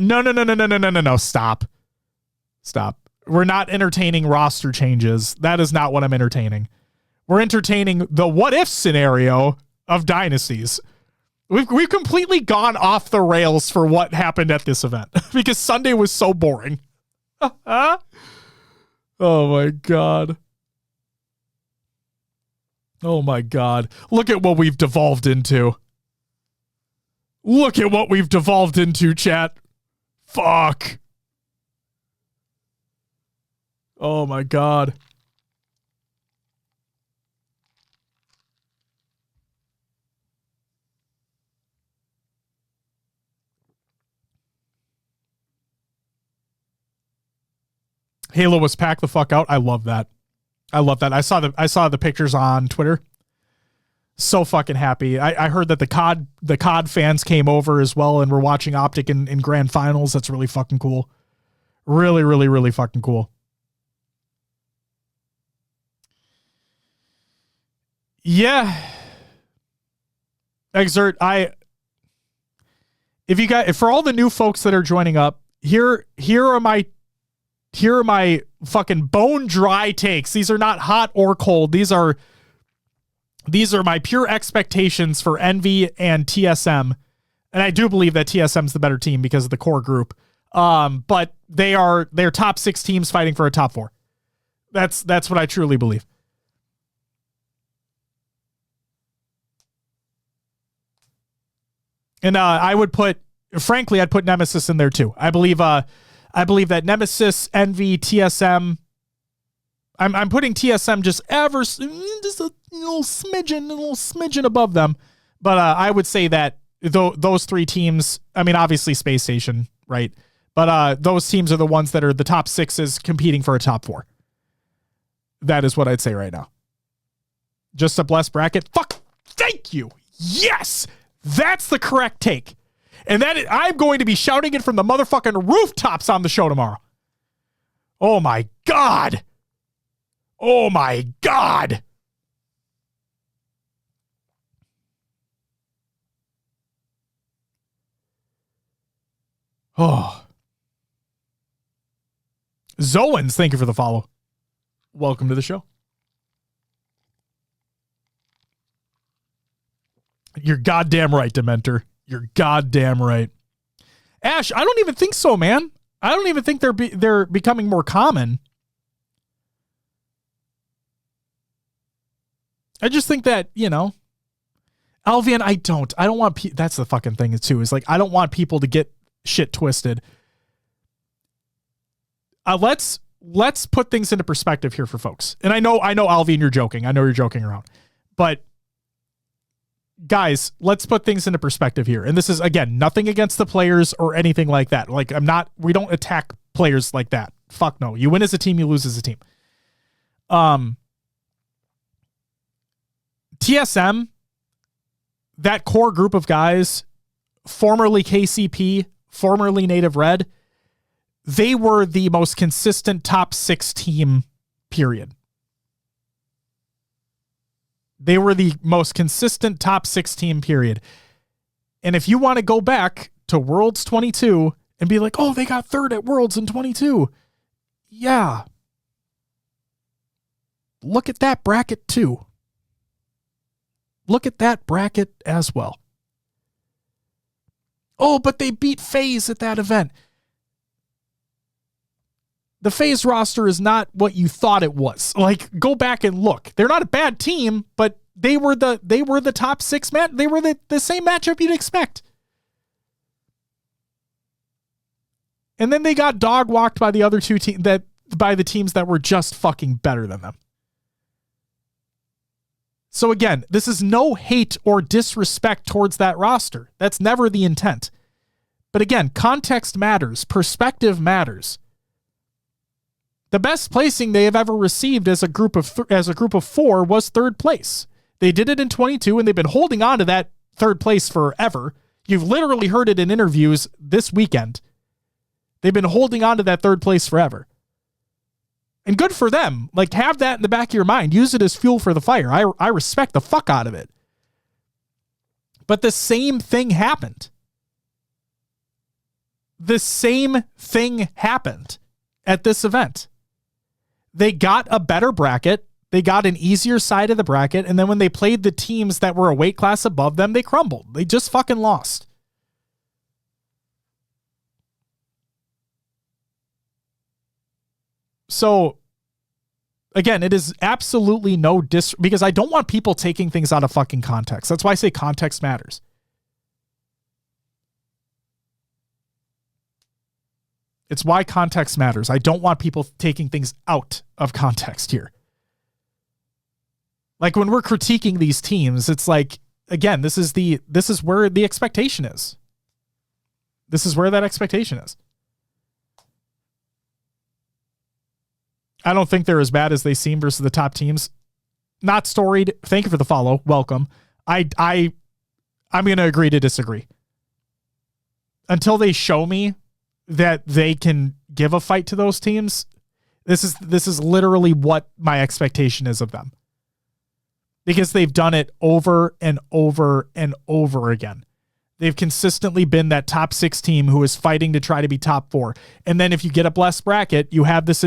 no. Stop. We're not entertaining roster changes. That is not what I'm entertaining. We're entertaining the what if scenario of dynasties. We've completely gone off the rails for what happened at this event because Sunday was so boring. Oh my God. Oh my God. Look at what we've devolved into. Look at what we've devolved into, chat. Fuck. Oh my God. Halo was packed the fuck out. I love that. I saw the pictures on Twitter. So fucking happy. I heard that the COD fans came over as well and were watching Optic in grand finals. That's really fucking cool. Really, really, really fucking cool. Yeah. Exert, for all the new folks that are joining up, here are my fucking bone dry takes. These are not hot or cold. These are my pure expectations for Envy and TSM. And I do believe that TSM's the better team because of the core group. But they're top 6 teams fighting for a top 4. That's what I truly believe. And I would put, frankly, I'd put Nemesis in there too. I believe that Nemesis, Envy, TSM. I'm putting TSM just a little smidgen above them. But I would say that those three teams, I mean, obviously Space Station, right? But those teams are the ones that are the top sixes competing for a top four. That is what I'd say right now. Just a blessed bracket. Fuck. Thank you. Yes. That's the correct take. And I'm going to be shouting it from the motherfucking rooftops on the show tomorrow. Oh my God. Oh my God. Oh. Zoans, thank you for the follow. Welcome to the show. You're goddamn right, Dementor. You're goddamn right. Ash, I don't even think so, man. I don't even think they're becoming more common. I just think that, Alvian, I don't want, that's the fucking thing too, is like, I don't want people to get shit twisted. Let's put things into perspective here for folks. And I know, Alvian, you're joking. I know you're joking around, but guys, let's put things into perspective here. And this is, again, nothing against the players or anything like that. Like, we don't attack players like that. Fuck no. You win as a team, you lose as a team. TSM, that core group of guys, formerly KCP, formerly Native Red, they were the most consistent top 6 team, period. They were the most consistent top 6 team, period. And if you want to go back to Worlds 22 and be like, oh, they got third at Worlds in 22. Yeah. Look at that bracket too. Look at that bracket as well. Oh, but they beat FaZe at that event. The FaZe roster is not what you thought it was. Like, go back and look. They're not a bad team, but they were the top 6 match. They were the same matchup you'd expect. And then they got dog walked by the other two teams by the teams that were just fucking better than them. So again, this is no hate or disrespect towards that roster. That's never the intent. But again, context matters. Perspective matters. The best placing they have ever received as a group of 4 was 3rd place. They did it in 22, and they've been holding on to that 3rd place forever. You've literally heard it in interviews this weekend. They've been holding on to that 3rd place forever. And good for them. Like, have that in the back of your mind. Use it as fuel for the fire. I respect the fuck out of it. But the same thing happened. The same thing happened at this event. They got a better bracket. They got an easier side of the bracket. And then when they played the teams that were a weight class above them, they crumbled. They just fucking lost. So, again, it is absolutely no because I don't want people taking things out of fucking context. That's why I say context matters. It's why context matters. I don't want people taking things out of context here. Like, when we're critiquing these teams, it's like, again, this is where the expectation is. This is where that expectation is. I don't think they're as bad as they seem versus the top teams. Not Storied. Thank you for the follow. Welcome. I'm going to agree to disagree. Until they show me that they can give a fight to those teams, this is literally what my expectation is of them. Because they've done it over and over and over again. They've consistently been that top 6 team who is fighting to try to be top 4. And then if you get a blessed bracket, you have this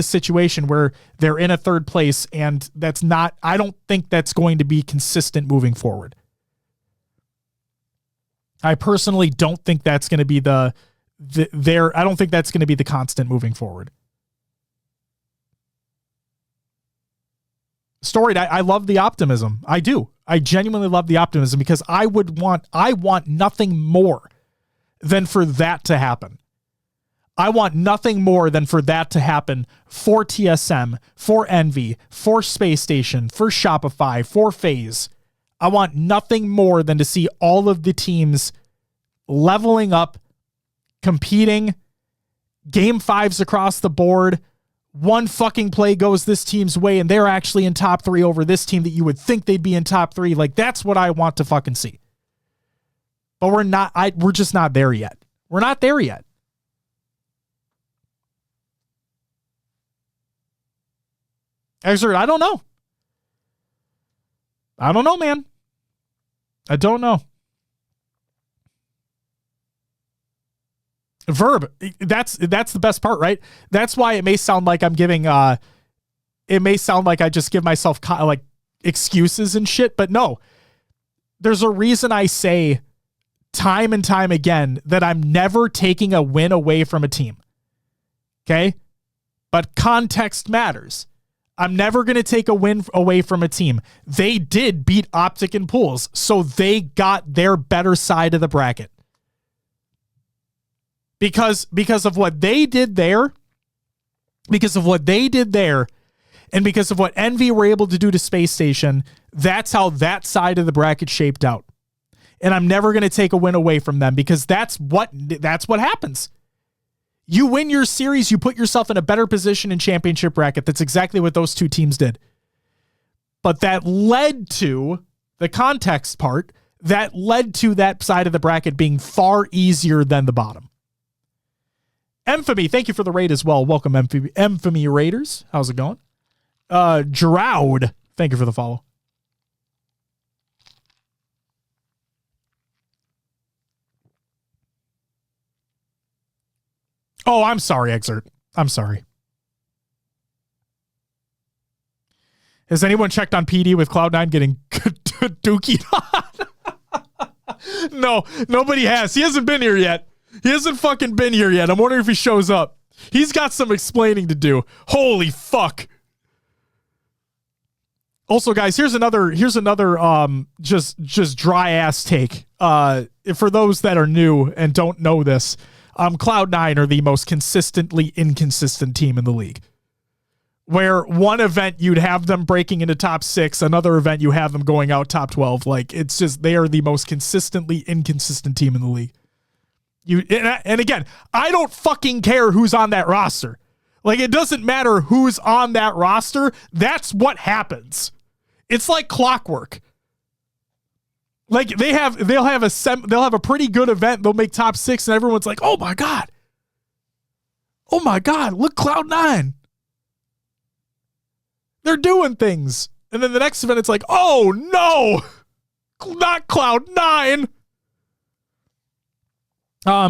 situation where they're in a 3rd place, and I don't think that's going to be consistent moving forward. I personally don't think that's going to be I don't think that's going to be the constant moving forward. Storied, I love the optimism. I do. I genuinely love the optimism because I want nothing more than for that to happen. I want nothing more than for that to happen for TSM, for Envy, for Space Station, for Shopify, for FaZe. I want nothing more than to see all of the teams leveling up, competing, game fives across the board. One fucking play goes this team's way and they're actually in top 3 over this team that you would think they'd be in top 3. Like, that's what I want to fucking see. But we're just not there yet. We're not there yet. Exert, I don't know. I don't know, man. I don't know. Verb, that's the best part, right? That's why it may sound like I'm giving, it may sound like I just give myself like excuses and shit, but no. There's a reason I say time and time again that I'm never taking a win away from a team. Okay? But context matters. I'm never going to take a win away from a team. They did beat Optic and Pools, so they got their better side of the bracket. Because of what they did there, and because of what Envy were able to do to Space Station, that's how that side of the bracket shaped out. And I'm never going to take a win away from them because that's what happens. You win your series, you put yourself in a better position in championship bracket. That's exactly what those two teams did. But that led to the context part, that led to that side of the bracket being far easier than the bottom. Emphemy, thank you for the raid as well. Welcome, Emphemy Raiders. How's it going? Droud, thank you for the follow. Oh, I'm sorry, Exert. I'm sorry. Has anyone checked on PD with Cloud9 getting dookied on? No, nobody has. He hasn't been here yet. He hasn't fucking been here yet. I'm wondering if he shows up. He's got some explaining to do. Holy fuck. Also, guys, here's another just dry ass take. For those that are new and don't know this, Cloud9 are the most consistently inconsistent team in the league. Where one event you'd have them breaking into top 6, another event you have them going out top 12. Like, it's just, they are the most consistently inconsistent team in the league. And again, I don't fucking care who's on that roster. Like, it doesn't matter who's on that roster. That's what happens. It's like clockwork. Like, they'll have a pretty good event. They'll make top 6 and everyone's like, oh my God, look, Cloud9. They're doing things. And then the next event, it's like, oh no, not Cloud9.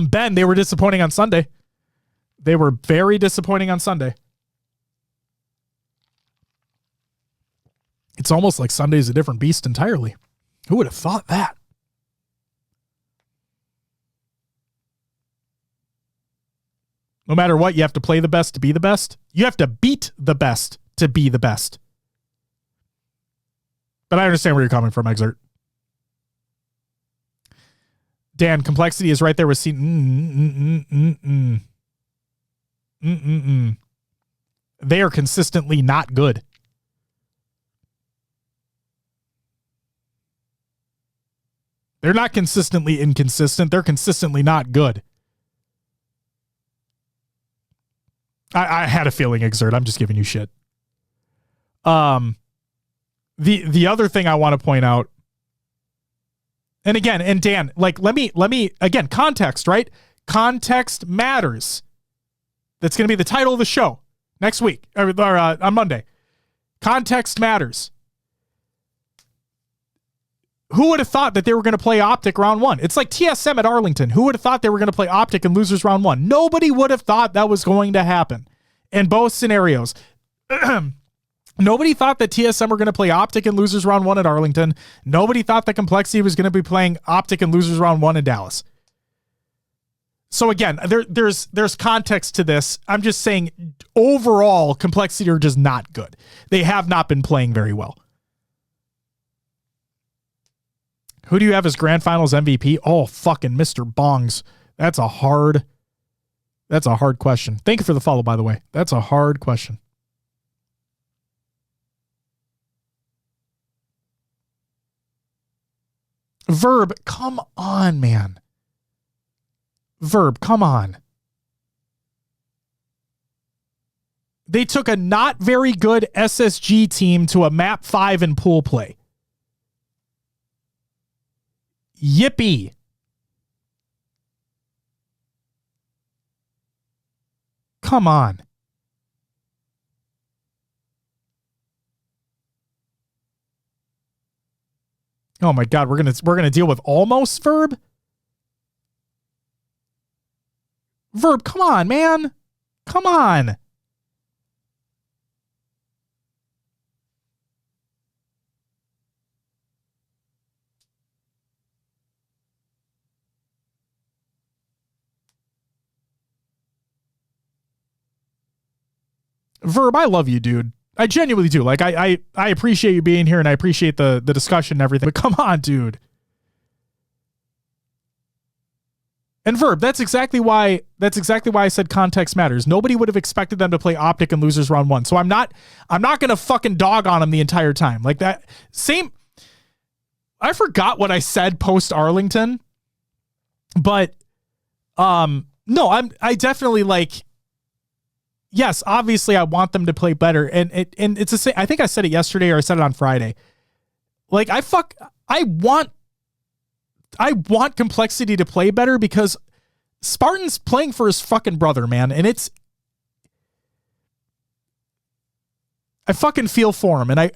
Ben, they were disappointing on Sunday. They were very disappointing on Sunday. It's almost like Sunday's a different beast entirely. Who would have thought that? No matter what, you have to play the best to be the best. You have to beat the best to be the best. But I understand where you're coming from, Exert. Dan, complexity is right there with They are consistently not good. They're not consistently inconsistent. They're consistently not good. I had a feeling, Exert. I'm just giving you shit. The other thing I want to point out, and again, and Dan, like, let me again, context, right? Context matters. That's going to be the title of the show next week or on Monday. Context matters. Who would have thought that they were going to play Optic round 1? It's like TSM at Arlington. Who would have thought they were going to play Optic and losers round 1? Nobody would have thought that was going to happen in both scenarios. Nobody thought that TSM were going to play Optic and losers round 1 at Arlington. Nobody thought that Complexity was going to be playing Optic and losers round 1 in Dallas. So again, there's context to this. I'm just saying overall, Complexity are just not good. They have not been playing very well. Who do you have as Grand Finals MVP? Oh, fucking Mr. Bongs. That's a hard question. Thank you for the follow, by the way. That's a hard question. Verb, come on, man. Verb, come on. They took a not very good SSG team to a map 5 in pool play. Yippee. Come on. Oh my God, we're gonna deal with almost Verb? Verb, come on, man. Come on. Verb, I love you, dude. I genuinely do. Like, I appreciate you being here and I appreciate the discussion and everything. But come on, dude. And Verb, that's exactly why I said context matters. Nobody would have expected them to play Optic and losers round 1. So I'm not gonna fucking dog on them the entire time. Like that same. I forgot what I said post Arlington, but no, I definitely like. Yes, obviously I want them to play better. And it's the same. I think I said it yesterday or I said it on Friday. Like I want Complexity to play better because Spartan's playing for his fucking brother, man. And I fucking feel for him. I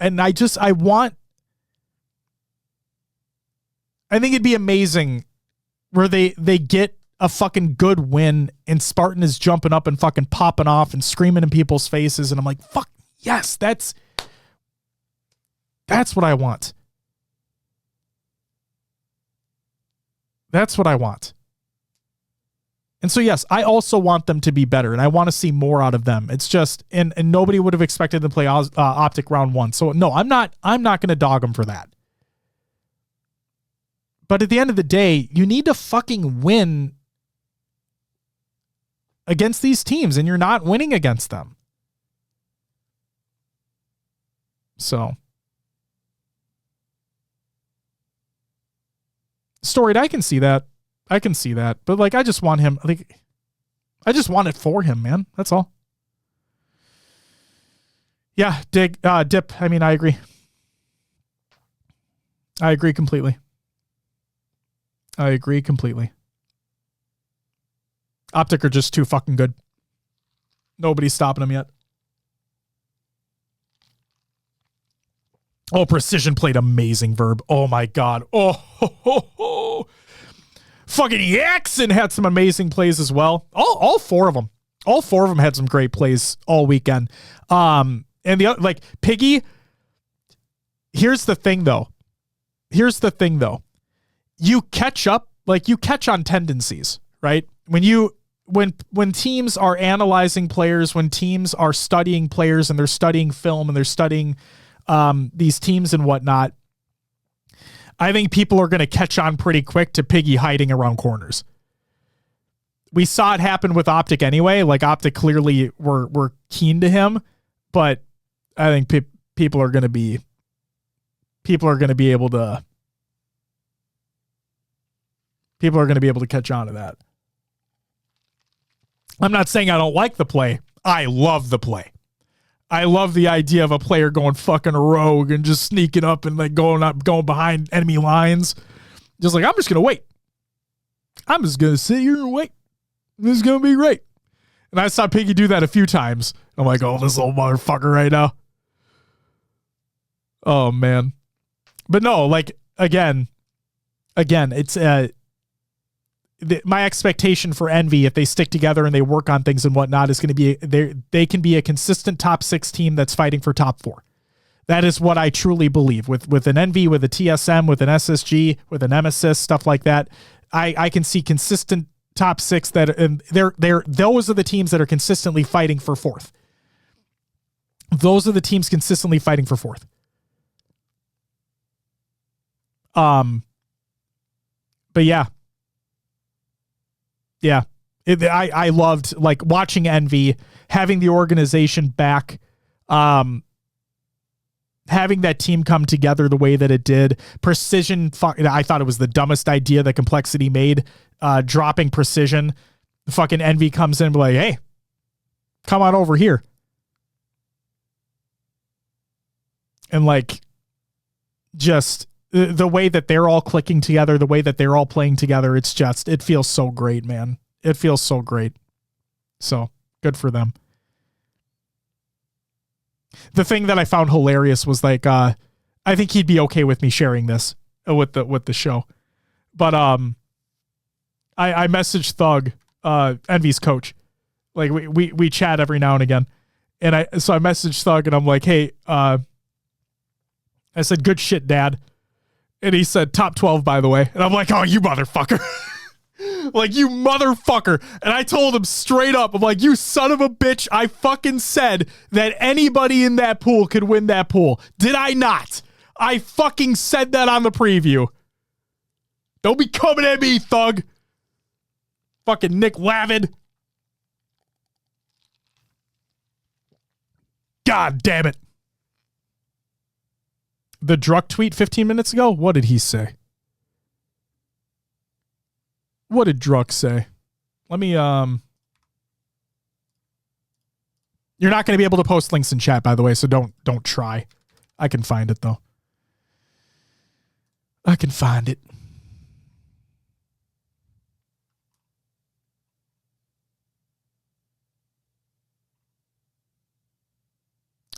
think it'd be amazing where they get a fucking good win and Spartan is jumping up and fucking popping off and screaming in people's faces. And I'm like, fuck yes, that's what I want. That's what I want. And so, yes, I also want them to be better and I want to see more out of them. It's just, and nobody would have expected them to play Optic round 1. So no, I'm not going to dog them for that. But at the end of the day, you need to fucking win against these teams and you're not winning against them. So Storied, I can see that. But like, I just want him. I just want it for him, man. That's all. Yeah. Dip. I mean, I agree. I agree completely. Optic are just too fucking good. Nobody's stopping them yet. Oh, Precision played amazing, Verb. Oh my God. Oh. Fucking Yaxon had some amazing plays as well. All four of them. All four of them had some great plays all weekend. And the other, like Piggy. Here's the thing though. You catch on tendencies, right? When teams are analyzing players, when teams are studying players and they're studying film and they're studying these teams and whatnot, I think people are going to catch on pretty quick to Piggy hiding around corners. We saw it happen with Optic anyway. Like Optic clearly were keen to him, but I think people are going to be able to catch on to that. I'm not saying I don't like the play. I love the play. I love the idea of a player going fucking rogue and just sneaking up and like going behind enemy lines. Just like, I'm just going to wait. I'm just going to sit here and wait. This is going to be great. And I saw Piggy do that a few times. I'm like, oh, this little motherfucker right now. Oh, man. But no, like, again, it's my expectation for Envy, if they stick together and they work on things and whatnot, is going to be they can be a consistent top 6 team that's fighting for top 4. That is what I truly believe with an Envy, with a TSM, with an SSG, with an Nemesis, stuff like that. I can see consistent top 6 that those are the teams that are consistently fighting for 4th. Those are the teams consistently fighting for 4th. But yeah. Yeah. I loved like watching Envy, having the organization back, having that team come together the way that it did. Precision, I thought it was the dumbest idea that Complexity made, dropping Precision. Fucking Envy comes in and be like, hey, come on over here. And like, just the way that they're all clicking together, the way that they're all playing together, it feels so great, man. It feels so great. So good for them. The thing that I found hilarious was like, I think he'd be okay with me sharing this with the show, but I messaged Thug, Envy's coach, like we chat every now and again, and I messaged Thug and I'm like, hey, I said, good shit, Dad. And he said, top 12, by the way. And I'm like, oh, you motherfucker. Like, you motherfucker. And I told him straight up, I'm like, you son of a bitch. I fucking said that anybody in that pool could win that pool. Did I not? I fucking said that on the preview. Don't be coming at me, Thug. Fucking Nick Lavin. God damn it. The Druck tweet 15 minutes ago? What did he say? What did Druck say? Let me, you're not going to be able to post links in chat, by the way, so don't try. I can find it, though. I can find it.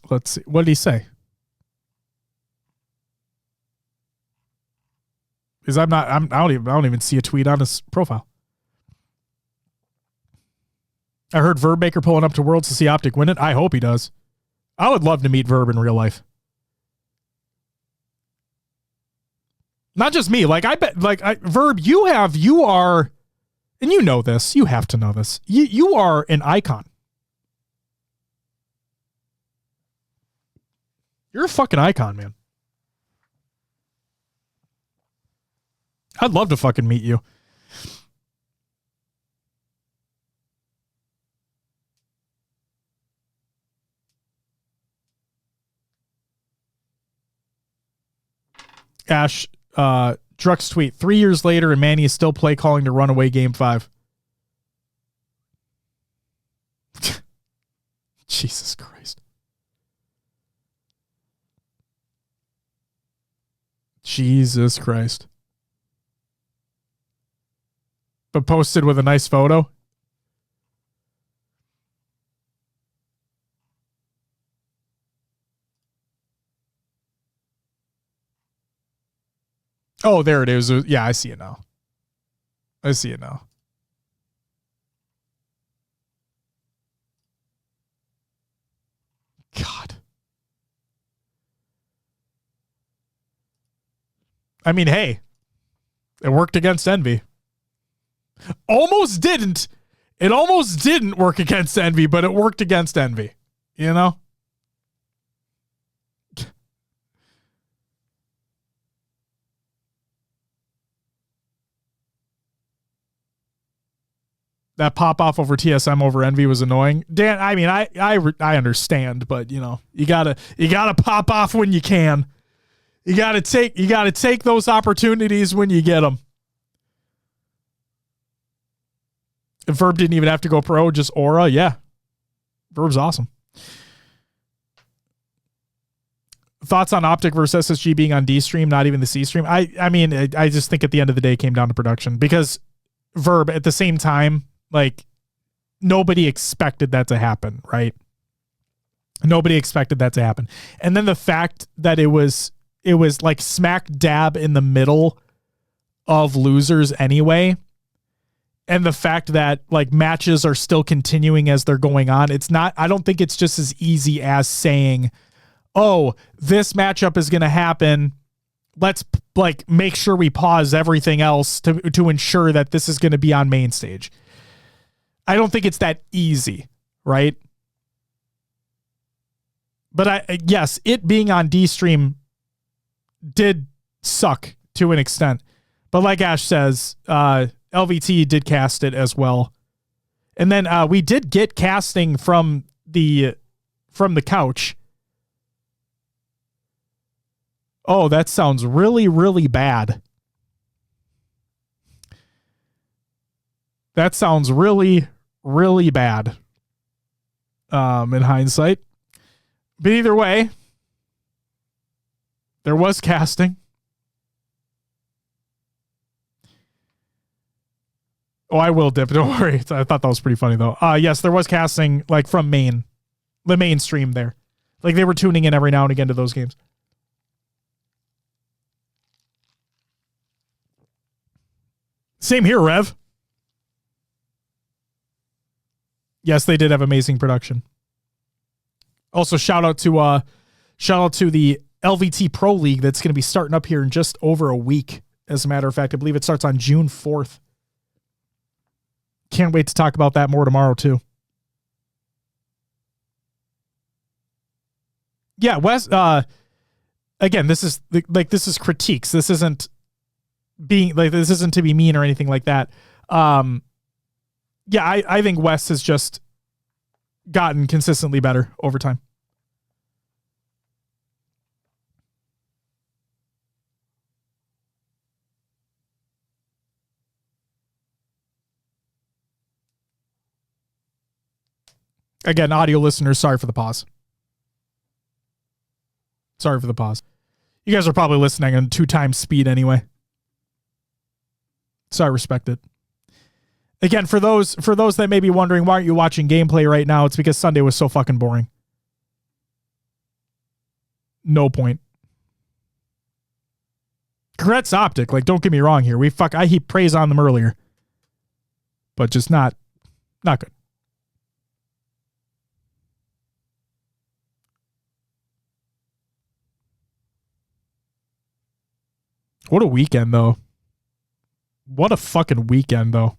Let's see. What did he say? Because I don't even see a tweet on his profile. I heard Verb Baker pulling up to Worlds to see Optic win it. I hope he does. I would love to meet Verb in real life. Not just me. Like, I bet, like, Verb, you are, and you know this, you have to know this. You are an icon. You're a fucking icon, man. I'd love to fucking meet you. Ash, Druck's tweet, 3 years later and Manny is still play calling to run away game 5. Jesus Christ. Jesus Christ. But posted with a nice photo. Oh, there it is. Yeah, I see it now. I see it now. God. I mean, hey, it worked against Envy. Almost didn't. It almost didn't work against Envy, but it worked against Envy. You know? That pop off over TSM over Envy was annoying. Dan, I mean, I understand, but you know, you gotta pop off when you can. You gotta take those opportunities when you get them. If Verb didn't even have to go pro, just Aura, yeah. Verb's awesome. Thoughts on Optic versus SSG being on D stream, not even the C stream? I mean, I just think at the end of the day it came down to production because Verb at the same time, like, nobody expected that to happen, right? Nobody expected that to happen. And then the fact that it was like smack dab in the middle of losers anyway. And the fact that like matches are still continuing as they're going on. I don't think it's just as easy as saying, oh, this matchup is going to happen. Let's like make sure we pause everything else to ensure that this is going to be on main stage. I don't think it's that easy, right? But yes, it being on D stream did suck to an extent. But like Ash says, LVT did cast it as well. And then we did get casting from the couch. Oh, that sounds really, really bad. That sounds really, really bad. In hindsight. But either way, there was casting. Oh, I will dip. Don't worry. I thought that was pretty funny though. Yes, there was casting like from the main stream there. Like they were tuning in every now and again to those games. Same here, Rev. Yes, they did have amazing production. Also, shout out to the LVT Pro League that's going to be starting up here in just over a week. As a matter of fact, I believe it starts on June 4th. Can't wait to talk about that more tomorrow too. Yeah, Wes. Again, this is critiques. This isn't to be mean or anything like that. Yeah, I think Wes has just gotten consistently better over time. Again, audio listeners, sorry for the pause. Sorry for the pause. You guys are probably listening on 2 times speed anyway. So I respect it. Again, for those that may be wondering, why aren't you watching gameplay right now? It's because Sunday was so fucking boring. No point. Congrats to Optic. Like, don't get me wrong here. I heaped praise on them earlier. But just not good. What a weekend, though. What a fucking weekend, though.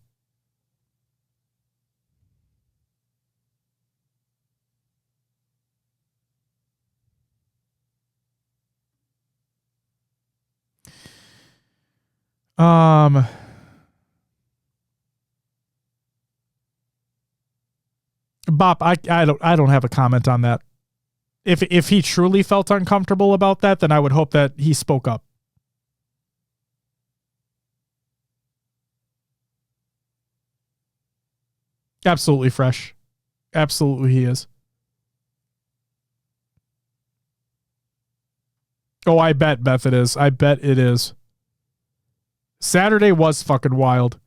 Bop, I don't have a comment on that. If he truly felt uncomfortable about that, then I would hope that he spoke up. Absolutely fresh. Absolutely he is. Oh, I bet, Beth, it is. I bet it is. Saturday was fucking wild.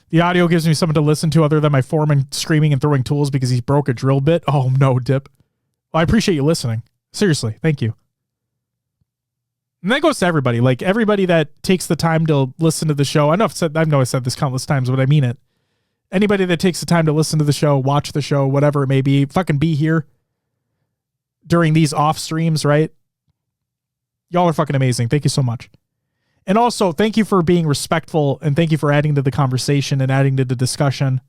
The audio gives me something to listen to other than my foreman screaming and throwing tools because he broke a drill bit. Oh, no, Dip. Well, I appreciate you listening. Seriously, thank you. And that goes to everybody. Like, everybody that takes the time to listen to the show. I know I said this countless times, but I mean it. Anybody that takes the time to listen to the show, watch the show, whatever it may be, fucking be here during these off streams, right? Y'all are fucking amazing. Thank you so much. And also, thank you for being respectful, and thank you for adding to the conversation and adding to the discussion.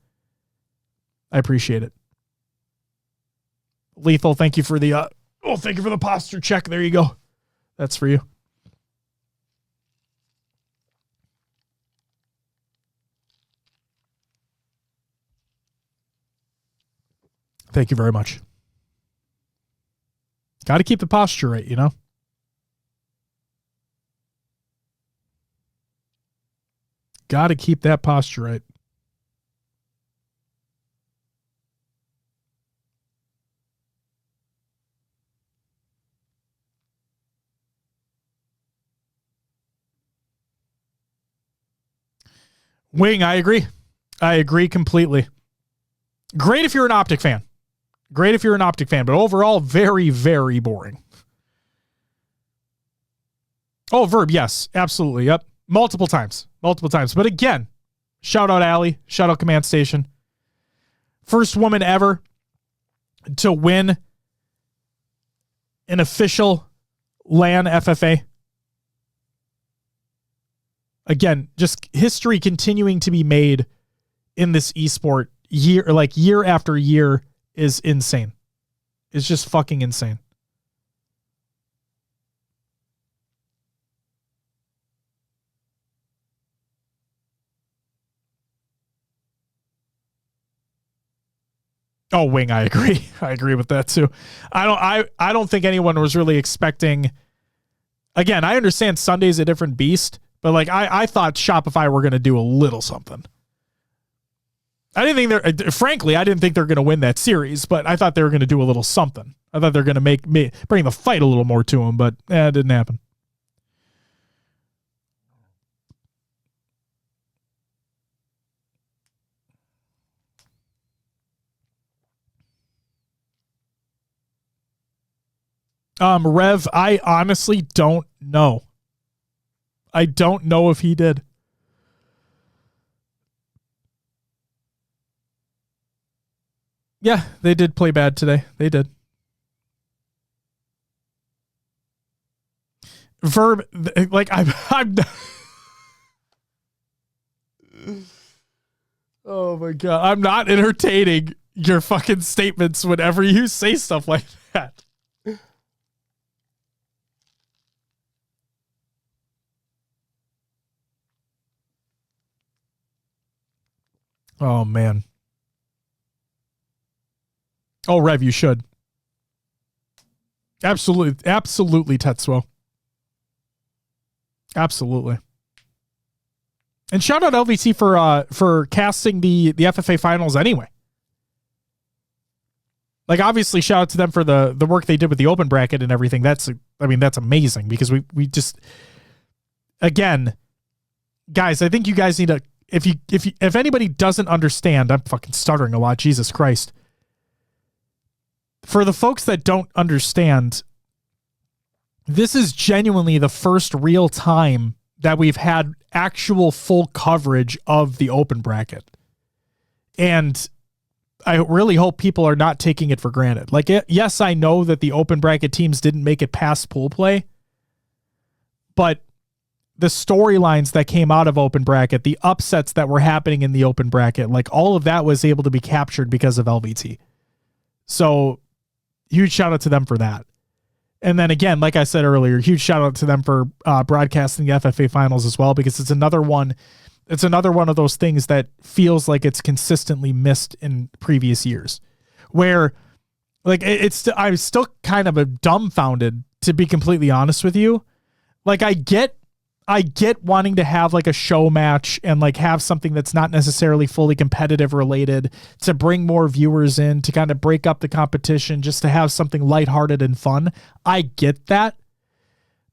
I appreciate it. Lethal, thank you for the thank you for the posture check. There you go. That's for you. Thank you very much. Got to keep the posture right, you know? Got to keep that posture right. Wing, I agree. I agree completely. Great if you're an Optic fan. Great if you're an Optic fan, but overall, very, very boring. Oh, Verb, yes, absolutely. Yep. Multiple times. But again, shout out Allie, shout out Command Station. First woman ever to win an official LAN FFA. Again, just history continuing to be made in this esport year after year is insane. It's just fucking insane. Oh, Wing, I agree. I agree with that too. I don't think anyone was really expecting. Again, I understand Sunday's a different beast, but like I thought Shopify were going to do a little something. I didn't think frankly, I didn't think they're going to win that series, but I thought they were going to do a little something. I thought they're going to bring the fight a little more to them, but it didn't happen. Rev, I honestly don't know. I don't know if he did. Yeah, they did play bad today. They did. Verb, like I'm oh my God. I'm not entertaining your fucking statements whenever you say stuff like that. Oh, man. Oh, Rev, you should. Absolutely. Absolutely, Tetsuo. Absolutely. And shout out LVT for casting the FFA finals anyway. Like, obviously, shout out to them for the work they did with the open bracket and everything. That's amazing because we just, again, guys, I think you guys need to, if anybody doesn't understand, I'm fucking stuttering a lot, Jesus Christ. For the folks that don't understand, this is genuinely the first real time that we've had actual full coverage of the open bracket. And I really hope people are not taking it for granted. Like, yes, I know that the open bracket teams didn't make it past pool play, but the storylines that came out of open bracket, the upsets that were happening in the open bracket, like all of that was able to be captured because of LVT. So huge shout out to them for that. And then again, like I said earlier, huge shout out to them for broadcasting the FFA finals as well, because it's another one of those things that feels like it's consistently missed in previous years, where like I'm still kind of dumbfounded, to be completely honest with you. Like I get wanting to have like a show match and like have something that's not necessarily fully competitive related to bring more viewers in, to kind of break up the competition, just to have something lighthearted and fun. I get that.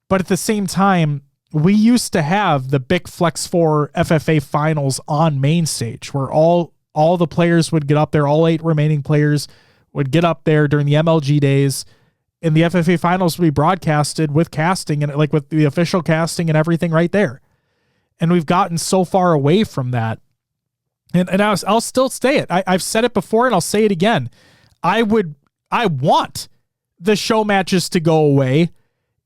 But at the same time, we used to have the Big Flex 4 FFA finals on main stage where all the players would get up there. All 8 remaining players would get up there during the MLG days, and the FFA finals would be broadcasted with casting and like with the official casting and everything right there. And we've gotten so far away from that. And I'll still say it. I've said it before and I'll say it again. I want the show matches to go away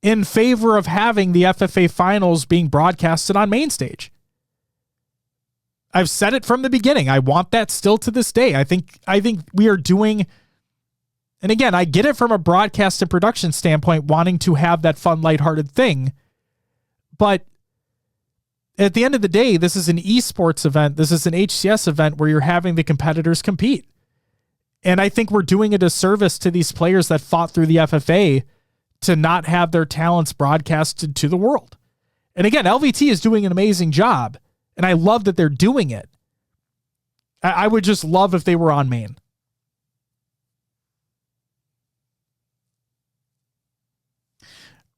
in favor of having the FFA finals being broadcasted on main stage. I've said it from the beginning. I want that still to this day. I think we are doing. And again, I get it from a broadcast and production standpoint, wanting to have that fun, lighthearted thing. But at the end of the day, this is an esports event. This is an HCS event where you're having the competitors compete. And I think we're doing a disservice to these players that fought through the FFA to not have their talents broadcasted to the world. And again, LVT is doing an amazing job, and I love that they're doing it. I would just love if they were on main.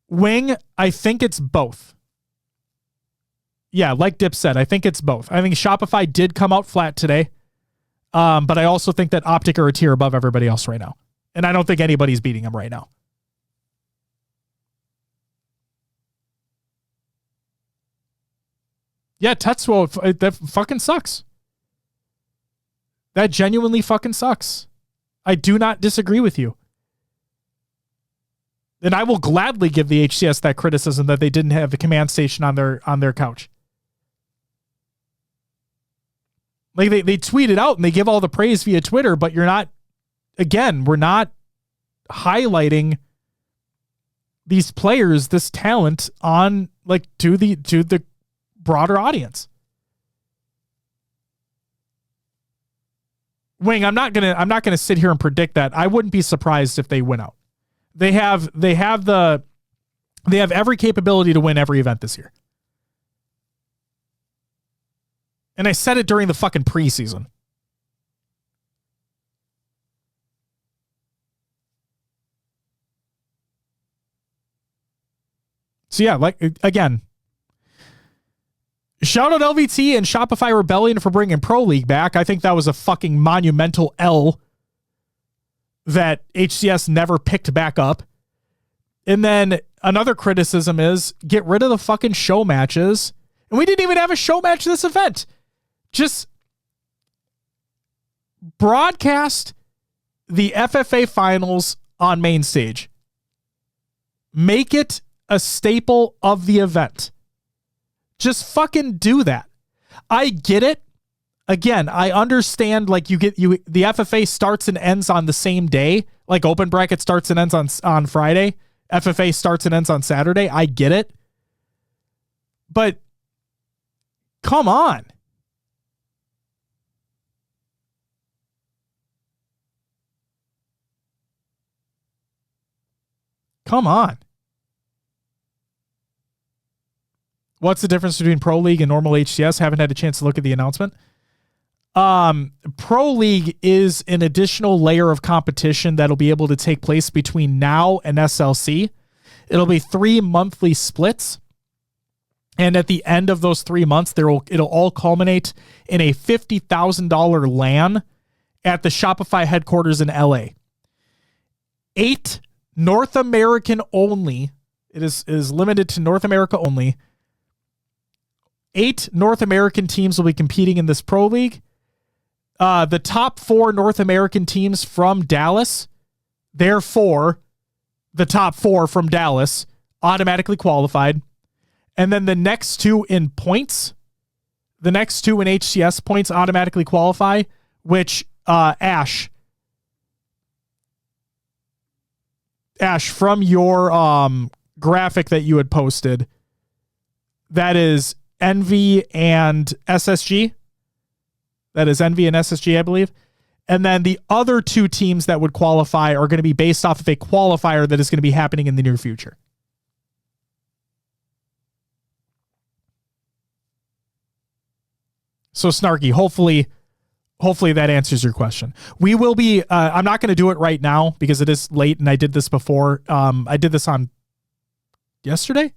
Wing, I think it's both. Yeah, like Dip said, I think it's both. I think Shopify did come out flat today, but I also think that Optic are a tier above everybody else right now. And I don't think anybody's beating them right now. Yeah, Tetsuo, that fucking sucks. That genuinely fucking sucks. I do not disagree with you. And I will gladly give the HCS that criticism that they didn't have the command station on their couch. Like they tweet it out and they give all the praise via Twitter, but we're not highlighting these players, this talent on like to the broader audience. Wing, I'm not gonna sit here and predict that. I wouldn't be surprised if they win out. They have every capability to win every event this year. And I said it during the fucking preseason. So yeah, like, again, shout out LVT and Shopify Rebellion for bringing Pro League back. I think that was a fucking monumental L that HCS never picked back up. And then another criticism is get rid of the fucking show matches. And we didn't even have a show match this event. Just broadcast the FFA finals on main stage. Make it a staple of the event. Just fucking do that. I get it. Again, I understand, like, the FFA starts and ends on the same day. Like open bracket starts and ends on Friday. FFA starts and ends on Saturday. I get it. But come on. Come on. What's the difference between Pro League and normal HCS? Haven't had a chance to look at the announcement. Pro League is an additional layer of competition that'll be able to take place between now and SLC. It'll be 3 monthly splits. And at the end of those 3 months, it'll all culminate in a $50,000 LAN at the Shopify headquarters in LA. 8 North American only. It is limited to North America only. 8 North American teams will be competing in this Pro League. The top 4 North American teams from Dallas, therefore, the top 4 from Dallas automatically qualified. And then the next 2 in points, the next 2 in HCS points automatically qualify, which Ash, from your graphic that you had posted, that is Envy and SSG. That is Envy and SSG, I believe. And then the other 2 teams that would qualify are going to be based off of a qualifier that is going to be happening in the near future. So Snarky, hopefully that answers your question. We will be, I'm not going to do it right now because it is late and I did this before. I did this on yesterday.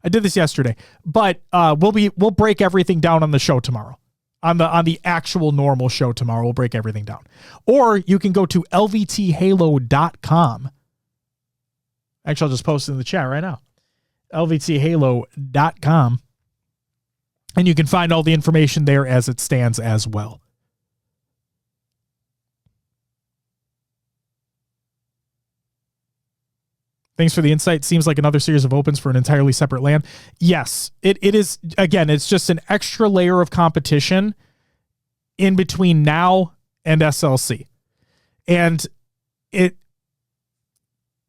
I did this yesterday, but we'll break everything down on the show tomorrow. On the actual normal show tomorrow, we'll break everything down. Or you can go to lvthalo.com. Actually, I'll just post it in the chat right now. lvthalo.com. And you can find all the information there as it stands as well. Thanks for the insight. Seems like another series of opens for an entirely separate LAN. Yes, it is. Again, it's just an extra layer of competition in between now and SLC. And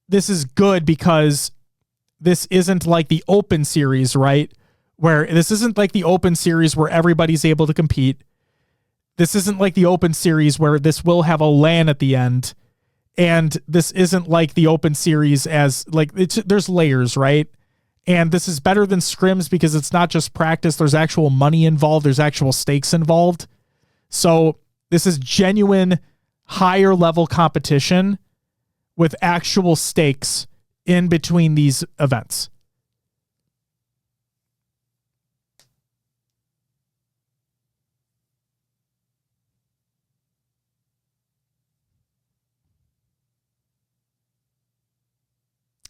this is good because this isn't like the Open Series, right? Where this isn't like the Open Series where everybody's able to compete. This isn't like the Open Series where this will have a LAN at the end. And this isn't like the Open Series as like there's layers, right? And this is better than scrims because it's not just practice. There's actual money involved. There's actual stakes involved. So this is genuine higher level competition with actual stakes in between these events.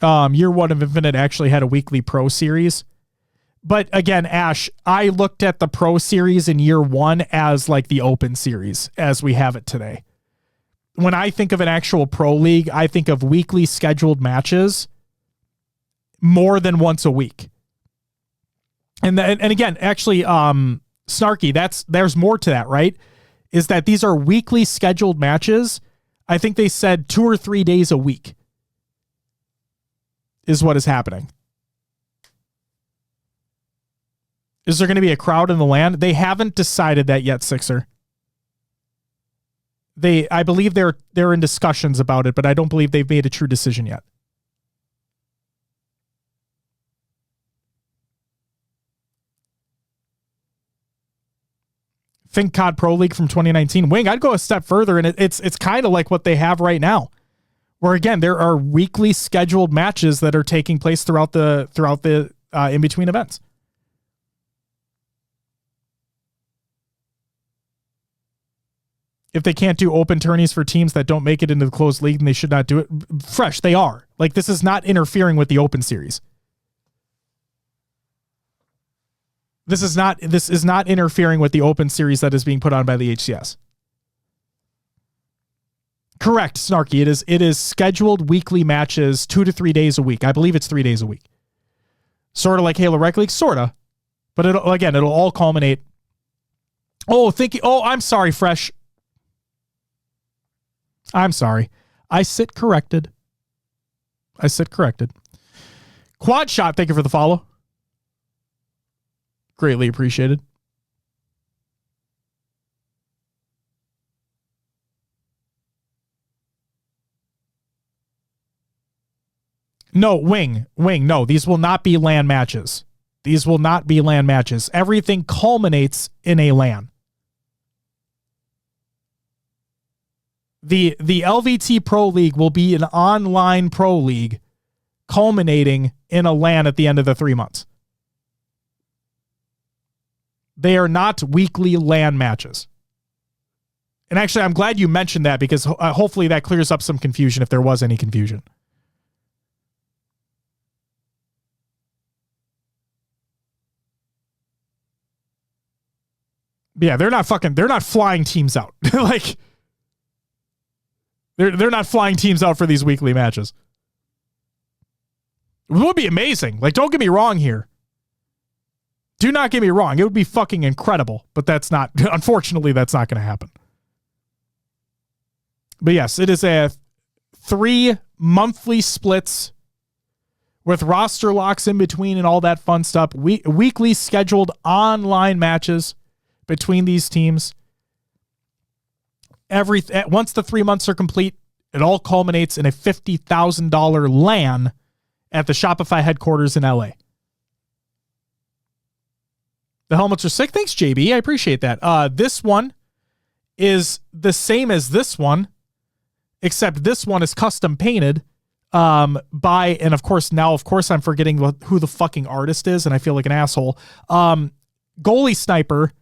Year 1 of Infinite actually had a weekly Pro Series. But again, Ash, I looked at the Pro Series in year 1 as like the Open Series as we have it today. When I think of an actual Pro League, I think of weekly scheduled matches more than once a week. And again, actually, Snarky, there's more to that, right? Is that these are weekly scheduled matches. I think they said 2 or 3 days a week is what is happening. Is there going to be a crowd in the LAN? They haven't decided that yet, Sixer. I believe they're in discussions about it, but I don't believe they've made a true decision yet. Think COD Pro League from 2019. Wing, I'd go a step further, and it's kind of like what they have right now, where again there are weekly scheduled matches that are taking place throughout the in between events. If they can't do open tourneys for teams that don't make it into the closed league, then they should not do it. Fresh, they are. Like, this is not interfering with the open series. This is not interfering with the open series that is being put on by the HCS. Correct, Snarky. It is scheduled weekly matches 2 to 3 days a week. I believe it's 3 days a week. Sort of like Halo Rec League, sort of. But it'll all culminate. I'm sorry, Fresh. I'm sorry. I sit corrected. Quad Shot, thank you for the follow. Greatly appreciated. No, Wing, no. These will not be LAN matches. Everything culminates in a LAN. The LVT Pro League will be an online pro league culminating in a LAN at the end of the 3 months. They are not weekly LAN matches. And actually, I'm glad you mentioned that because hopefully that clears up some confusion if there was any confusion. But yeah, they're not flying teams out. Like, They're not flying teams out for these weekly matches. It would be amazing. Like, don't get me wrong here. Do not get me wrong. It would be fucking incredible, but unfortunately, that's not going to happen. But yes, it is a 3 monthly splits with roster locks in between and all that fun stuff. Weekly scheduled online matches between these teams. Once the 3 months are complete, it all culminates in a $50,000 LAN at the Shopify headquarters in LA. The helmets are sick. Thanks, JB. I appreciate that. This one is the same as this one, except this one is custom painted and of course I'm forgetting who the fucking artist is, and I feel like an asshole. Goalie Sniper,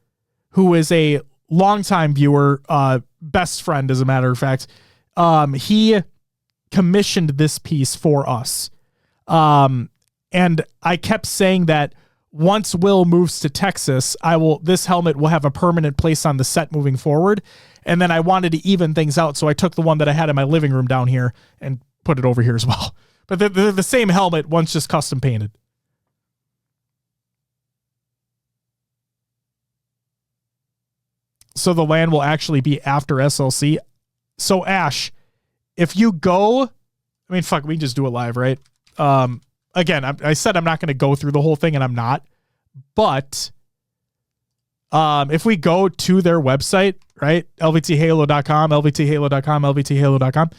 who is a longtime viewer, best friend, as a matter of fact, he commissioned this piece for us. And I kept saying that once Will moves to Texas, this helmet will have a permanent place on the set moving forward. And then I wanted to even things out, so I took the one that I had in my living room down here and put it over here as well. But they're the same helmet, one's just custom painted. So the LAN will actually be after SLC. So Ash, if you go, we can just do it live, right? Again, I said I'm not going to go through the whole thing, and I'm not. But if we go to their website, right, lvthalo.com, lvthalo.com,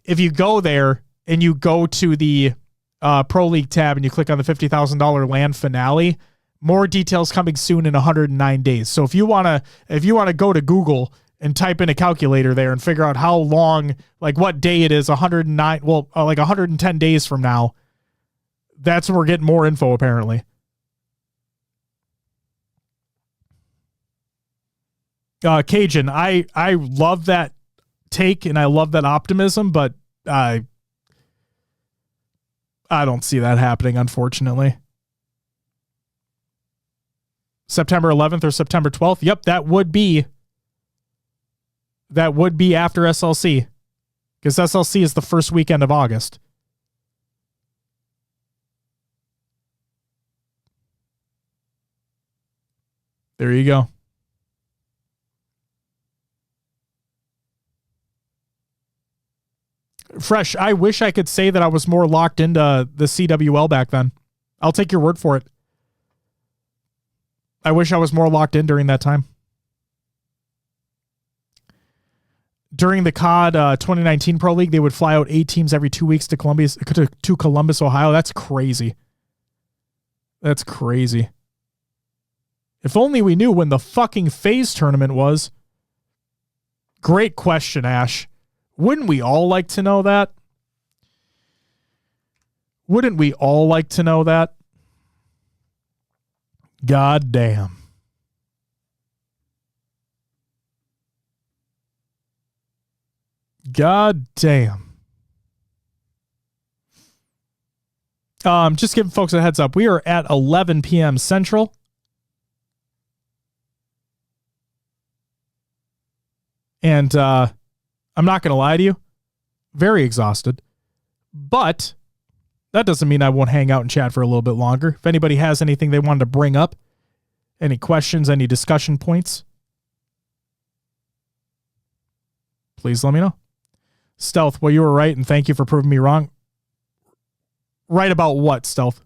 if you go there and you go to the Pro League tab and you click on the $50,000 LAN finale, more details coming soon in 109 days. So if you want to go to Google and type in a calculator there and figure out how long, like what day it is, 110 days from now, that's when we're getting more info, apparently. Cajun, I love that take and I love that optimism, but I don't see that happening, unfortunately. September 11th or September 12th. Yep, that would be after SLC, because SLC is the first weekend of August. There you go. Fresh, I wish I could say that I was more locked into the CWL back then. I'll take your word for it. I wish I was more locked in during that time. during the COD 2019 Pro League, they would fly out 8 teams every 2 weeks to Columbus, Ohio. That's crazy. That's crazy. If only we knew when the fucking FaZe tournament was. Great question, Ash. Wouldn't we all like to know that? Wouldn't we all like to know that? God damn. God damn. Just giving folks a heads up. We are at 11 p.m. Central. And I'm not going to lie to you. Very exhausted. But that doesn't mean I won't hang out and chat for a little bit longer. If anybody has anything they wanted to bring up, any questions, any discussion points, please let me know. Stealth, well, you were right, and thank you for proving me wrong. Right about what, Stealth?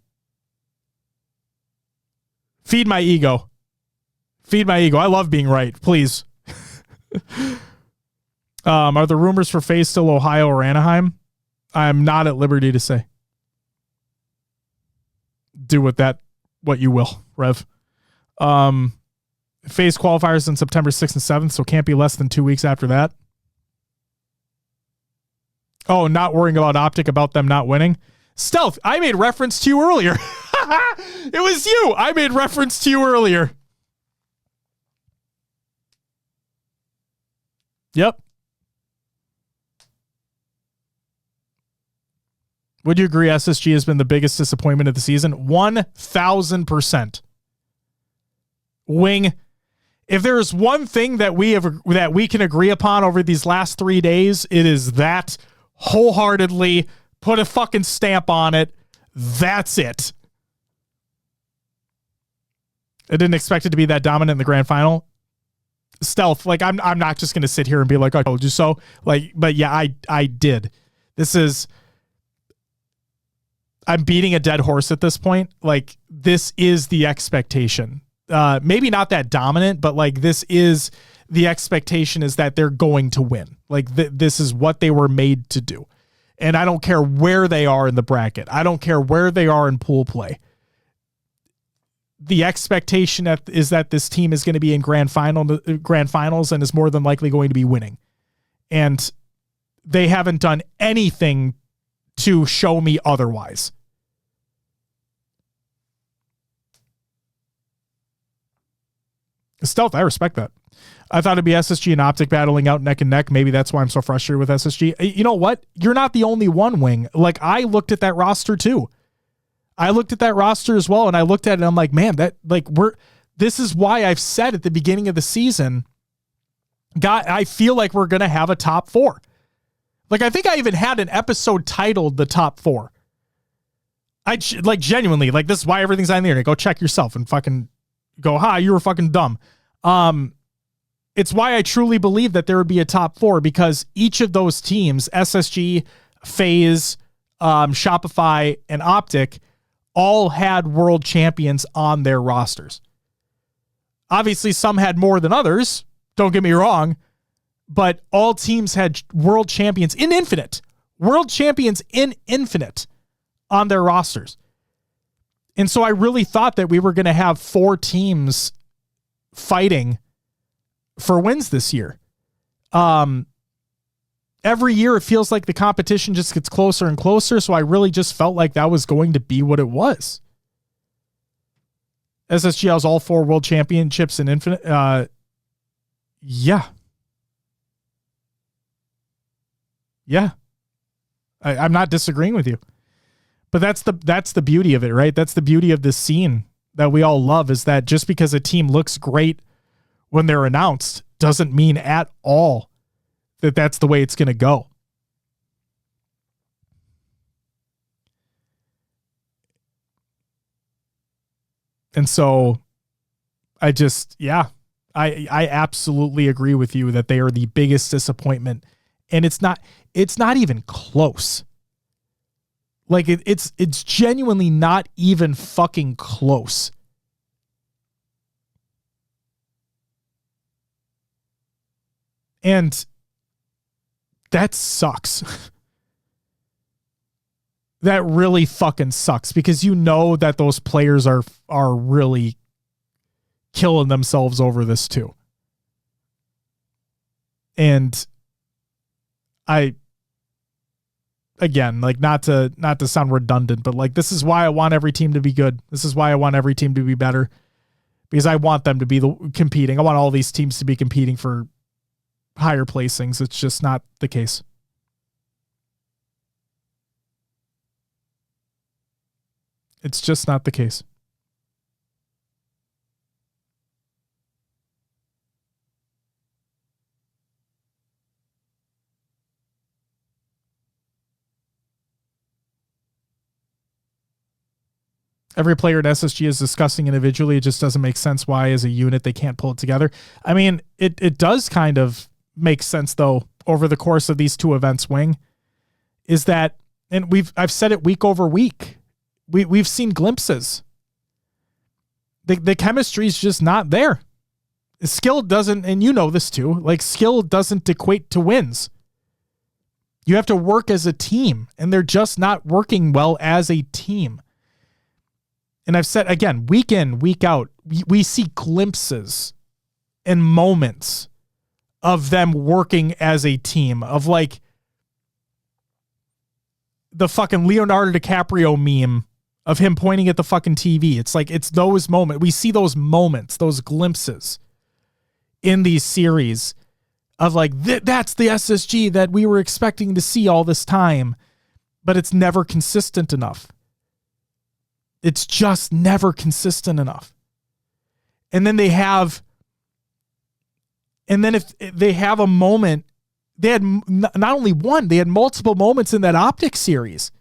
Feed my ego. Feed my ego. I love being right. Please. Are the rumors for FaZe still Ohio or Anaheim? I'm not at liberty to say. Do with that what you will, Rev. FaZe qualifiers on September 6th and 7th, so can't be less than 2 weeks after that. Oh, not worrying about Optic about them not winning. Stealth, I made reference to you earlier. It was you. I made reference to you earlier. Yep. Would you agree SSG has been the biggest disappointment of the season? 1,000%. Wing, if there is one thing that we can agree upon over these last 3 days, it is that wholeheartedly. Put a fucking stamp on it. That's it. I didn't expect it to be that dominant in the grand final. Stealth, like I'm not just gonna sit here and be like, I told you so. Like, but yeah, I did. I'm beating a dead horse at this point. Like, this is the expectation. Maybe not that dominant, but like this is the expectation, is that they're going to win. Like this is what they were made to do. And I don't care where they are in the bracket. I don't care where they are in pool play. The expectation is that this team is going to be in grand finals and is more than likely going to be winning. And they haven't done anything to show me otherwise. Stealth, I respect that. I thought it'd be SSG and Optic battling out neck and neck. Maybe that's why I'm so frustrated with SSG. You know what? You're not the only one, Wing. Like, I looked at that roster too. I looked at that roster as well, and I looked at it and I'm like, man, this is why I've said at the beginning of the season, God, I feel like we're going to have a top 4. Like, I think I even had an episode titled The Top 4. Genuinely, like, this is why everything's on the internet. Go check yourself and fucking go, you were fucking dumb. It's why I truly believe that there would be a top 4, because each of those teams, SSG, FaZe, Shopify, and Optic, all had world champions on their rosters. Obviously, some had more than others. Don't get me wrong. But all teams had world champions in Infinite. World champions in Infinite on their rosters. And so I really thought that we were going to have 4 teams fighting for wins this year. Every year it feels like the competition just gets closer and closer, so I really just felt like that was going to be what it was. SSG has all 4 world championships in Infinite. Yeah. I'm not disagreeing with you. But that's the beauty of it, right? That's the beauty of this scene that we all love, is that just because a team looks great when they're announced doesn't mean at all that that's the way it's going to go. And so I absolutely agree with you that they are the biggest disappointment, and it's not even close. Like it's genuinely not even fucking close. And that sucks. That really fucking sucks, because you know that those players are really killing themselves over this too. And again, like, not to sound redundant, but like, this is why I want every team to be good. This is why I want every team to be better, because I want them to be competing. I want all these teams to be competing for higher placings. It's just not the case. It's just not the case. Every player in SSG is discussing individually. It just doesn't make sense why, as a unit, they can't pull it together. I mean, it does kind of make sense, though, over the course of these two events, Wing, is that, and I've said it week over week, we've seen glimpses. The chemistry is just not there. Skill doesn't, and you know this too, like, skill doesn't equate to wins. You have to work as a team, and they're just not working well as a team. And I've said, again, week in, week out, we see glimpses and moments of them working as a team, of like the fucking Leonardo DiCaprio meme of him pointing at the fucking TV. It's like, it's those moments. We see those moments, those glimpses in these series of like, that's the SSG that we were expecting to see all this time, but it's never consistent enough. It's just never consistent enough. And then if they have a moment, they had not only one, they had multiple moments in that Optic series.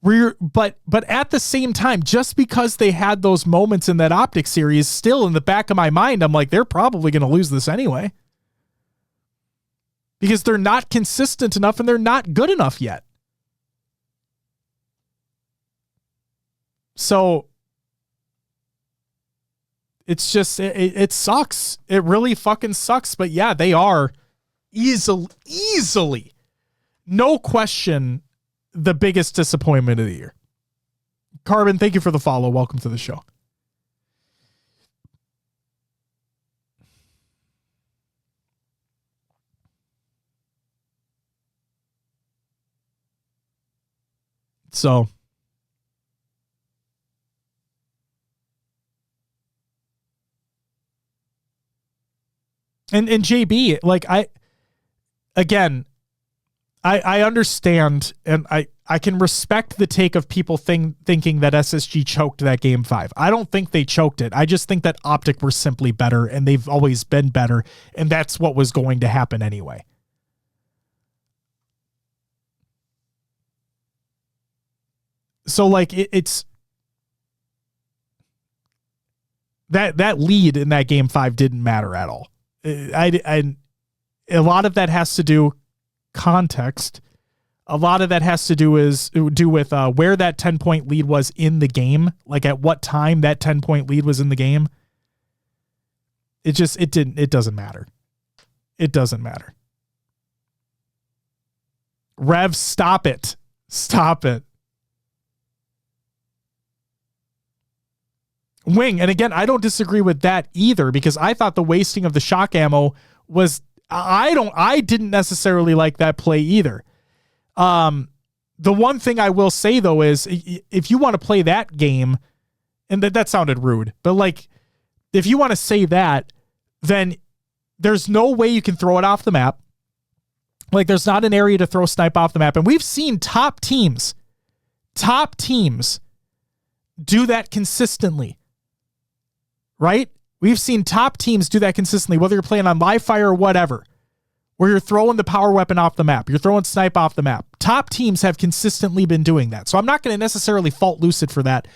But at the same time, just because they had those moments in that Optic series, still in the back of my mind, I'm like, they're probably going to lose this anyway. Because they're not consistent enough and they're not good enough yet. So it's just, it sucks. It really fucking sucks. But yeah, they are easily, no question, the biggest disappointment of the year. Carbon, thank you for the follow. Welcome to the show. So and JB, like, I understand, and I can respect the take of people thinking that SSG choked that game 5. I don't think they choked it. I just think that Optic were simply better, and they've always been better, and that's what was going to happen anyway. So like, it's that lead in that game 5 didn't matter at all. A lot of that has to do context. A lot of that has to do with where that 10-point lead was in the game. Like, at what time that 10-point lead was in the game. It doesn't matter. It doesn't matter. Rev, stop it. Stop it. Wing, and again, I don't disagree with that either, because I thought the wasting of the shock ammo was, I didn't necessarily like that play either. The one thing I will say, though, is if you want to play that game, and that sounded rude, but like, if you want to say that, then there's no way you can throw it off the map. Like, there's not an area to throw snipe off the map. And we've seen top teams do that consistently. Right? We've seen top teams do that consistently, whether you're playing on live fire or whatever, where you're throwing the power weapon off the map. You're throwing snipe off the map. Top teams have consistently been doing that. So I'm not going to necessarily fault Lucid for that.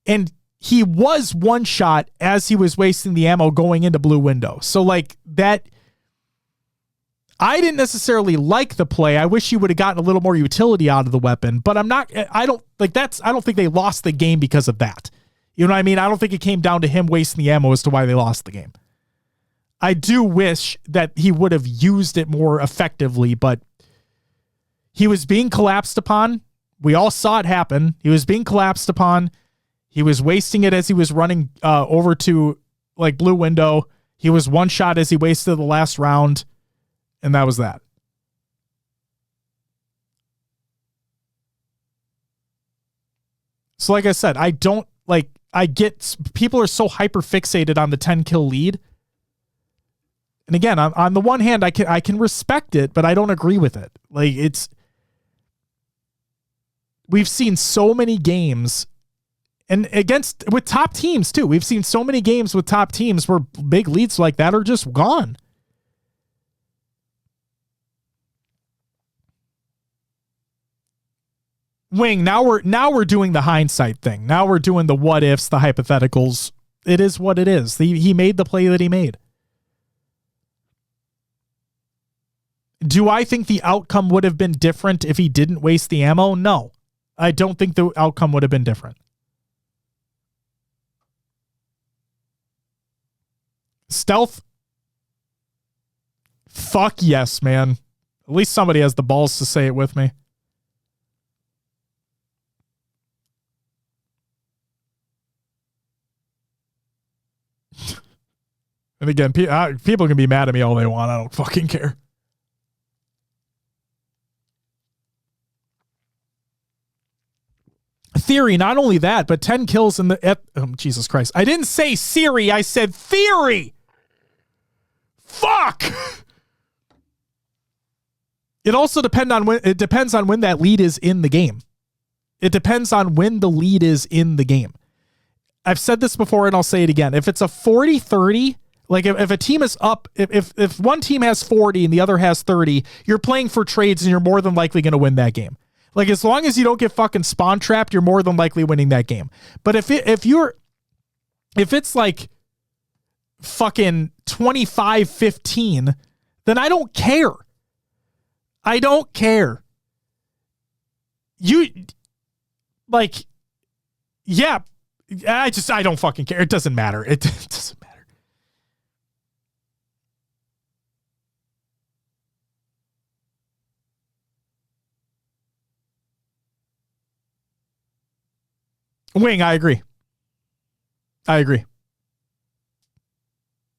And he was one shot as he was wasting the ammo going into blue window. So like that, I didn't necessarily like the play. I wish he would have gotten a little more utility out of the weapon, but I don't think they lost the game because of that. You know what I mean? I don't think it came down to him wasting the ammo as to why they lost the game. I do wish that he would have used it more effectively, but he was being collapsed upon. We all saw it happen. He was being collapsed upon. He was wasting it as he was running over to like blue window. He was one shot as he wasted the last round, and that was that. So like I said, I get people are so hyper fixated on the 10 kill lead. And again, on the one hand, I can respect it, but I don't agree with it. Like we've seen so many games and with top teams too. We've seen so many games with top teams where big leads like that are just gone. Wing, now we're doing the hindsight thing. Now we're doing the what ifs, the hypotheticals. It is what it is. He made the play that he made. Do I think the outcome would have been different if he didn't waste the ammo? No. I don't think the outcome would have been different. Stealth? Fuck yes, man. At least somebody has the balls to say it with me. And again, people can be mad at me all they want. I don't fucking care. Theory, not only that, but 10 kills in the... Jesus Christ. I didn't say Siri, I said theory! Fuck! It also depends on when that lead is in the game. It depends on when the lead is in the game. I've said this before and I'll say it again. If it's a 40-30, like if a team is up, if one team has 40 and the other has 30, you're playing for trades and you're more than likely going to win that game. Like, as long as you don't get fucking spawn trapped, you're more than likely winning that game. But if it's like fucking 25-15, then I don't care. I don't care. I don't fucking care. It doesn't matter. It doesn't matter. Wing, I agree.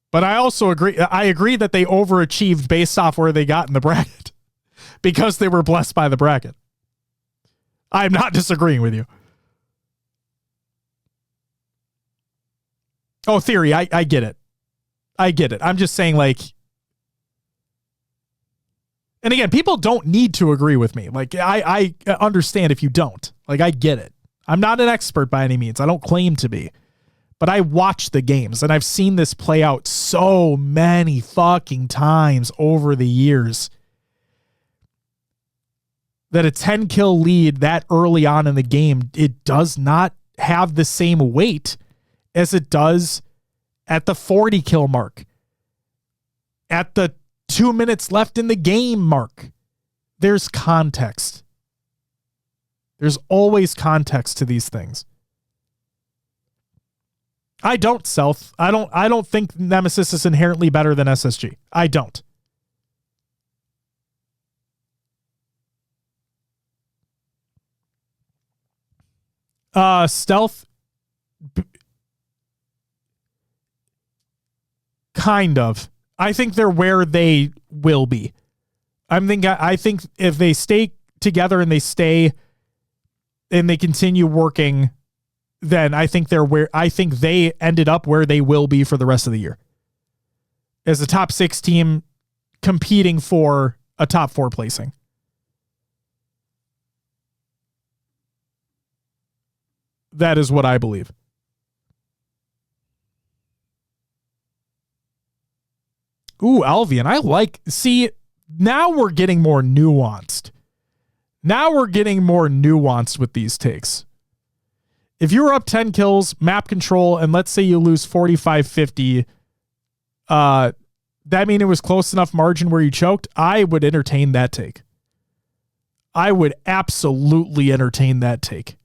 But I also agree. I agree that they overachieved based off where they got in the bracket because they were blessed by the bracket. I'm not disagreeing with you. Oh, theory. I get it. I'm just saying, like, and again, people don't need to agree with me. Like, I understand if you don't. Like, I get it. I'm not an expert by any means. I don't claim to be. But I watch the games, and I've seen this play out so many fucking times over the years that a 10-kill lead that early on in the game, it does not have the same weight as it does at the 40-kill mark, at the 2 minutes left in the game mark. There's context. There's always context to these things. I don't think Nemesis is inherently better than SSG. I don't. Stealth, kind of. I think they're where they will be. I think if they stay together and they continue working, then I think they ended up where they will be for the rest of the year as a top 6 team competing for a top 4 placing. That is what I believe. Ooh, Alvian, now we're getting more nuanced. Now we're getting more nuanced with these takes. If you were up 10 kills, map control, and let's say you lose 45-50, that mean it was close enough margin where you choked? I would entertain that take. I would absolutely entertain that take.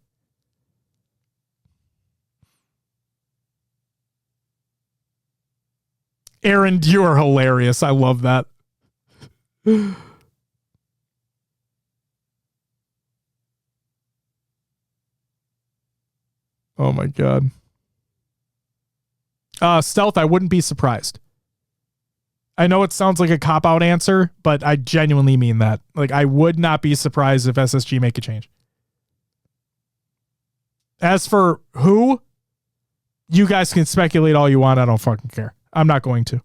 Aaron, you are hilarious. I love that. Oh my God. Stealth, I wouldn't be surprised. I know it sounds like a cop-out answer, but I genuinely mean that. Like, I would not be surprised if SSG make a change. As for who, you guys can speculate all you want. I don't fucking care. I'm not going to.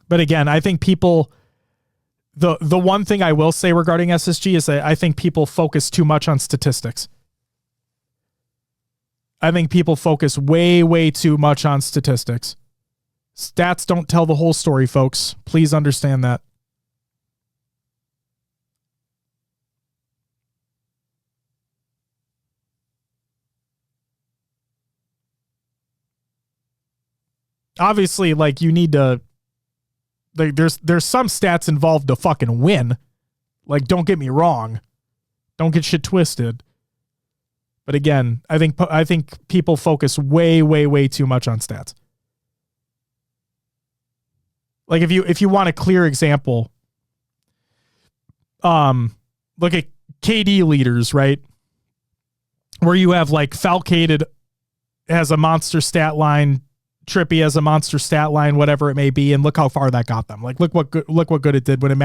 But again, I think people... The one thing I will say regarding SSG is that I think people focus too much on statistics. I think people focus way, way too much on statistics. Stats don't tell the whole story, folks. Please understand that. Obviously, like, you need to... Like, there's some stats involved to fucking win. Like, don't get me wrong. Don't get shit twisted. But again, I think people focus way, way, way too much on stats. Like, if you want a clear example, look at KD leaders, right? Where you have like Falcated has a monster stat line, Trippy has a monster stat line, whatever it may be, and look how far that got them. Like, look what good it did when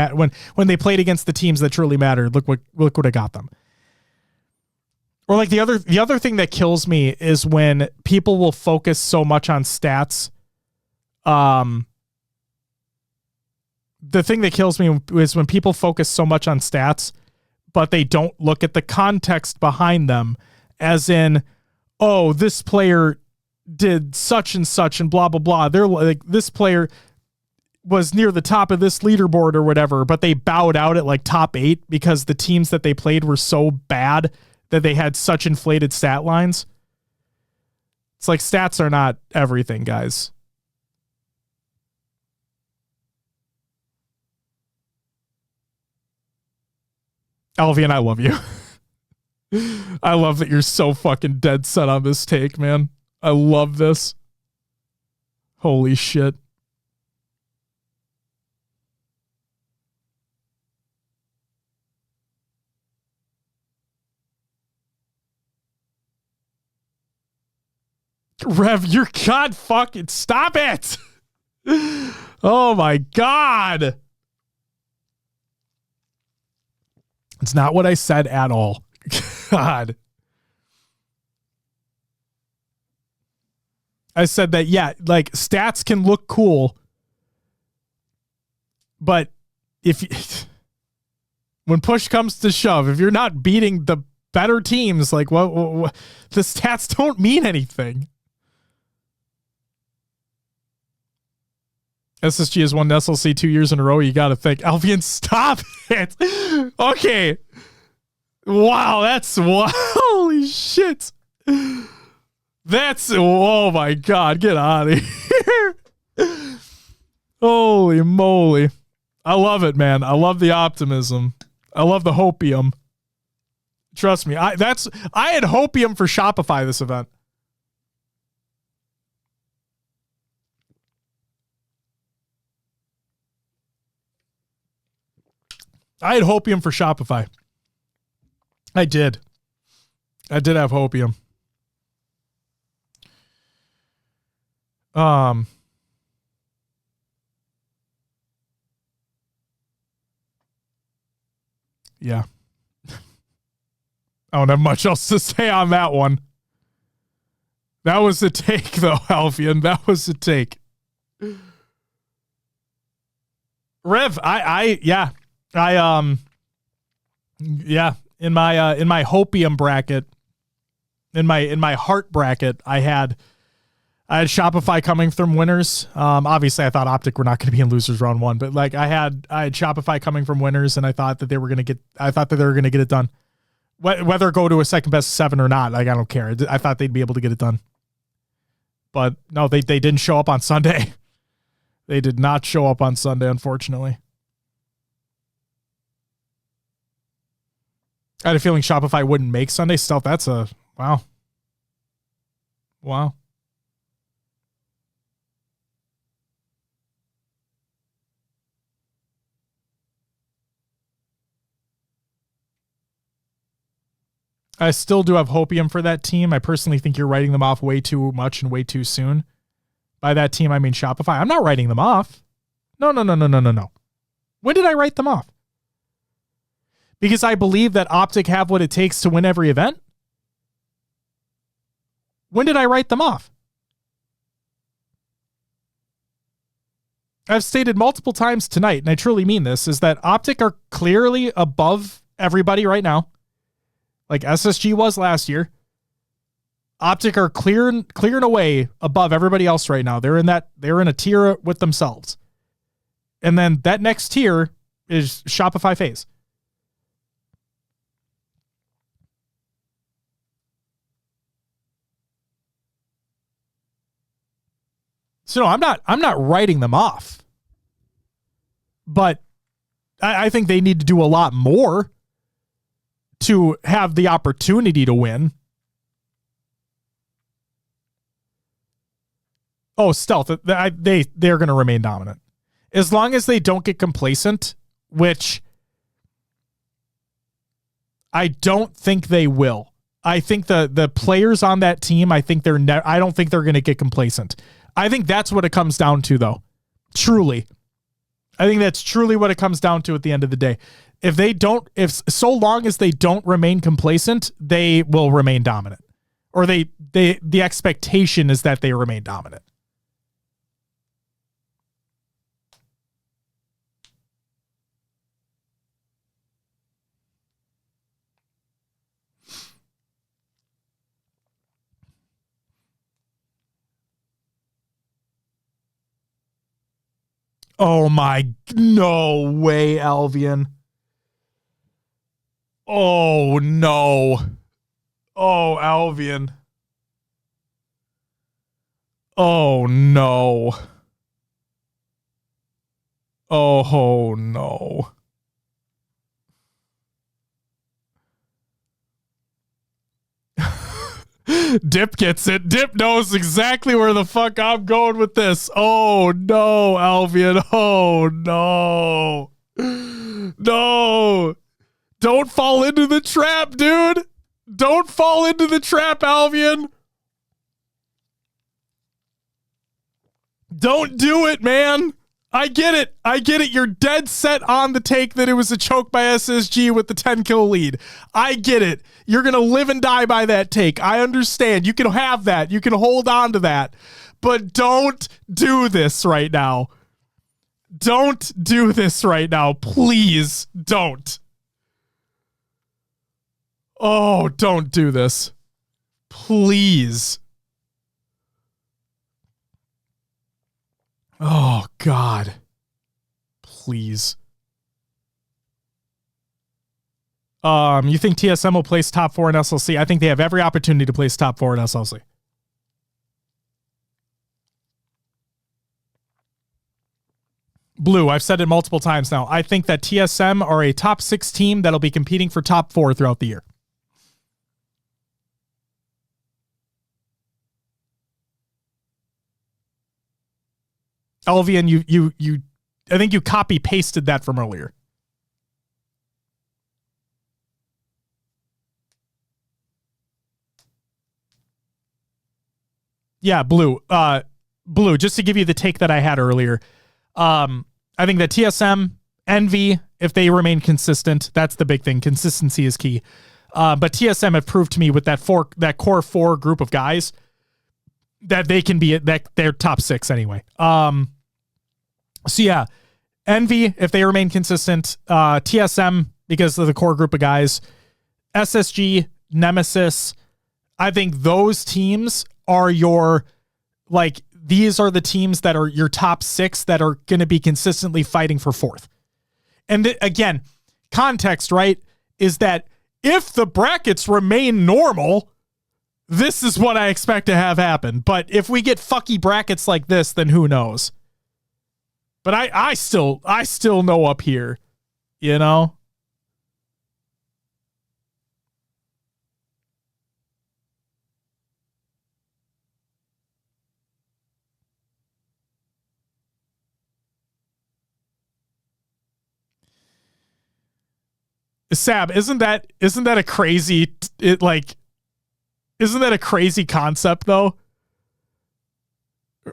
they played against the teams that truly mattered. Look what it got them. Or like the other thing that kills me is when people will focus so much on stats. The thing that kills me is when people focus so much on stats, but they don't look at the context behind them, as in, oh, this player did such and such and blah, blah, blah. They're like, this player was near the top of this leaderboard or whatever, but they bowed out at like top 8 because the teams that they played were so bad that they had such inflated stat lines. It's like, stats are not everything, guys. Alvian, I love you. I love that you're so fucking dead set on this take, man. I love this. Holy shit. Rev, you're God fucking stop it. Oh my God. It's not what I said at all. God. I said that, yeah, like, stats can look cool, but when push comes to shove, if you're not beating the better teams, like, what the stats don't mean anything. SSG has won SLC 2 years in a row. You got to think. Alvian, stop it. Okay. Wow, that's holy shit. That's, oh my God, get out of here. Holy moly. I love it, man. I love the optimism. I love the hopium. Trust me. I had hopium for Shopify this event. I had hopium for Shopify. I did have hopium. Yeah. I don't have much else to say on that one. That was a take, though, Alfian. That was a take. Rev, yeah, in my hopium bracket, in my heart bracket, I had Shopify coming from winners. Obviously I thought Optic were not going to be in losers round 1, but like I had Shopify coming from winners, and I thought that they were going to get it done. Whether it go to a second best 7 or not, like, I don't care. I thought they'd be able to get it done. But no, they didn't show up on Sunday. They did not show up on Sunday, unfortunately. I had a feeling Shopify wouldn't make Sunday. Stealth, that's a wow. Wow. I still do have hopium for that team. I personally think you're writing them off way too much and way too soon. By that team, I mean Shopify. I'm not writing them off. No. When did I write them off? Because I believe that Optic have what it takes to win every event? When did I write them off? I've stated multiple times tonight, and I truly mean this, is that Optic are clearly above everybody right now, like SSG was last year. Optic are clearing away above everybody else right now. They're in a tier with themselves. And then that next tier is Shopify FaZe. So no, I'm not writing them off. But I think they need to do a lot more to have the opportunity to win. Oh, Stealth, they're going to remain dominant. As long as they don't get complacent, which I don't think they will. I think the players on that team, I don't think they're going to get complacent. I think that's what it comes down to, though. Truly. I think that's truly what it comes down to at the end of the day. If so long as they don't remain complacent, they will remain dominant. Or the expectation is that they remain dominant. Oh my, no way, Albion. Oh no. Oh, Albion. Oh no. Oh no. Dip gets it. Dip knows exactly where the fuck I'm going with this. Oh no, Albion. Oh no. No. Don't fall into the trap, dude. Don't fall into the trap, Albion. Don't do it, man. I get it. You're dead set on the take that it was a choke by SSG with the 10 kill lead. I get it. You're going to live and die by that take. I understand. You can have that. You can hold on to that. But don't do this right now. Don't do this right now. Please don't. Oh, don't do this. Please. Oh, God. Please. You think TSM will place top 4 in SLC? I think they have every opportunity to place top 4 in SLC. Blue, I've said it multiple times now. I think that TSM are a top 6 team that'll be competing for top 4 throughout the year. Elvian, you I think you copy pasted that from earlier. Yeah, Blue. Blue, just to give you the take that I had earlier. I think that TSM, Envy, if they remain consistent, that's the big thing. Consistency is key. But TSM have proved to me with that core 4 group of guys that they can be that they're top 6 anyway. So yeah, Envy, if they remain consistent, TSM, because of the core group of guys, SSG, Nemesis, I think those teams are these are the teams that are your top 6 that are going to be consistently fighting for 4th. And again, context, right, is that if the brackets remain normal, this is what I expect to have happen. But if we get fucky brackets like this, then who knows? But I still know up here, you know? Sab, isn't that a crazy isn't that a crazy concept though?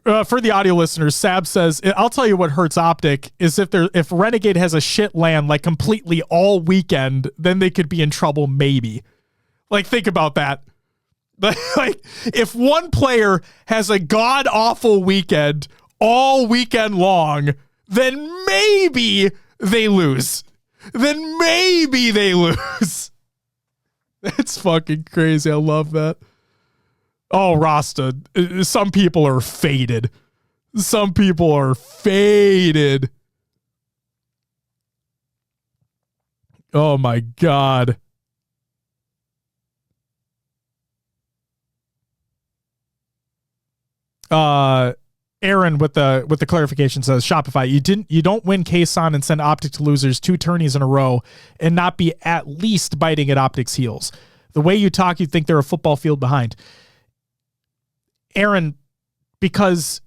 For the audio listeners, Sab says, I'll tell you what hurts Optic is if Renegade has a shit land like completely all weekend, then they could be in trouble maybe. Like, think about that. Like, if one player has a god-awful weekend all weekend long, then maybe they lose. That's fucking crazy. I love that. Oh, Rasta. Some people are faded. Oh my God. Aaron with the clarification says Shopify, you don't win Kson and send Optic to losers 2 tourneys in a row and not be at least biting at Optic's heels. The way you talk, you'd think they're a football field behind. Aaron, because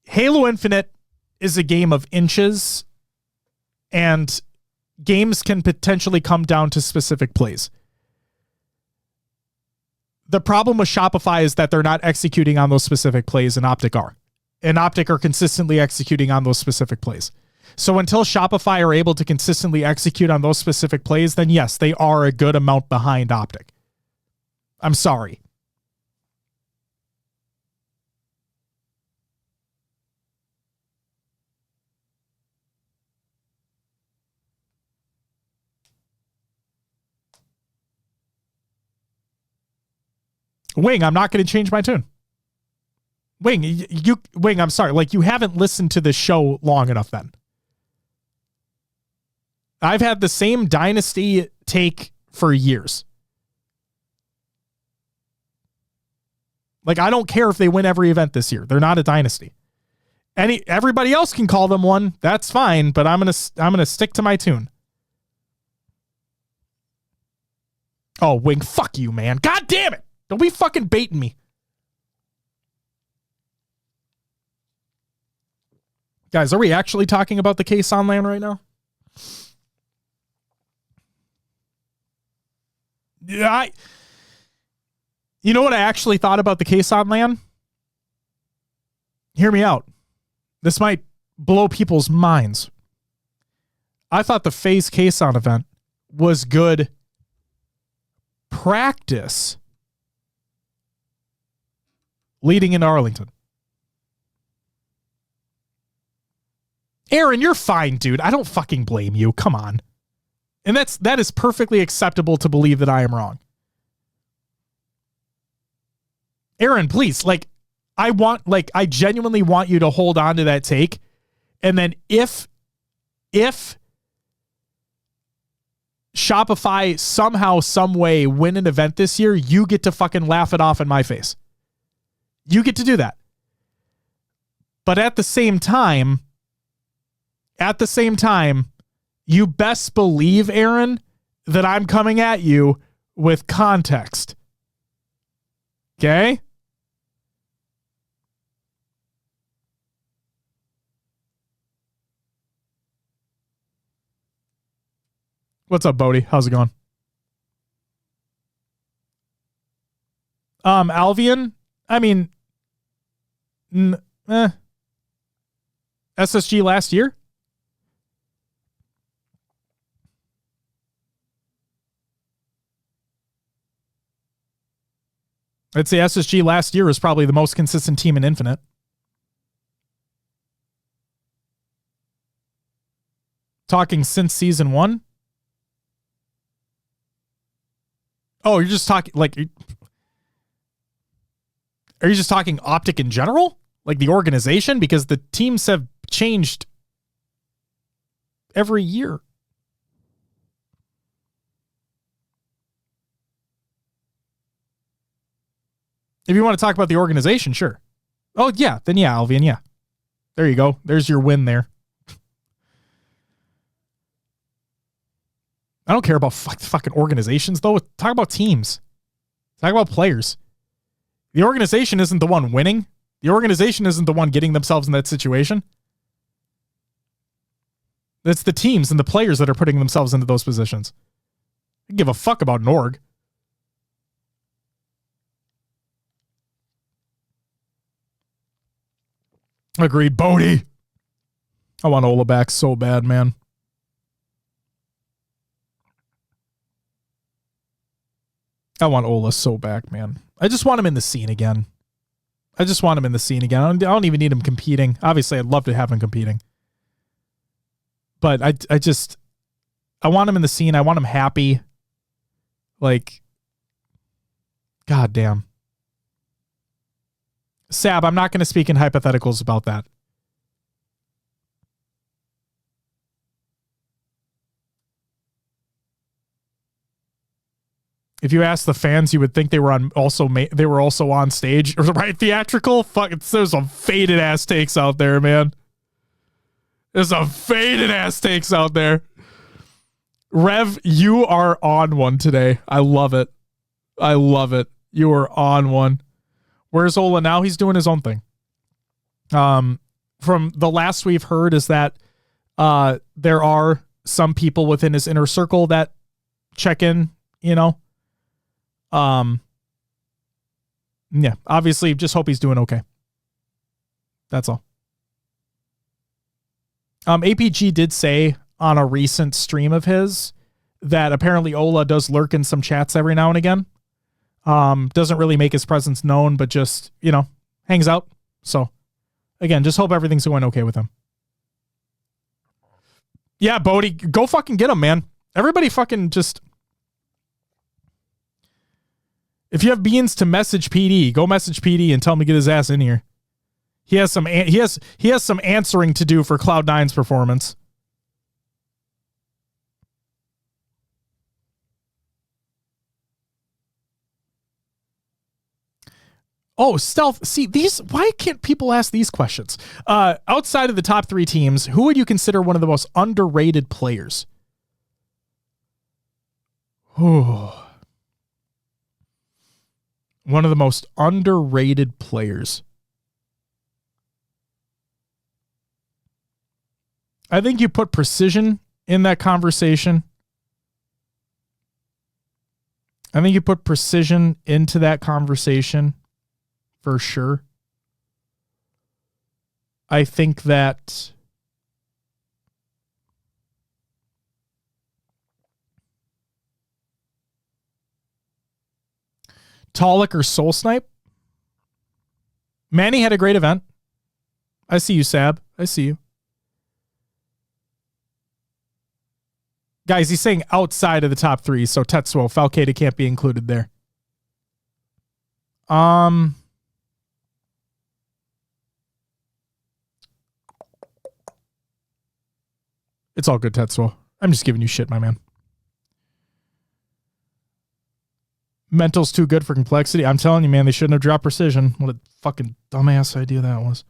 Halo Infinite is a game of inches, and games can potentially come down to specific plays. The problem with Shopify is that they're not executing on those specific plays, and Optic are. And Optic are consistently executing on those specific plays. So until Shopify are able to consistently execute on those specific plays, then yes, they are a good amount behind Optic. I'm sorry. Wing, I'm not going to change my tune. Wing, Wing, I'm sorry. Like, you haven't listened to the show long enough then. I've had the same Dynasty take for years. Like, I don't care if they win every event this year. They're not a Dynasty. Everybody else can call them one. That's fine, but I'm gonna stick to my tune. Oh, Wing, fuck you, man. God damn it. Don't be fucking baiting me. Guys, are we actually talking about the Kson land right now? Yeah, you know what I actually thought about the Kson land? Hear me out. This might blow people's minds. I thought the FaZe Kson event was good practice leading into Arlington. Aaron, you're fine, dude. I don't fucking blame you. Come on. And that is perfectly acceptable to believe that I am wrong. Aaron, please, I genuinely want you to hold on to that take. And then if Shopify somehow, some way win an event this year, you get to fucking laugh it off in my face. You get to do that. But at the same time, you best believe, Aaron, that I'm coming at you with context. Okay? What's up, Bodie? How's it going? Alvian, I mean, SSG last year? I'd say SSG last year was probably the most consistent team in Infinite. Talking since season 1? Oh, you're just talking are you just talking Optic in general? Like the organization? Because the teams have changed every year. If you want to talk about the organization, sure. Oh, yeah. Then yeah, Alvian, yeah. There you go. There's your win there. I don't care about fucking organizations, though. Talk about teams. Talk about players. The organization isn't the one winning. The organization isn't the one getting themselves in that situation. It's the teams and the players that are putting themselves into those positions. I give a fuck about an org. Agreed, Bodie. I want Ola back so bad, man. I want Ola so back, man. I just want him in the scene again. I don't even need him competing. Obviously, I'd love to have him competing. But I want him in the scene. I want him happy. Like, goddamn. Sab, I'm not going to speak in hypotheticals about that. If you ask the fans, you would think they were also on stage, right? Theatrical. Fuck, there's some faded ass takes out there, man. There's some faded ass takes out there. Rev, you are on one today. I love it. You are on one. Where's Ola now? He's doing his own thing. From the last we've heard is that there are some people within his inner circle that check in, you know. Yeah, obviously just hope he's doing okay. That's all. APG did say on a recent stream of his that apparently Ola does lurk in some chats every now and again. Doesn't really make his presence known, but just, you know, hangs out. So again, just hope everything's going okay with him. Yeah, Bodie, go fucking get him, man. Everybody fucking just... If you have beans to message PD, go message PD and tell him to get his ass in here. He has some answering to do for Cloud9's performance. Oh, Stealth. See, why can't people ask these questions? Outside of the top 3 teams, who would you consider one of the most underrated players? Oh. One of the most underrated players. I think you put Precision in that conversation. I think you put Precision into that conversation for sure. I think that Talik or Soul Snipe. Manny had a great event. I see you, Sab. I see you. Guys, he's saying outside of the top 3, so Tetsuo, Falcada can't be included there. It's all good, Tetsuo. I'm just giving you shit, my man. Mental's too good for complexity. I'm telling you, man, they shouldn't have dropped Precision. What a fucking dumbass idea that was.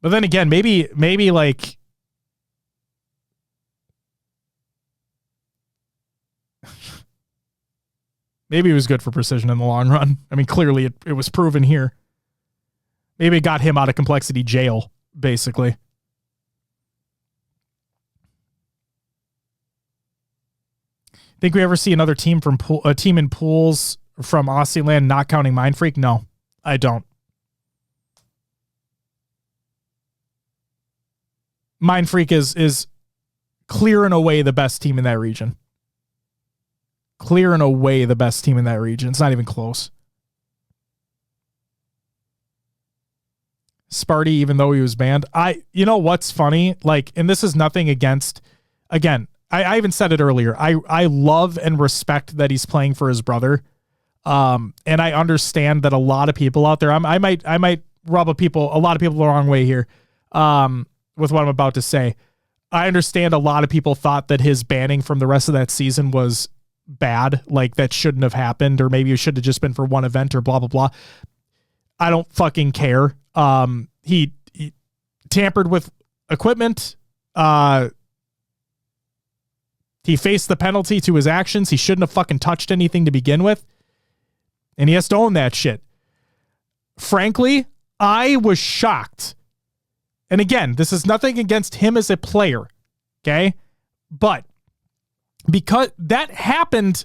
But then again, maybe like... Maybe it was good for Precision in the long run. I mean, clearly it was proven here. Maybe it got him out of complexity jail, basically. Think we ever see another team from a team in pools from Aussie land, not counting Mind Freak? No, I don't. Mind Freak is clear and away the best team in that region. Clear and away the best team in that region. It's not even close. Sparty, even though he was banned. You know what's funny? Like, and this is nothing against, again, I even said it earlier. I love and respect that he's playing for his brother. And I understand that a lot of people out there, I might rub a lot of people the wrong way here, with what I'm about to say. I understand a lot of people thought that his banning from the rest of that season was bad. Like, that shouldn't have happened, or maybe it should have just been for one event or blah, blah, blah. I don't fucking care. He tampered with equipment. He faced the penalty to his actions. He shouldn't have fucking touched anything to begin with. And he has to own that shit. Frankly, I was shocked And again, this is nothing against him as a player, okay? But because that happened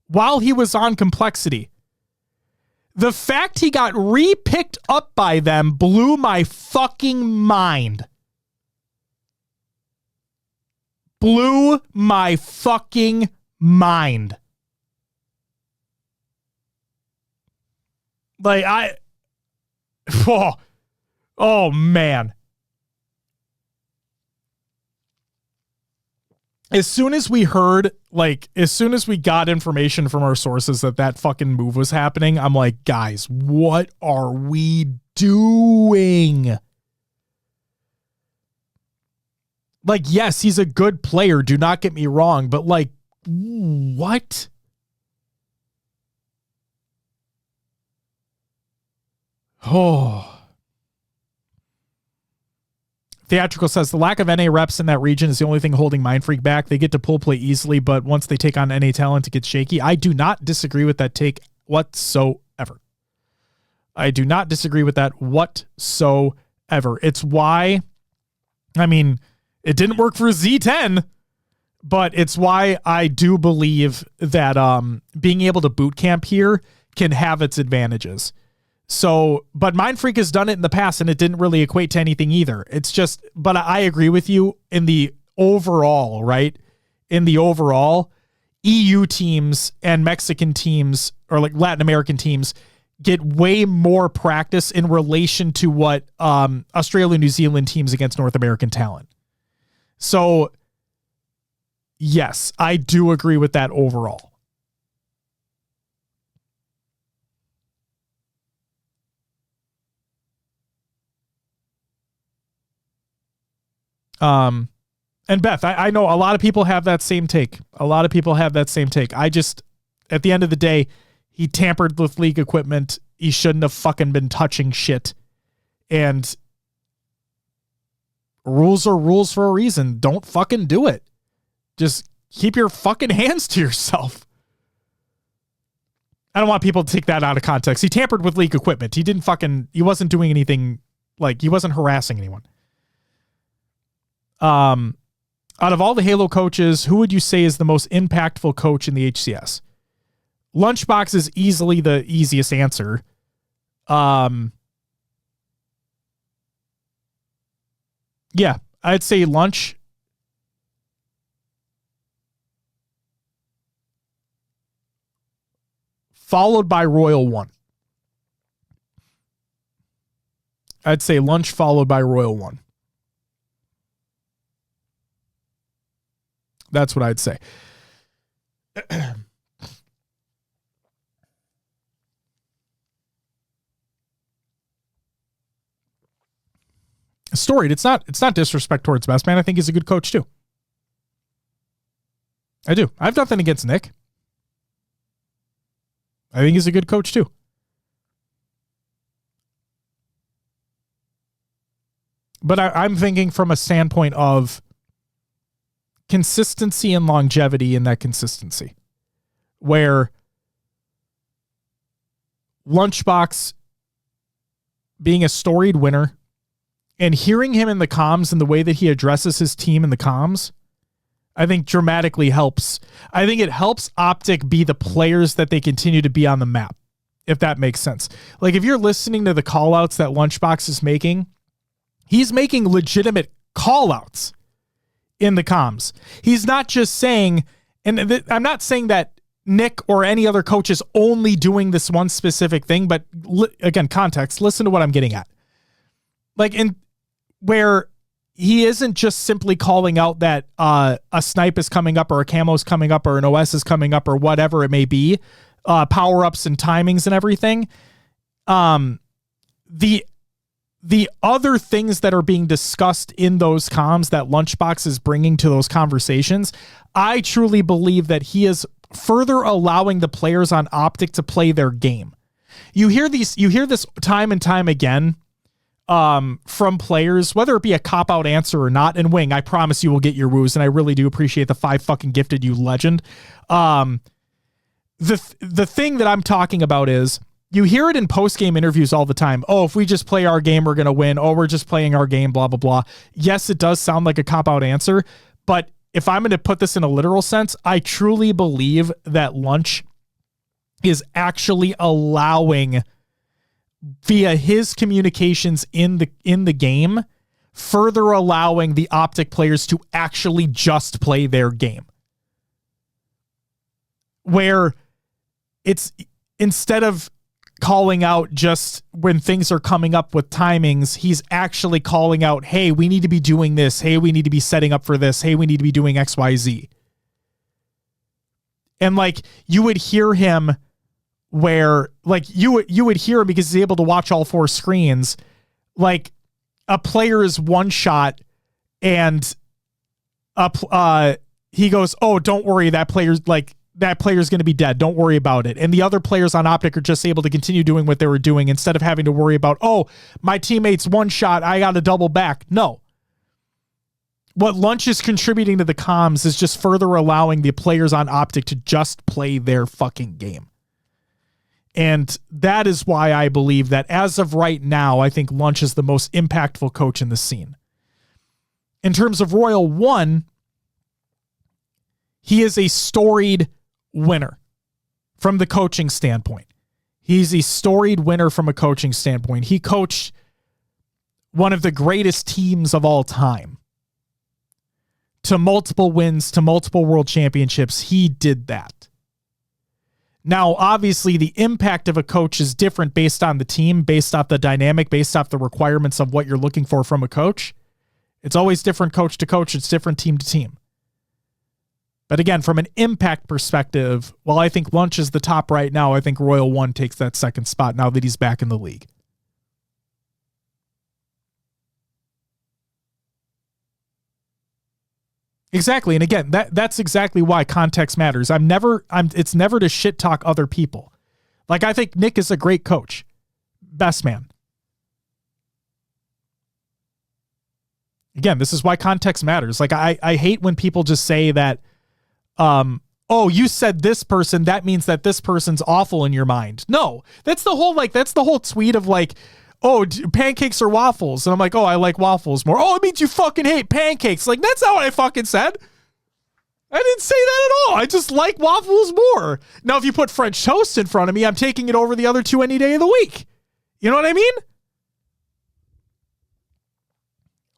while he was on Complexity, the fact he got re-picked up by them blew my fucking mind. Blew my fucking mind. Like, oh man. As soon as we heard, as soon as we got information from our sources that fucking move was happening, I'm like, guys, what are we doing? Yes, he's a good player. Do not get me wrong. But what? Oh. Theatrical says the lack of NA reps in that region is the only thing holding Mind Freak back. They get to pull play easily, but once they take on NA talent, it gets shaky. I do not disagree with that take whatsoever. I do not disagree with that whatsoever. It's why, it didn't work for Z10, but it's why I do believe that being able to boot camp here can have its advantages. So, but Mind Freak has done it in the past and it didn't really equate to anything either. It's just, but I agree with you in the overall, right? In the overall, EU teams and Mexican teams or Latin American teams get way more practice in relation to what Australia, New Zealand teams against North American talent. So, yes, I do agree with that overall. And Beth, I know a lot of people have that same take. I just, at the end of the day, he tampered with league equipment. He shouldn't have fucking been touching shit. And rules are rules for a reason. Don't fucking do it. Just keep your fucking hands to yourself. I don't want people to take that out of context. He tampered with league equipment. He wasn't doing anything, he wasn't harassing anyone. Out of all the Halo coaches, who would you say is the most impactful coach in the HCS? Lunchbox is easily the easiest answer. Yeah, I'd say Lunch. Followed by Royal One. I'd say Lunch followed by Royal One. That's what I'd say. Storied, it's not disrespect towards Best Man. I think he's a good coach too. I do. I have nothing against Nick. I think he's a good coach too. But I'm thinking from a standpoint of consistency and longevity in that consistency, where Lunchbox being a storied winner and hearing him in the comms and the way that he addresses his team in the comms, I think dramatically helps. I think it helps Optic be the players that they continue to be on the map, if that makes sense. If you're listening to the call outs that Lunchbox is making, he's making legitimate call outs in the comms. He's not just saying, and I'm not saying that Nick or any other coach is only doing this one specific thing, but again, context, listen to what I'm getting at. Where he isn't just simply calling out that a snipe is coming up or a camo is coming up or an OS is coming up or whatever it may be, power-ups and timings and everything. The other things that are being discussed in those comms that Lunchbox is bringing to those conversations, I truly believe that he is further allowing the players on Optic to play their game. You hear this time and time again from players, whether it be a cop-out answer or not. And Wing, I promise you will get your woos, and I really do appreciate the 5 fucking gifted, you legend. The thing that I'm talking about is you hear it in post-game interviews all the time. Oh, if we just play our game, we're going to win. Oh, we're just playing our game, blah, blah, blah. Yes, it does sound like a cop-out answer, but if I'm going to put this in a literal sense, I truly believe that Lunch is actually allowing, via his communications in the game, further allowing the Optic players to actually just play their game. Where it's, instead of calling out just when things are coming up with timings, he's actually calling out, hey, we need to be doing this. Hey, we need to be setting up for this. Hey, we need to be doing X, Y, Z. And like, you would hear him where, like, you would hear him because he's able to watch all four screens. Like, a player is one shot and he goes, oh, don't worry, that player's going to be dead. Don't worry about it. And the other players on Optic are just able to continue doing what they were doing instead of having to worry about, oh, my teammate's one shot, I got to double back. No. What Lunch is contributing to the comms is just further allowing the players on Optic to just play their fucking game. And that is why I believe that as of right now, I think Lunch is the most impactful coach in the scene. In terms of Royal One, he is a storied winner from the coaching standpoint. He's a storied winner from a coaching standpoint. He coached one of the greatest teams of all time to multiple wins, to multiple world championships. He did that. Now, obviously, the impact of a coach is different based on the team, based off the dynamic, based off the requirements of what you're looking for from a coach. It's always different coach to coach. It's different team to team. But again, from an impact perspective, while I think Lunch is the top right now, I think Royal One takes that second spot now that he's back in the league. Exactly. And again, that's exactly why context matters. It's never to shit talk other people. Like, I think Nick is a great coach. Best man. Again, this is why context matters. Like, I hate when people just say that, oh, you said this person, that means that this person's awful in your mind. No, that's the whole tweet of like, oh, pancakes or waffles. And I'm like, oh, I like waffles more. Oh, it means you fucking hate pancakes. Like, that's not what I fucking said. I didn't say that at all. I just like waffles more. Now, if you put French toast in front of me, I'm taking it over the other two any day of the week. You know what I mean?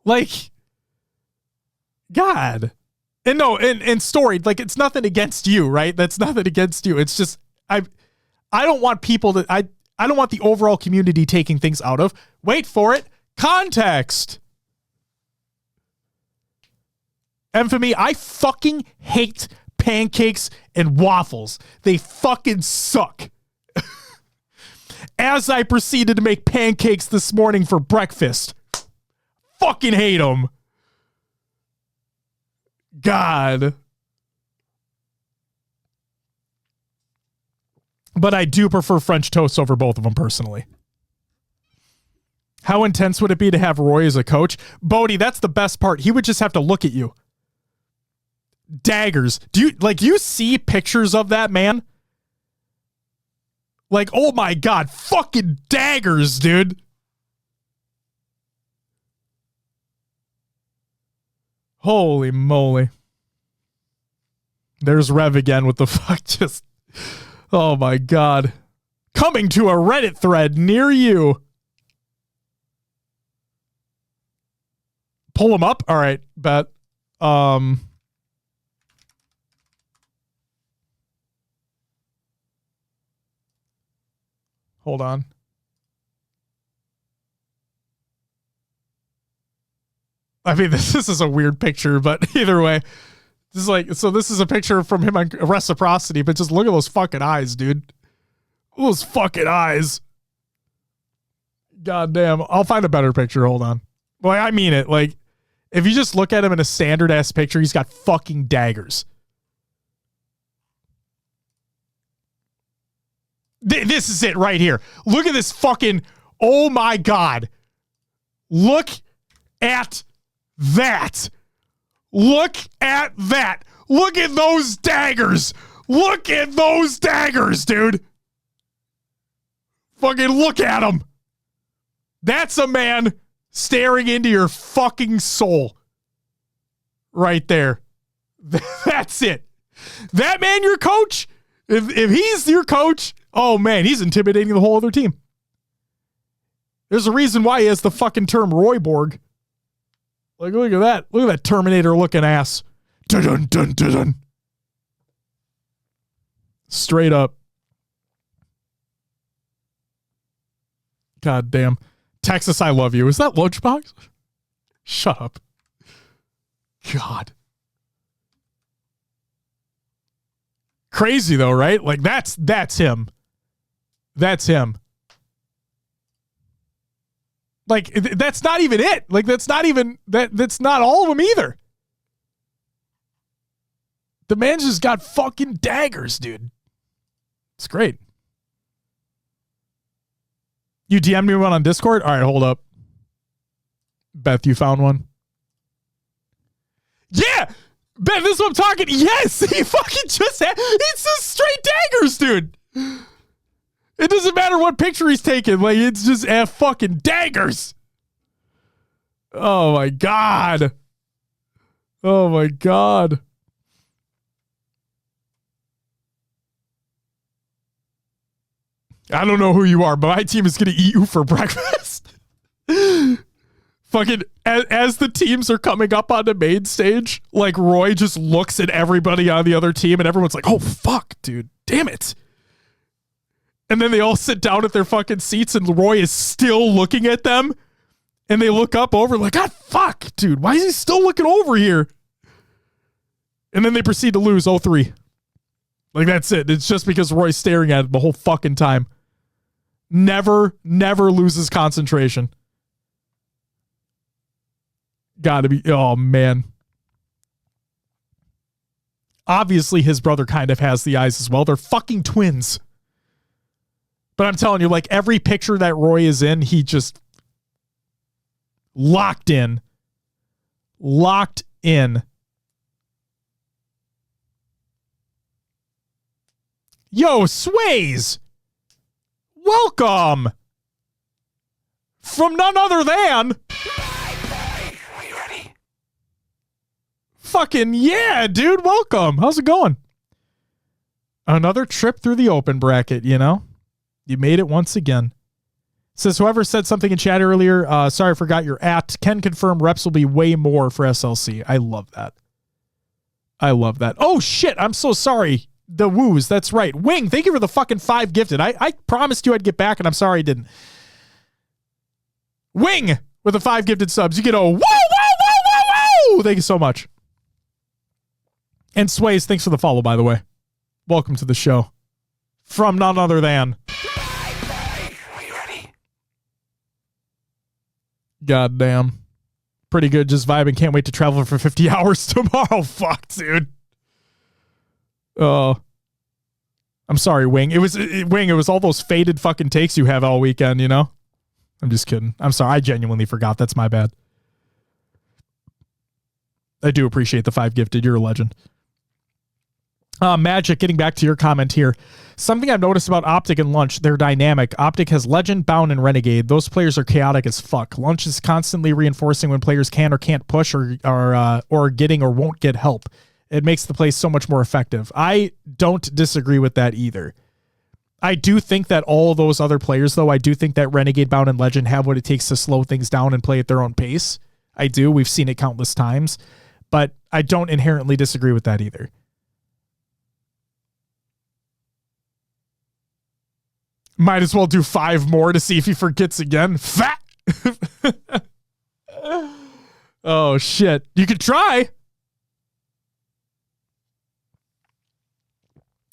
Like, God. And no, and storied, like, it's nothing against you, right? That's nothing against you. It's just, I don't want people to, I don't want the overall community taking things out of, wait for it, context. And for me, I fucking hate pancakes and waffles. They fucking suck. As I proceeded to make pancakes this morning for breakfast. Fucking hate them. God. But I do prefer French toast over both of them personally. How intense would it be to have Roy as a coach? Bodie, that's the best part. He would just have to look at you. Daggers. Do you see pictures of that man? Like, oh my God, fucking daggers, dude. Holy moly. There's Rev again with the fuck just... Oh my God. Coming to a Reddit thread near you. Pull him up? All right, bet. Hold on. I mean, this is a weird picture, but either way. This is like, so this is a picture from him on Reciprocity, but just look at those fucking eyes, dude. Those fucking eyes. God damn. I'll find a better picture. Hold on. Well, I mean it. Like, if you just look at him in a standard ass picture, he's got fucking daggers. This is it right here. Look at this fucking, oh my God. Look at that. Look at that. Look at those daggers. Look at those daggers, dude. Fucking look at him. That's a man staring into your fucking soul. Right there. That's it. That man, your coach, if he's your coach, oh man, he's intimidating the whole other team. There's a reason why he has the fucking term Royborg. Like, look at that. Look at that Terminator looking ass. Dun dun dun dun. Straight up. God damn. Texas, I love you. Is that Lunchbox? Shut up. God. Crazy though, right? Like that's him. That's him. Like that's not even it. Like that's not all of them either. The man's just got fucking daggers, dude. It's great. You DM'd me one on Discord? All right, hold up. Beth, you found one? Yeah! Beth, this is what I'm talking. Yes! He fucking just had... It's just straight daggers, dude! It doesn't matter what picture he's taking. Like, it's just fucking daggers! Oh, my God. Oh, my God. I don't know who you are, but my team is going to eat you for breakfast. Fucking, as the teams are coming up on the main stage, like Roy just looks at everybody on the other team and everyone's like, oh, fuck, dude. Damn it. And then they all sit down at their fucking seats and Roy is still looking at them. And they look up over like, God, fuck, dude. Why is he still looking over here? And then they proceed to lose 0-3. Like, that's it. It's just because Roy's staring at it the whole fucking time. Never loses concentration. Gotta be, oh man. Obviously his brother kind of has the eyes as well. They're fucking twins. But I'm telling you, like every picture that Roy is in, he just locked in. Locked in. Yo, Sways! Welcome! From none other than... Are you ready? Fucking yeah, dude. Welcome. How's it going? Another trip through the open bracket, you know? You made it once again. Says, whoever said something in chat earlier, sorry, I forgot your at. Can confirm reps will be way more for SLC. I love that. I love that. Oh, shit. I'm so sorry. The woos, that's right. Wing, thank you for the fucking 5 gifted. I promised you I'd get back, and I'm sorry I didn't. Wing with the 5 gifted subs. You get a whoa, whoa, whoa, whoa, whoa. Thank you so much. And Sways, thanks for the follow, by the way. Welcome to the show. From none other than... Are you ready? Goddamn. Pretty good, just vibing. Can't wait to travel for 50 hours tomorrow. Fuck, dude. Oh, I'm sorry, Wing. It was all those faded fucking takes you have all weekend, you know? I'm just kidding. I'm sorry. I genuinely forgot. That's my bad. I do appreciate the 5 gifted. You're a legend. Magic, getting back to your comment here. Something I've noticed about Optic and Lunch, they're dynamic. Optic has Legend, Bound, and Renegade. Those players are chaotic as fuck. Lunch is constantly reinforcing when players can or can't push or getting or won't get help. It makes the play so much more effective. I don't disagree with that either. I do think that all of those other players, though, I do think that Renegade, Bound, and Legend have what it takes to slow things down and play at their own pace. I do. We've seen it countless times. But I don't inherently disagree with that either. Might as well do 5 more to see if he forgets again. Fat! Oh, shit. You could try.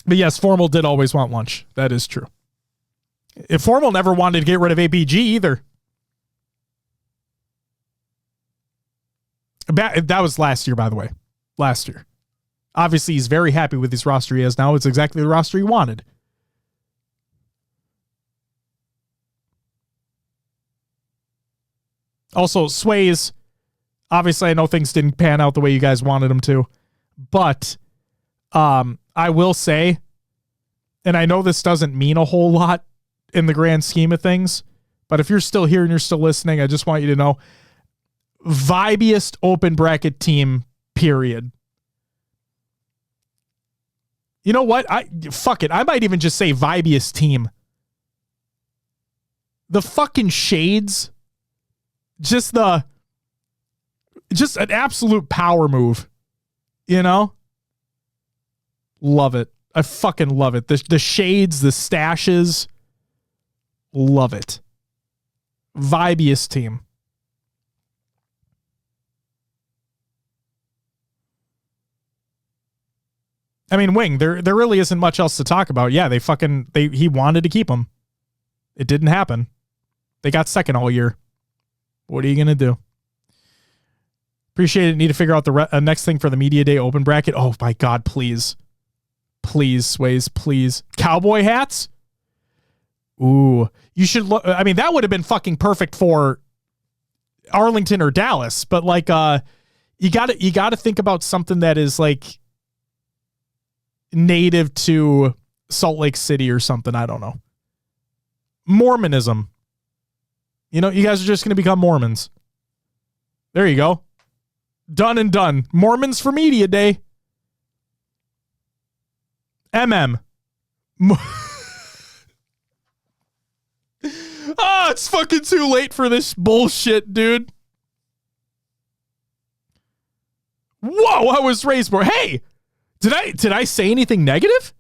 But yes, Formal did always want Lunch. That is true. If Formal never wanted to get rid of APG either. That was last year, by the way. Last year. Obviously, he's very happy with his roster he has now. It's exactly the roster he wanted. Also, Sways, obviously I know things didn't pan out the way you guys wanted them to, but I will say, and I know this doesn't mean a whole lot, in the grand scheme of things. But if you're still here and you're still listening, I just want you to know, vibiest open bracket team, period. You know what? Fuck it. I might even just say vibiest team. The fucking shades, just an absolute power move, you know? Love it. I fucking love it. The shades, the stashes, love it. Vibiest team. I mean, Wing, there really isn't much else to talk about. Yeah, he wanted to keep him. It didn't happen. They got second all year. What are you going to do? Appreciate it. Need to figure out the next thing for the Media Day open bracket. Oh my God, please. Please, Sways, please. Cowboy hats? Ooh. You should look. I mean, that would have been fucking perfect for Arlington or Dallas, but like, you gotta think about something that is like native to Salt Lake City or something. I don't know. Mormonism. You know, you guys are just going to become Mormons. There you go. Done and done. Mormons for Media Day. MM. It's fucking too late for this bullshit, dude. Whoa, I was raised more. Hey, did I say anything negative?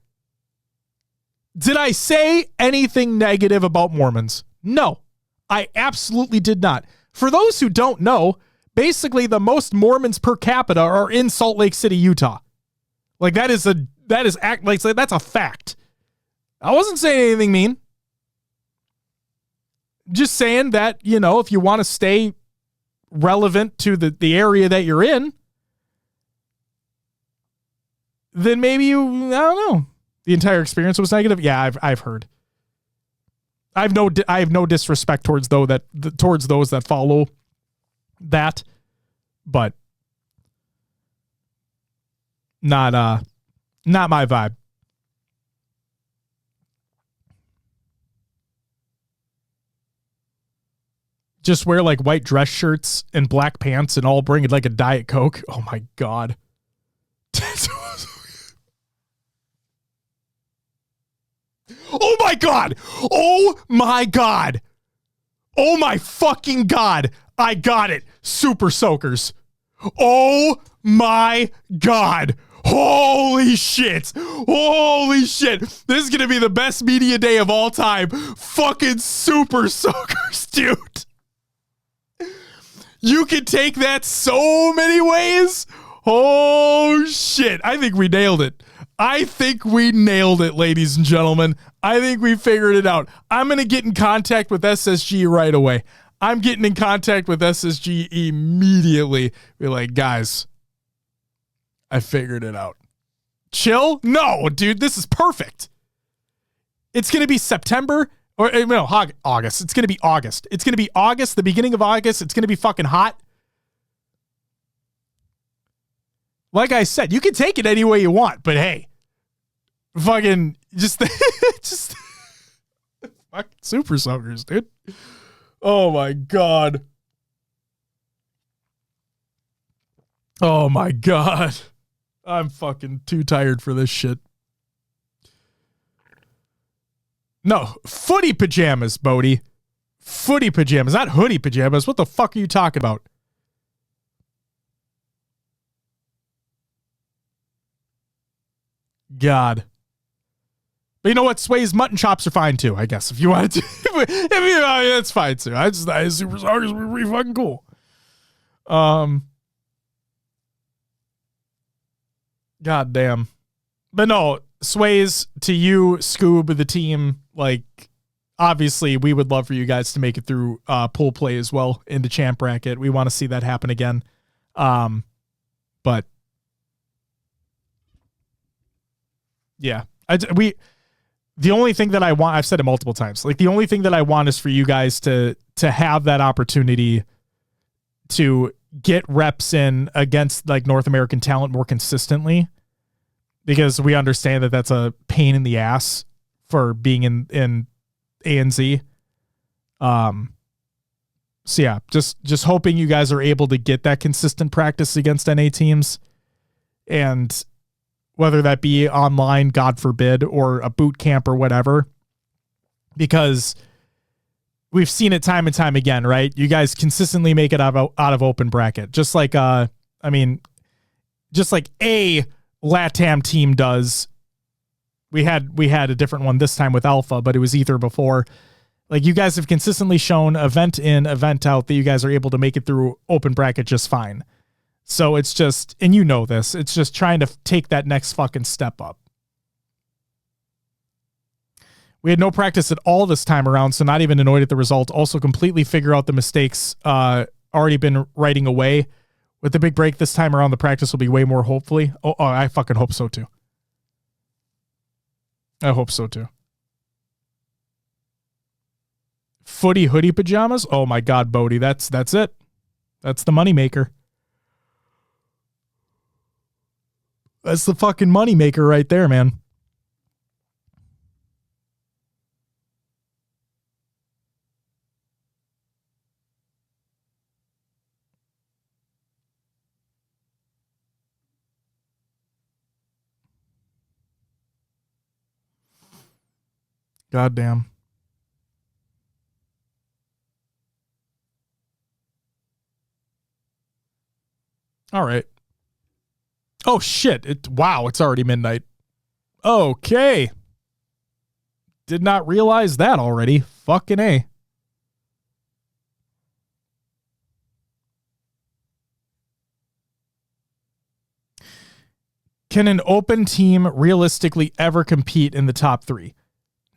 Did I say anything negative about Mormons? No, I absolutely did not. For those who don't know, basically the most Mormons per capita are in Salt Lake City, Utah. Like that's a fact. I wasn't saying anything mean. Just saying that, you know, if you want to stay relevant to the area that you're in, then maybe I don't know. The entire experience was negative. Yeah, I've heard. I have no disrespect towards those that follow that, but not my vibe. Just wear like white dress shirts and black pants and all bring it like a Diet Coke. Oh my God. Oh my God. Oh my God. Oh my fucking God. I got it. Super Soakers. Oh my God. Holy shit. Holy shit. This is going to be the best media day of all time. Fucking Super Soakers, dude. You can take that so many ways. Oh shit. I think we nailed it. I think we nailed it, ladies and gentlemen. I think we figured it out. I'm going to get in contact with SSG right away. I'm getting in contact with SSG immediately. Be like, guys, I figured it out. Chill? No, dude, this is perfect. It's going to be September or no, August. It's going to be August. It's going to be August, the beginning of August. It's going to be fucking hot. Like I said, you can take it any way you want, but hey, fucking just fucking Super Soakers, dude. Oh my God. Oh my God. I'm fucking too tired for this shit. No, footy pajamas, Bodie. Footy pajamas, not hoodie pajamas. What the fuck are you talking about? God. But you know what? Sway's mutton chops are fine too, I guess. If you wanted to. That's fine too. I Super Soakers were pretty fucking cool. God damn. But no, Sways, to you, Scoob, the team, like, obviously we would love for you guys to make it through pool play as well into champ bracket. We want to see that happen again. But yeah, the only thing that I want, I've said it multiple times, like the only thing that I want is for you guys to have that opportunity to get reps in against like North American talent more consistently, because we understand that that's a pain in the ass for being in A and Z. So yeah, just hoping you guys are able to get that consistent practice against NA teams, and whether that be online, God forbid, or a boot camp or whatever, because we've seen it time and time again, right? You guys consistently make it out of open bracket, just like a LATAM team does. We had a different one this time with Alpha, but it was Ether before. Like, you guys have consistently shown event in, event out that you guys are able to make it through open bracket just fine. So it's just, and you know this, it's just trying to take that next fucking step up. We had no practice at all this time around, so not even annoyed at the result. Also completely figure out the mistakes already been writing away. With the big break this time around, the practice will be way more, hopefully. Oh, I fucking hope so too. I hope so too. Footy hoodie pajamas? Oh my God, Bodie, that's it. That's the moneymaker. That's the fucking moneymaker right there, man. Goddamn. All right. Oh shit. Wow, it's already midnight. Okay. Did not realize that already. Fucking A. Can an open team realistically ever compete in the top 3?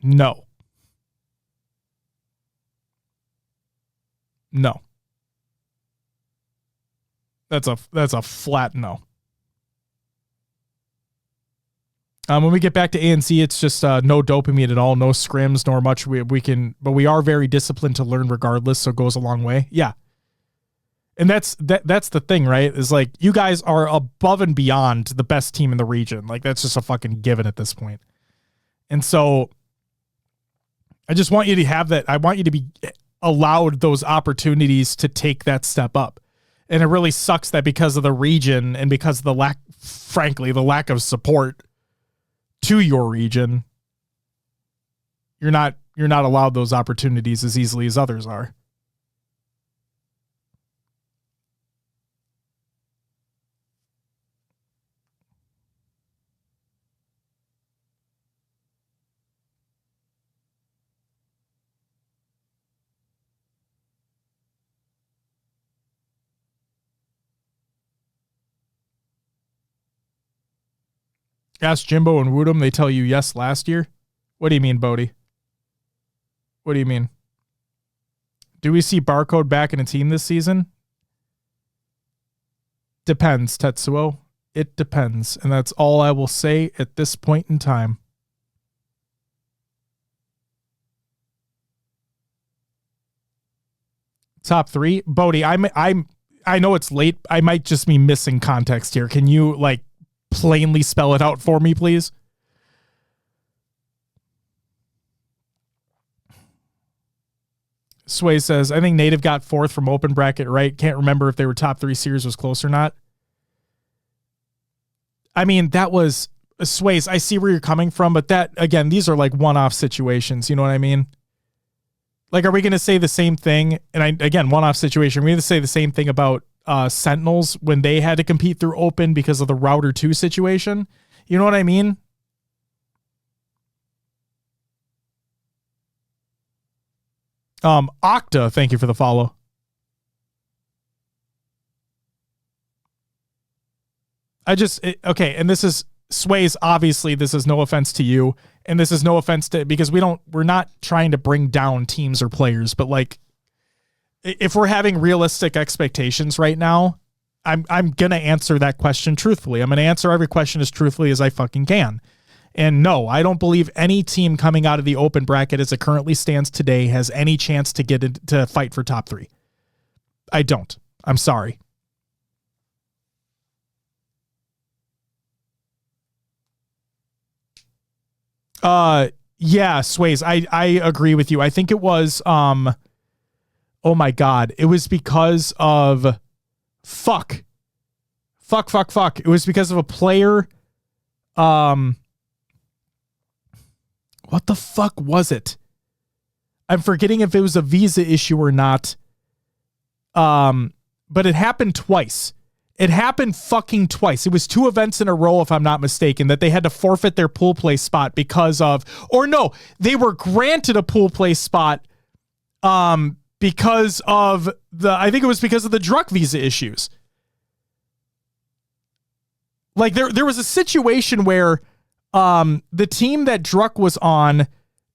No. No. That's a flat no. When we get back to ANC, it's just no dopamine at all, no scrims, nor much we can, but we are very disciplined to learn regardless, so it goes a long way. Yeah. And that's the thing, right? Is like, you guys are above and beyond the best team in the region. Like, that's just a fucking given at this point. And so I just want you to have that. I want you to be allowed those opportunities to take that step up. And it really sucks that because of the region and because of the lack of support to your region, you're not allowed those opportunities as easily as others are. Ask Jimbo and Woodham, they tell you yes last year. What do you mean, Bodie? What do you mean? Do we see Barcode back in a team this season? Depends, Tetsuo. It depends. And that's all I will say at this point in time. Top 3? Bodie, I know it's late. I might just be missing context here. Can you, like, plainly spell it out for me, please? Sway says, I think Native got 4th from open bracket, right? Can't remember if they were top 3 series was close or not. I mean, that was Sways. I see where you're coming from, but that, again, these are like one-off situations. You know what I mean? Like, are we going to say the same thing? And again, one-off situation. We're going to say the same thing about Sentinels when they had to compete through open because of the router 2 situation. You know what I mean? Octa, thank you for the follow. Okay, and this is Sways, obviously this is no offense to you, and this is no offense to, because we're not trying to bring down teams or players, but like, if we're having realistic expectations right now, I'm going to answer that question truthfully. I'm going to answer every question as truthfully as I fucking can. And no, I don't believe any team coming out of the open bracket as it currently stands today has any chance to get to fight for top 3. I don't. I'm sorry. Yeah, Sways, I agree with you. I think it was, oh my God. It was because of, fuck. It was because of a player, what the fuck was it? I'm forgetting if it was a visa issue or not. But it happened twice. It happened fucking twice. It was 2 events in a row, if I'm not mistaken, that they had to forfeit their pool play spot because of, or no, they were granted a pool play spot because of I think it was because of the drug visa issues. Like there was a situation where the team that Druck was on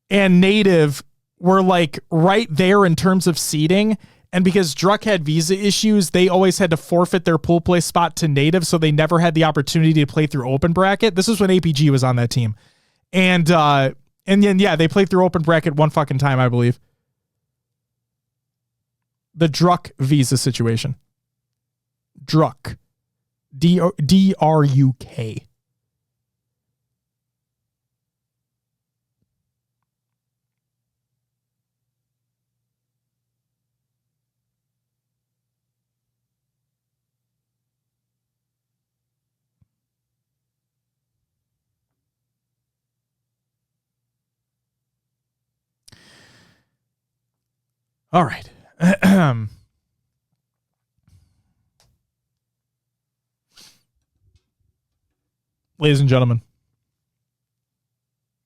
and Native were like right there in terms of seeding. And because Druck had visa issues, they always had to forfeit their pool play spot to Native, so they never had the opportunity to play through open bracket. This is when APG was on that team. And then, yeah, they played through open bracket one fucking time, I believe. The Druck visa situation. Druck. D-R-U-K. All right. Ladies and gentlemen,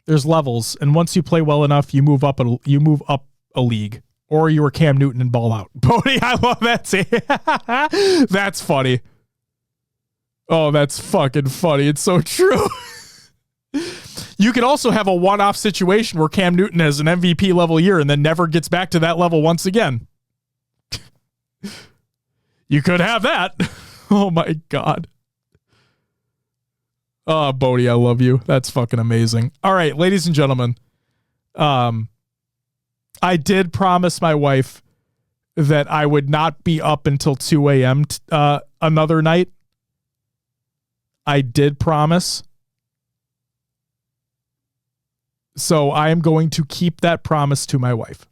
there's levels, and once you play well enough, you move up a league, or you were Cam Newton and ball out. Bodie, I love that. That's funny. Oh, that's fucking funny. It's so true. You could also have a one-off situation where Cam Newton has an MVP level year and then never gets back to that level once again. You could have that. Oh my God. Oh, Bodie, I love you. That's fucking amazing. All right, ladies and gentlemen. I did promise my wife that I would not be up until 2 a.m. Another night. I did promise. So I am going to keep that promise to my wife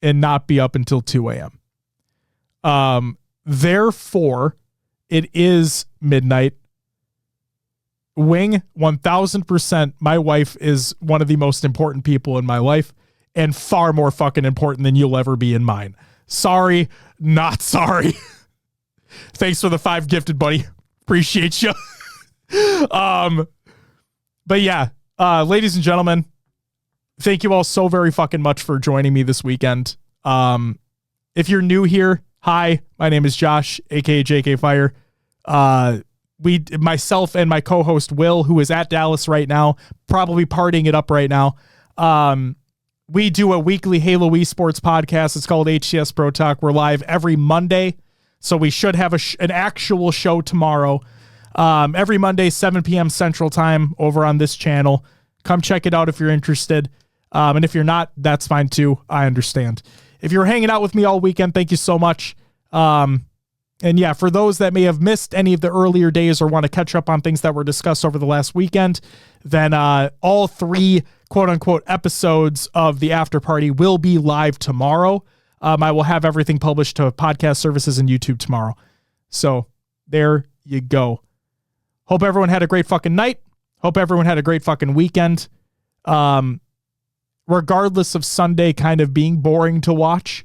and not be up until 2 a.m. Therefore, it is midnight. Wing, 1000%. My wife is one of the most important people in my life and far more fucking important than you'll ever be in mine. Sorry, not sorry. Thanks for the 5 gifted, buddy. Appreciate you. But yeah. Ladies and gentlemen, thank you all so very fucking much for joining me this weekend. If you're new here, hi, my name is Josh, aka JK Fire. Myself and my co-host Will, who is at Dallas right now, probably partying it up right now. We do a weekly Halo esports podcast. It's called HCS Pro Talk. We're live every Monday, so we should have an actual show tomorrow. Every Monday, 7 p.m. Central Time over on this channel. Come check it out if you're interested. And if you're not, that's fine too. I understand. If you're hanging out with me all weekend, thank you so much. And yeah, for those that may have missed any of the earlier days or want to catch up on things that were discussed over the last weekend, then all 3 quote-unquote episodes of the After Party will be live tomorrow. I will have everything published to podcast services and YouTube tomorrow. So there you go. Hope everyone had a great fucking night. Hope everyone had a great fucking weekend. Regardless of Sunday kind of being boring to watch,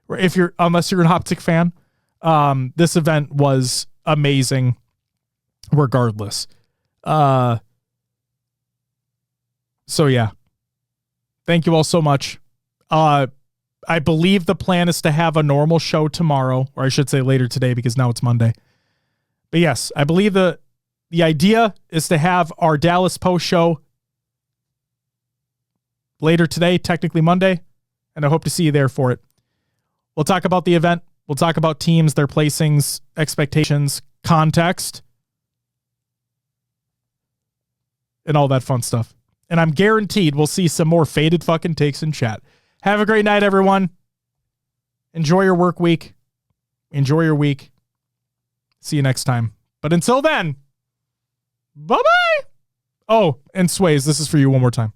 unless you're an Optic fan, this event was amazing regardless. So yeah, thank you all so much. I believe the plan is to have a normal show tomorrow, or I should say later today because now it's Monday. But yes, I believe the idea is to have our Dallas post show later today, technically Monday, and I hope to see you there for it. We'll talk about the event. We'll talk about teams, their placings, expectations, context, and all that fun stuff. And I'm guaranteed we'll see some more faded fucking takes in chat. Have a great night, everyone. Enjoy your work week. Enjoy your week. See you next time. But until then, bye-bye. Oh, and Sways, this is for you one more time.